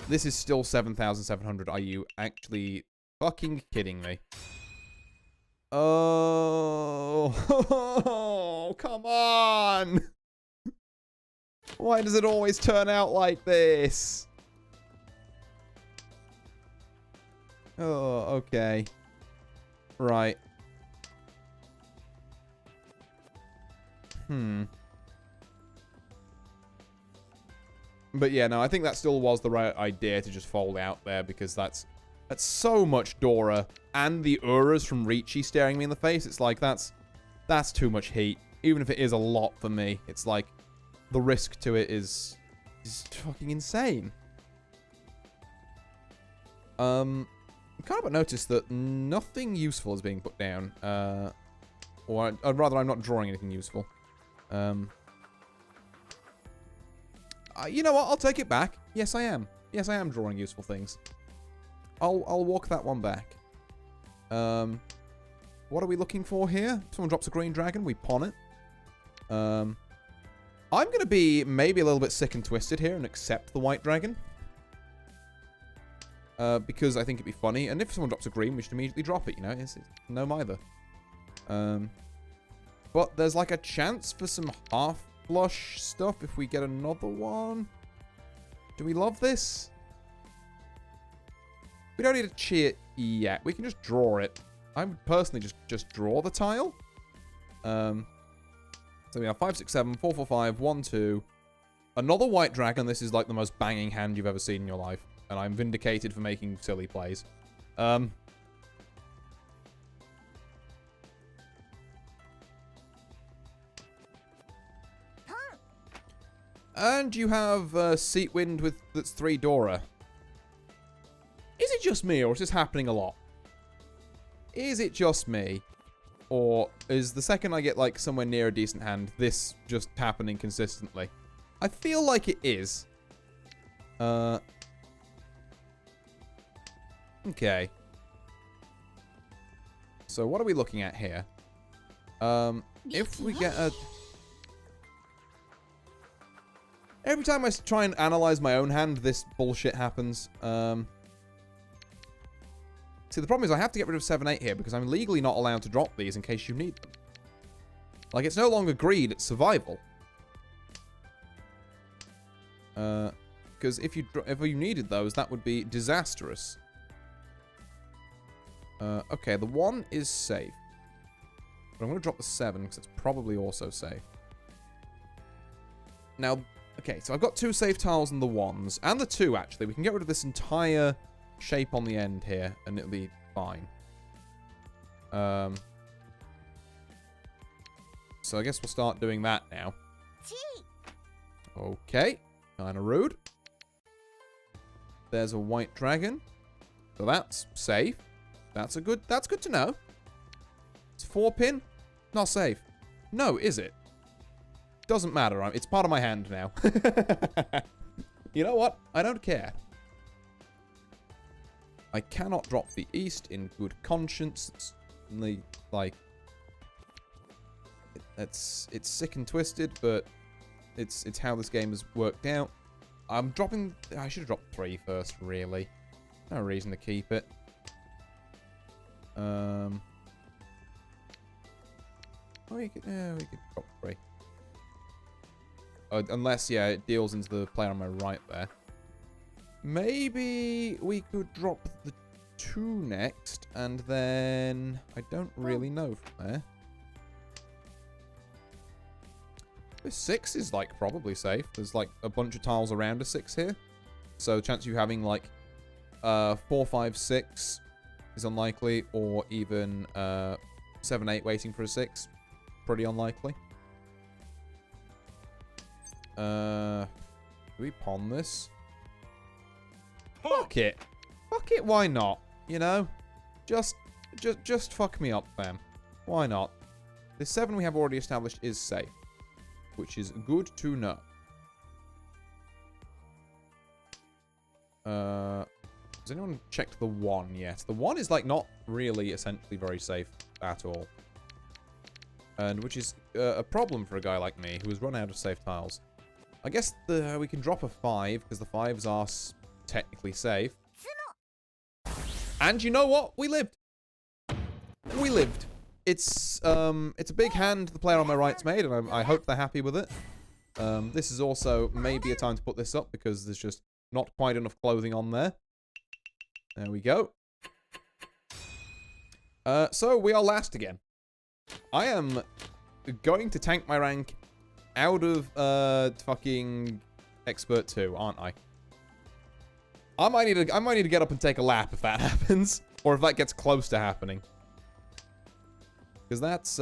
This is still 7,700. Are you actually fucking kidding me? Oh, come on. Why does it always turn out like this? Oh, okay. Right. But yeah, no, I think that still was the right idea to just fold out there because that's so much Dora and the Uras from Ricci staring me in the face. It's like that's too much heat. Even if it is a lot for me, it's like the risk to it is fucking insane. Can't but notice that nothing useful is being put down. Or rather, I'm not drawing anything useful. You know what? I'll take it back. Yes, I am. Yes, I am drawing useful things. I'll walk that one back. What are we looking for here? Someone drops a green dragon. We pawn it. I'm going to be maybe a little bit sick and twisted here and accept the white dragon. Because I think it'd be funny. And if someone drops a green, we should immediately drop it, you know? It's no either. But there's like a chance for some half-flush stuff if we get another one. Do we love this? We don't need to cheat yet. We can just draw it. I would personally just draw the tile. So we have 5, 6, 7, 4, 4, 5, 1, 2. Another white dragon. This is like the most banging hand you've ever seen in your life. And I'm vindicated for making silly plays. And you have Seat Wind with that's 3 Dora. Is it just me, or is this happening a lot? Is it just me? Or is the second I get, like, somewhere near a decent hand, this just happening consistently? I feel like it is. Okay. So what are we looking at here? If we get a... Every time I try and analyze my own hand, this bullshit happens. See, the problem is I have to get rid of 7, 8 here because I'm legally not allowed to drop these in case you need them. Like, it's no longer greed, it's survival. Because if you needed those, that would be disastrous. Okay, the 1 is safe. But I'm going to drop the 7 because it's probably also safe. Now, okay, so I've got 2 safe tiles and the 1s. And the 2, actually. We can get rid of this entire shape on the end here, and it'll be fine. So I guess we'll start doing that now. Okay, kind of rude. There's a white dragon. So that's safe. That's good to know. It's 4 pin. Not safe. No, is it? Doesn't matter. It's part of my hand now. You know what? I don't care. I cannot drop the east in good conscience. It's only, like... It's sick and twisted, but it's how this game has worked out. I'm dropping... I should have dropped 3 first, really. No reason to keep it. We could drop 3. Unless, yeah, it deals into the player on my right there. Maybe we could drop the 2 next, and then... I don't really know from there. The 6 is, like, probably safe. There's, like, a bunch of tiles around a 6 here. So the chance of you having, like, 4, 5, 6 is unlikely, or even 7, 8 waiting for a 6. Pretty unlikely. Do we pawn this? Fuck it. Fuck it, why not? You know? Just fuck me up, fam. Why not? The 7 we have already established is safe. Which is good to know. Has anyone checked the 1 yet? The 1 is, like, not really essentially very safe at all. And which is a problem for a guy like me who has run out of safe tiles. I guess we can drop a 5 because the 5s are technically safe. And you know what? We lived. We lived. It's a big hand the player on my right's made, and I hope they're happy with it. This is also maybe a time to put this up because there's just not quite enough clothing on there. There we go. So we are last again. I am going to tank my rank out of fucking expert 2, aren't I? I might need to get up and take a lap if that happens, or if that gets close to happening. Because that's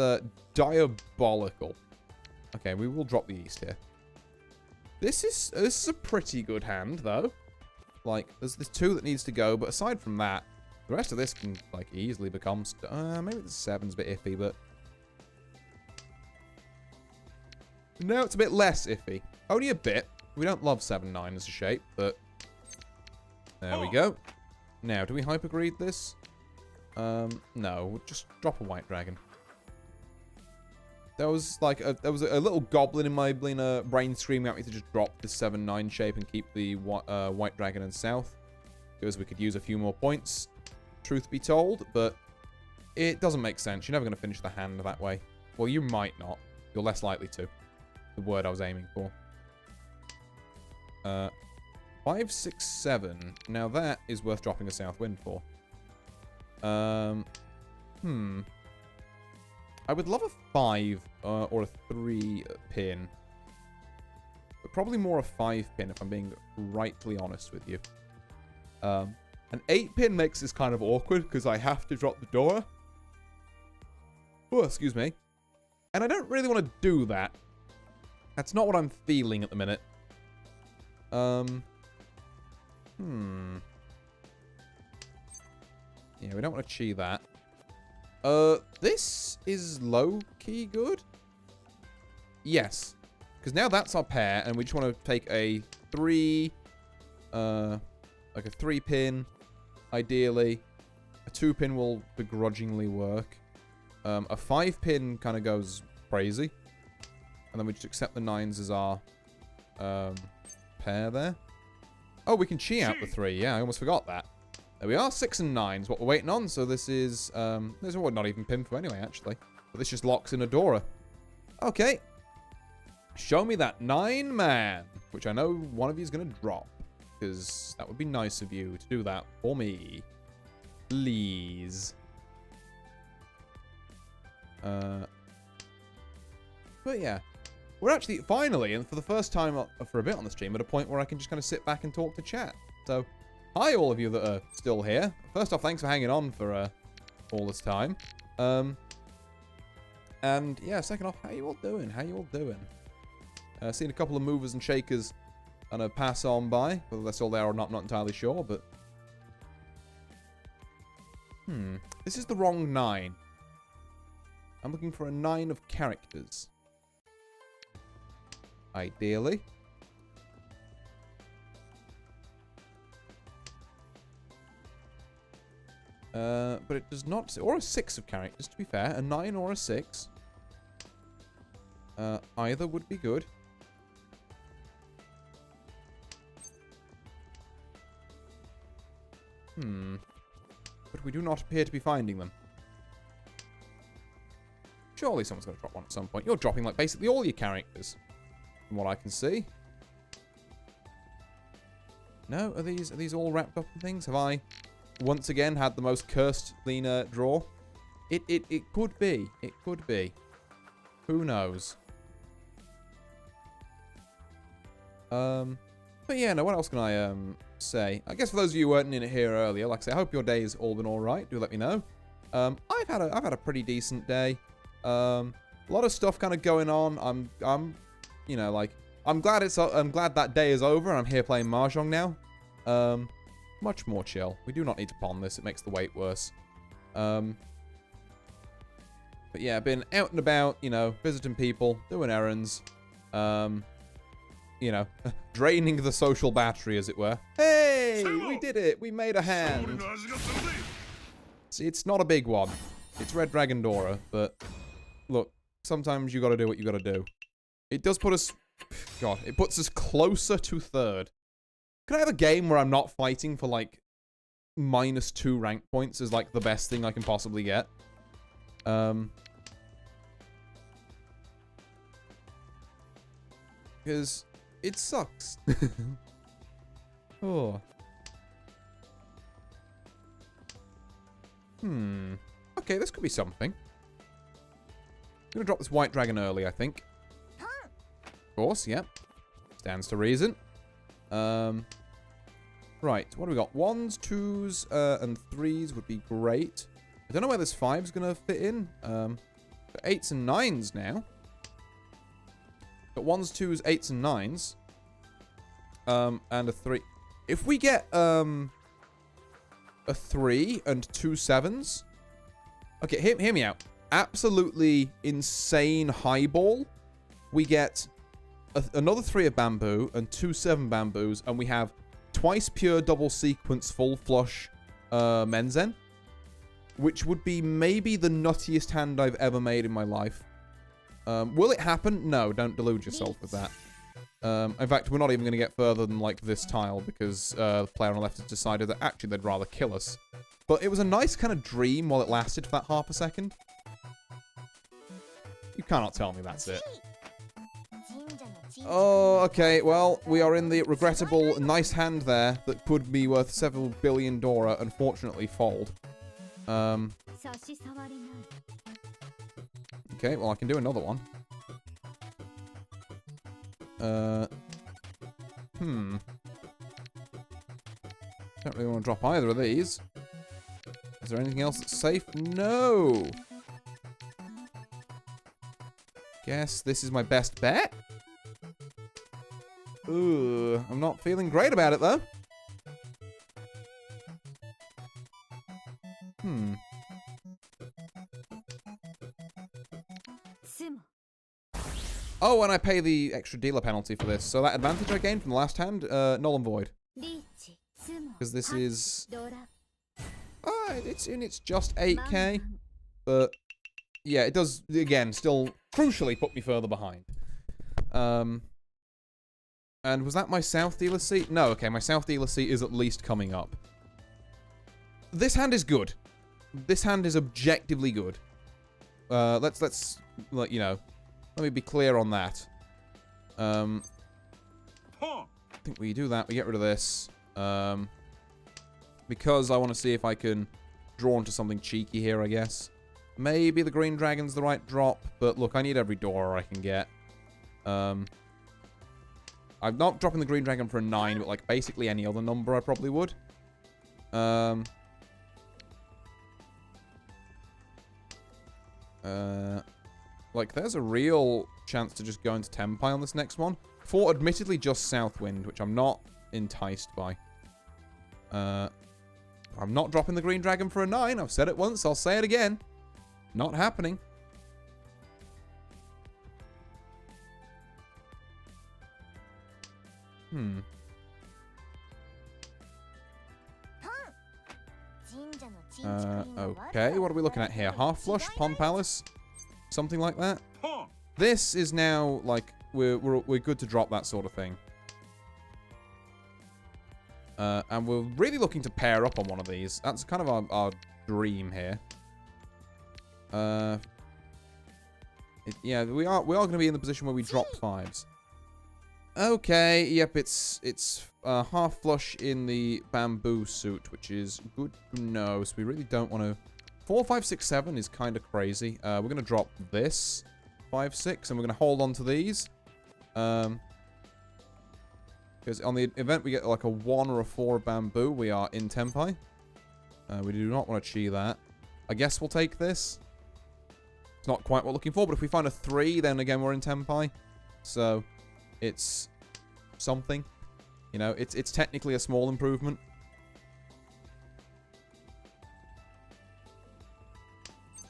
diabolical. Okay, we will drop the east here. This is a pretty good hand, though. Like, there's 2 that needs to go, but aside from that, the rest of this can, like, easily become... maybe the 7's a bit iffy, but... Now it's a bit less iffy. Only a bit. We don't love 7-9 as a shape, but... There we go. Now, do we hypergreed this? No, we'll just drop a white dragon. There was like a little goblin in my brain screaming at me to just drop the 7-9 shape and keep the white dragon in south. Because we could use a few more points, truth be told, but it doesn't make sense. You're never going to finish the hand that way. Well, you might not. You're less likely to. The word I was aiming for. 5, 6, 7. Now that is worth dropping a south wind for. I would love a 5 or a 3 pin. But probably more a 5 pin if I'm being rightly honest with you. An 8 pin makes this kind of awkward because I have to drop the door. Oh, excuse me. And I don't really want to do that. That's not what I'm feeling at the minute. Yeah, we don't want to chi that. This is low-key good. Yes. Because now that's our pair, and we just want to take a 3... like a 3 pin, ideally. A 2 pin will begrudgingly work. A 5 pin kind of goes crazy. And then we just accept the 9s as our pair there. Oh, we can chi out the 3. Yeah, I almost forgot that. There we are. 6 and 9's what we're waiting on. So this is... this is not even pin for anyway, actually. But this just locks in a Dora. Okay. Show me that 9 man. Which I know one of you is going to drop. Because that would be nice of you to do that for me. Please. But yeah. We're actually, finally, and for the first time for a bit on the stream, at a point where I can just kind of sit back and talk to chat. So, hi all of you that are still here. First off, thanks for hanging on for all this time. And yeah, second off, how you all doing? How you all doing? Seen a couple of movers and shakers and pass on by. Whether they're still there or not, I'm not entirely sure, but... This is the wrong 9. I'm looking for a 9 of characters. Ideally. But it does not... Or a 6 of characters, to be fair. A 9 or a 6. Either would be good. But we do not appear to be finding them. Surely someone's going to drop one at some point. You're dropping, like, basically all your characters. From what I can see. No? Are these all wrapped up in things? Have I, once again, had the most cursed leaner draw? It could be. It could be. Who knows? But yeah, no, what else can I, say? I guess for those of you who weren't in it here earlier, like I say, I hope your day's all been alright. Do let me know. I've had a pretty decent day. A lot of stuff kind of going on. I'm you know, like, I'm glad that day is over and I'm here playing Mahjong now. Much more chill. We do not need to pawn this. It makes the wait worse. But yeah, been out and about, you know, visiting people, doing errands. You know, draining the social battery, as it were. Hey, we did it. We made a hand. See, it's not a big one. It's Red Dragon Dora, but look, sometimes you gotta do what you gotta do. It does put us... God, it puts us closer to 3rd. Can I have a game where I'm not fighting for, like, -2 rank points is, like, the best thing I can possibly get? Because it sucks. Oh. Okay, this could be something. I'm gonna drop this white dragon early, I think. Of course, yep. Stands to reason. Right, what do we got? 1s, 2s, and 3s would be great. I don't know where this 5's gonna fit in. 8s and 9s now. Got 1s, 2s, 8s, and 9s. And a 3. If we get, a 3 and 2 7s. Okay, hear me out. Absolutely insane highball. we get another 3 of bamboo and 2 7 bamboos, and we have twice pure double sequence full flush Menzen, which would be maybe the nuttiest hand I've ever made in my life. Will it happen? No, don't delude yourself with that. In fact, we're not even going to get further than, like, this tile, because the player on the left has decided that actually they'd rather kill us. But it was a nice kind of dream while it lasted for that half a second. You cannot tell me that's it. Oh, okay, well, we are in the regrettable nice hand there that could be worth several billion Dora, unfortunately fold. Okay, well, I can do another one. Don't really want to drop either of these. Is there anything else that's safe? No! Guess this is my best bet? Ooh, I'm not feeling great about it, though. Oh, and I pay the extra dealer penalty for this. So that advantage I gained from the last hand, null and void. Because this is... it's just 8k. But, yeah, it does, again, still crucially put me further behind. And was that my south dealer seat? No, okay, my south dealer seat is at least coming up. This hand is good. This hand is objectively good. Let's let you know. Let me be clear on that. I think we do that. We get rid of this. Because I want to see if I can draw into something cheeky here, I guess. Maybe the green dragon's the right drop, but look, I need every door I can get. I'm not dropping the green dragon for a 9, but like basically any other number I probably would. Like, there's a real chance to just go into Tempai on this next one. For admittedly just Southwind, which I'm not enticed by. I'm not dropping the green dragon for a 9. I've said it once, I'll say it again. Not happening. Okay, what are we looking at here? Half flush, Pond Palace, something like that. This is now like we're good to drop that sort of thing. And we're really looking to pair up on one of these. That's kind of our dream here. Yeah, we are going to be in the position where we drop 5s. Okay, yep, it's half flush in the bamboo suit, which is good to know. So we really don't want to... 4, 5, 6, 7 is kind of crazy. We're going to drop this 5, 6, and we're going to hold on to these. Because on the event we get like a 1 or a 4 bamboo, we are in Tempai. We do not want to chi that. I guess we'll take this. It's not quite what we're looking for, but if we find a 3, then again we're in Tempai. So... it's something, you know, it's technically a small improvement.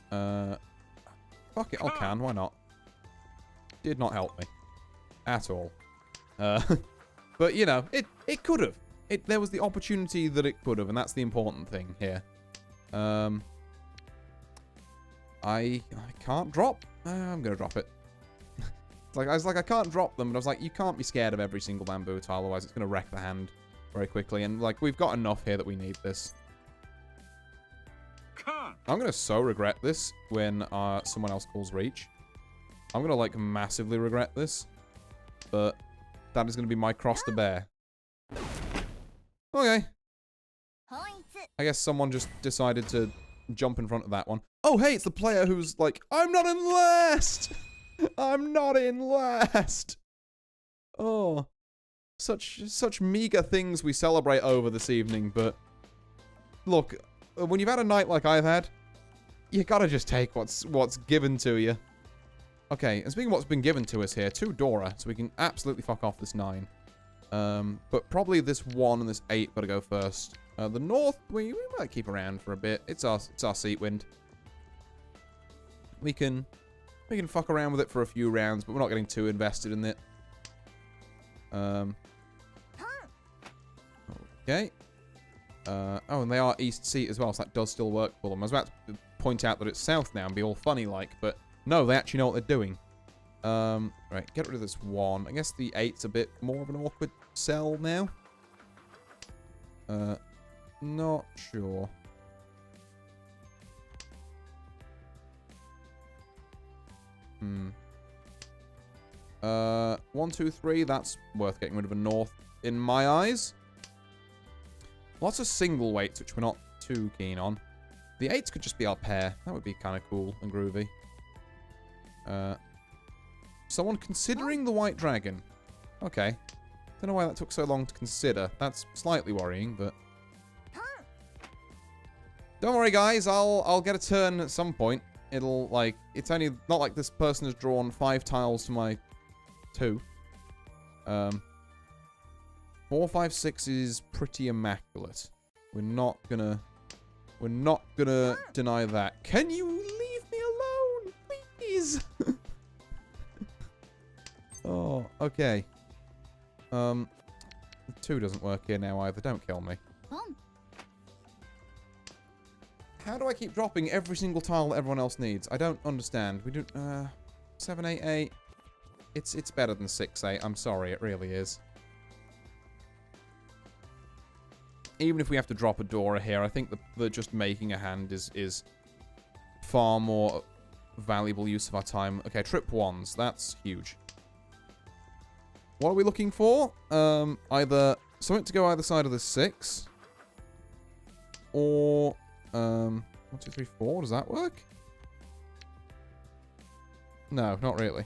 Fuck it, I can, why not? Did not help me. At all. But, you know, it could have. There was the opportunity that it could have, and that's the important thing here. I can't drop. I'm gonna drop it. I was like, I can't drop them, but I was like, you can't be scared of every single bamboo tile, otherwise it's going to wreck the hand very quickly. And, like, we've got enough here that we need this. I'm going to so regret this when someone else calls reach. I'm going to, like, massively regret this. But that is going to be my cross to bear. Okay. I guess someone just decided to jump in front of that one. Oh, hey, it's the player who's like, I'm not in last! I'm not in last. Oh, such meager things we celebrate over this evening. But look, when you've had a night like I've had, you gotta just take what's given to you. Okay, and speaking of what's been given to us here, 2 Dora, so we can absolutely fuck off this 9. But probably this 1 and this 8 gotta go first. The north we might keep around for a bit. It's our seat wind. We can We can fuck around with it for a few rounds, but we're not getting too invested in it. Okay. Oh, and they are east seat as well, so that does still work for them. I was about to point out that it's south now and be all funny-like, but no, they actually know what they're doing. Right, get rid of this 1. I guess the 8's a bit more of an awkward sell now. Not sure. Hmm. 1, 2, 3, that's worth getting rid of a north in my eyes. Lots of single weights, which we're not too keen on. The 8s could just be our pair. That would be kind of cool and groovy. Someone considering the white dragon. Okay. Don't know why that took so long to consider. That's slightly worrying, but... Don't worry, guys. I'll get a turn at some point. It'll, like... It's only... Not like this person has drawn 5 tiles to my 2. 4, 5, 6 is pretty immaculate. We're not gonna deny that. Can you leave me alone, please? Oh, okay. 2 doesn't work here now either. Don't kill me. How do I keep dropping every single tile that everyone else needs? I don't understand. We do 7, 8, 8. It's better than 6, 8. I'm sorry, it really is. Even if we have to drop a Dora here, I think that just making a hand is far more valuable use of our time. Okay, trip 1s. That's huge. What are we looking for? Either something to go either side of the 6. Or 1, 2, 3, 4. Does that work? No, not really.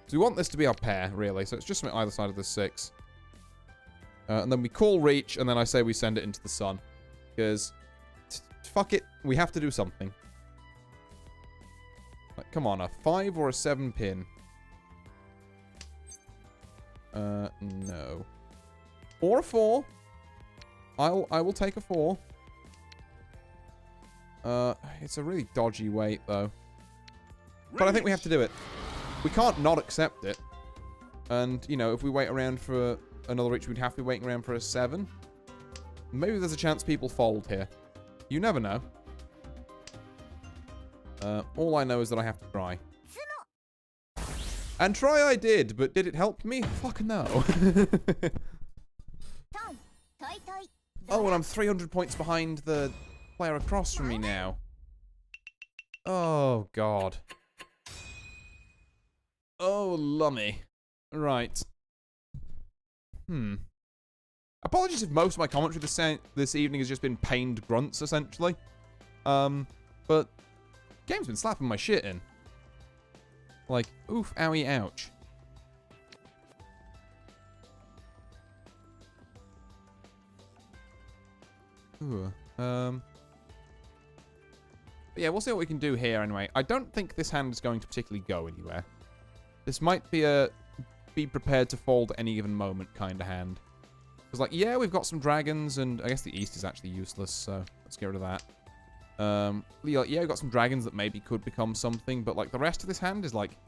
So we want this to be our pair, really. So it's just something either side of the 6. And then we call reach, and then I say we send it into the sun. Because, fuck it, we have to do something. Like, come on, a 5 or a 7 pin? No. Or a 4. I will take a 4. It's a really dodgy weight, though. But I think we have to do it. We can't not accept it. And, you know, if we wait around for another reach, we'd have to be waiting around for a 7. Maybe there's a chance people fold here. You never know. All I know is that I have to try. And try I did, but did it help me? Fuck no. Oh, and I'm 300 points behind the player across from me now. Oh, God. Oh, lummy. Right. Apologies if most of my commentary this evening has just been pained grunts, essentially. But game's been slapping my shit in. Like, oof, owie, ouch. Ooh, but yeah, we'll see what we can do here anyway. I don't think this hand is going to particularly go anywhere. This might be a be prepared to fold at any given moment kind of hand. Because, like, yeah, we've got some dragons, and I guess the east is actually useless, so let's get rid of that. Yeah, we've got some dragons that maybe could become something, but, like, the rest of this hand is, like,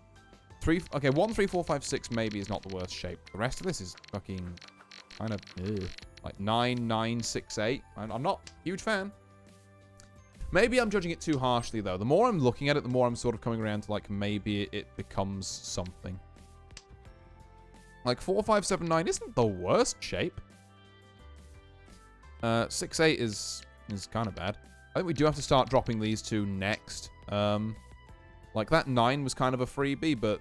1, 3, 4, 5, 6 maybe is not the worst shape. The rest of this is fucking kind of, like, 9, 9, 6, 8. I'm not a huge fan. Maybe I'm judging it too harshly, though. The more I'm looking at it, the more I'm sort of coming around to, like, maybe it becomes something. Like, 4, 5, 7, 9 isn't the worst shape. 6, 8 is kind of bad. I think we do have to start dropping these two next. Like, that 9 was kind of a freebie, but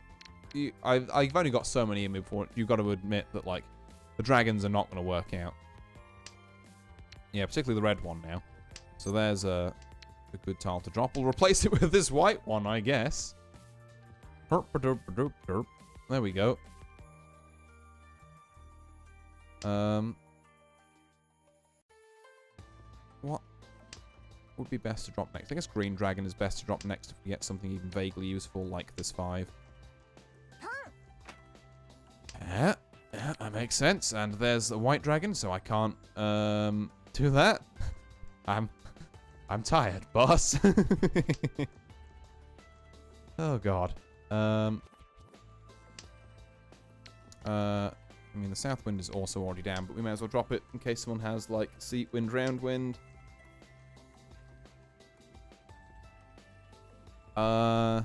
I've only got so many in me before. You've got to admit that, like, the dragons are not going to work out. Yeah, particularly the red one now. So there's a good tile to drop. We'll replace it with this white one, I guess. There we go. What would be best to drop next? I guess green dragon is best to drop next if we get something even vaguely useful like this 5. Yeah, that makes sense. And there's the white dragon, so I can't do that. I'm tired, boss. Oh, God. I mean, the south wind is also already down, but we may as well drop it in case someone has, like, seat wind, round wind. 3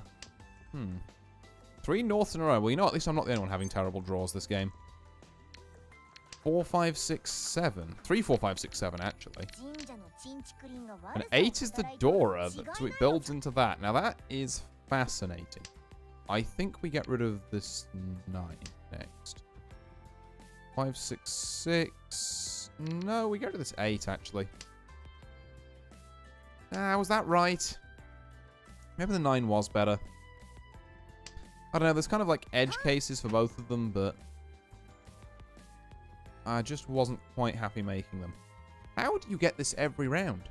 norths in a row. Well, you know, at least I'm not the only one having terrible draws this game. 4, 5, 6, 7. 3, 4, 5, 6, 7, actually. And 8 is the Dora, so it builds into that. Now, that is fascinating. I think we get rid of this 9 next. 5, 6, 6. No, we get rid of this 8, actually. Was that right? Maybe the 9 was better. I don't know, there's kind of like edge cases for both of them, but I just wasn't quite happy making them. How do you get this every round?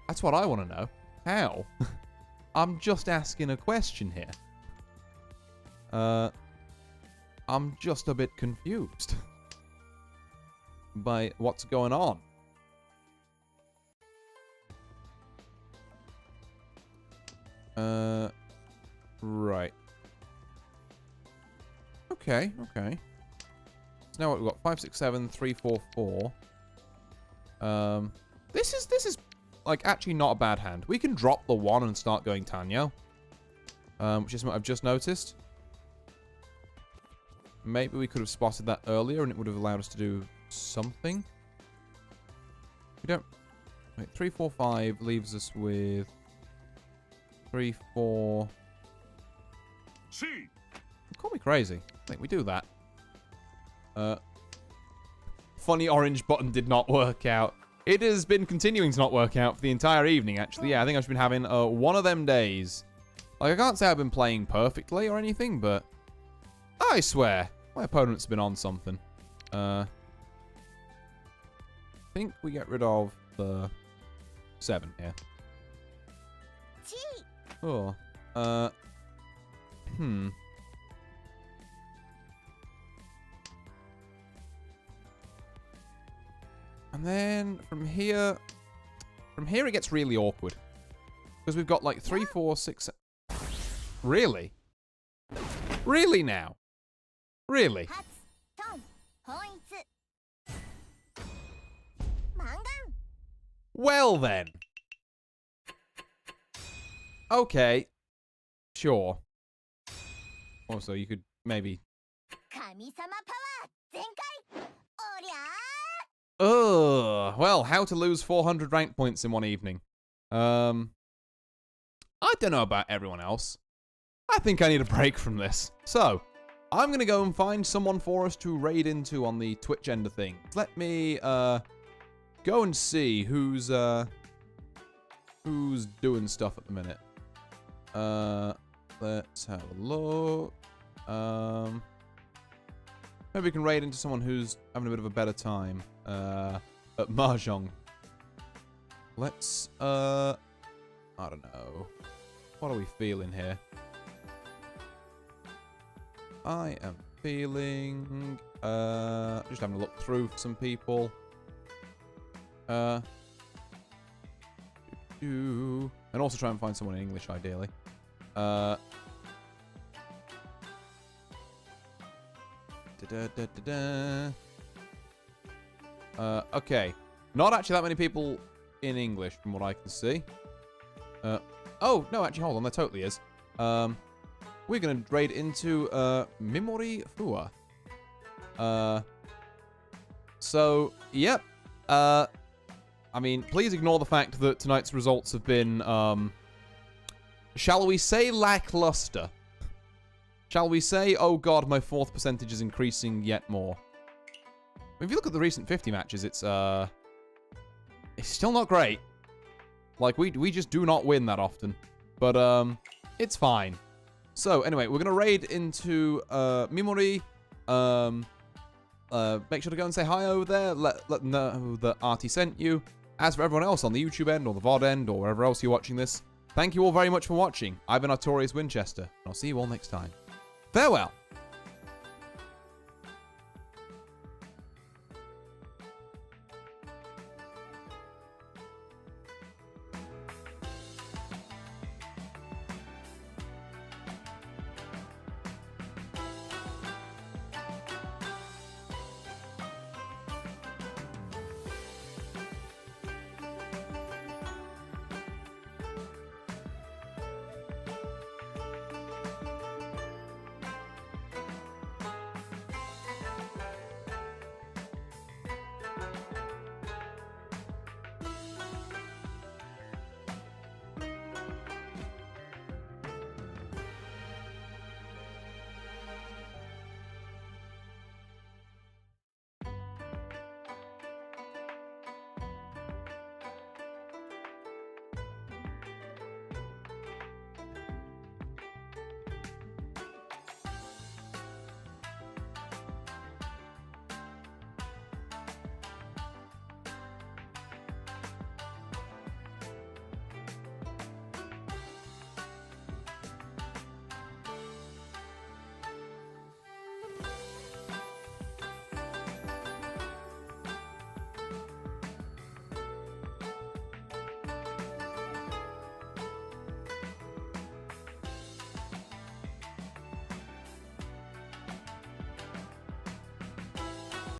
That's what I want to know. How? I'm just asking a question here. I'm just a bit confused by what's going on. Right. Okay. So now what we've got 5, 6, 7, 3, 4, 4. This is like actually not a bad hand. We can drop the 1 and start going Tanyo. Which is what I've just noticed. Maybe we could have spotted that earlier and it would have allowed us to do something. We don't. Wait, 3, 4, 5 leaves us with 3, 4. Call me crazy. I think we do that. Funny orange button did not work out. It has been continuing to not work out for the entire evening, actually. Yeah, I think I've been having one of them days. Like, I can't say I've been playing perfectly or anything, but I swear, my opponent's been on something. I think we get rid of the 7 here. Oh. And then from here it gets really awkward. Because we've got like 3, 4, 6... Really? Really now? Really? Well then. Okay. Sure. Also, you could maybe... Ugh. Well, how to lose 400 rank points in one evening. I don't know about everyone else. I think I need a break from this. So, I'm going to go and find someone for us to raid into on the Twitch end of things. Let me, go and see who's doing stuff at the minute. Let's have a look. Maybe we can raid into someone who's having a bit of a better time. At Mahjong. Let's, I don't know. What are we feeling here? I am feeling, just having a look through for some people. And also try and find someone in English, ideally. Okay. Not actually that many people in English, from what I can see. Oh, no, actually, hold on. There totally is. We're going to raid into Mimori Fua. So, yep. I mean, please ignore the fact that tonight's results have been, shall we say, lackluster. Shall we say, oh god, my 4th percentage is increasing yet more. If you look at the recent 50 matches, it's still not great. Like, we just do not win that often. But, it's fine. So, anyway, we're going to raid into, Mimori. Make sure to go and say hi over there. Let them know that Artie sent you. As for everyone else on the YouTube end, or the VOD end, or wherever else you're watching this, thank you all very much for watching. I've been Artorius Winchester, and I'll see you all next time. Farewell.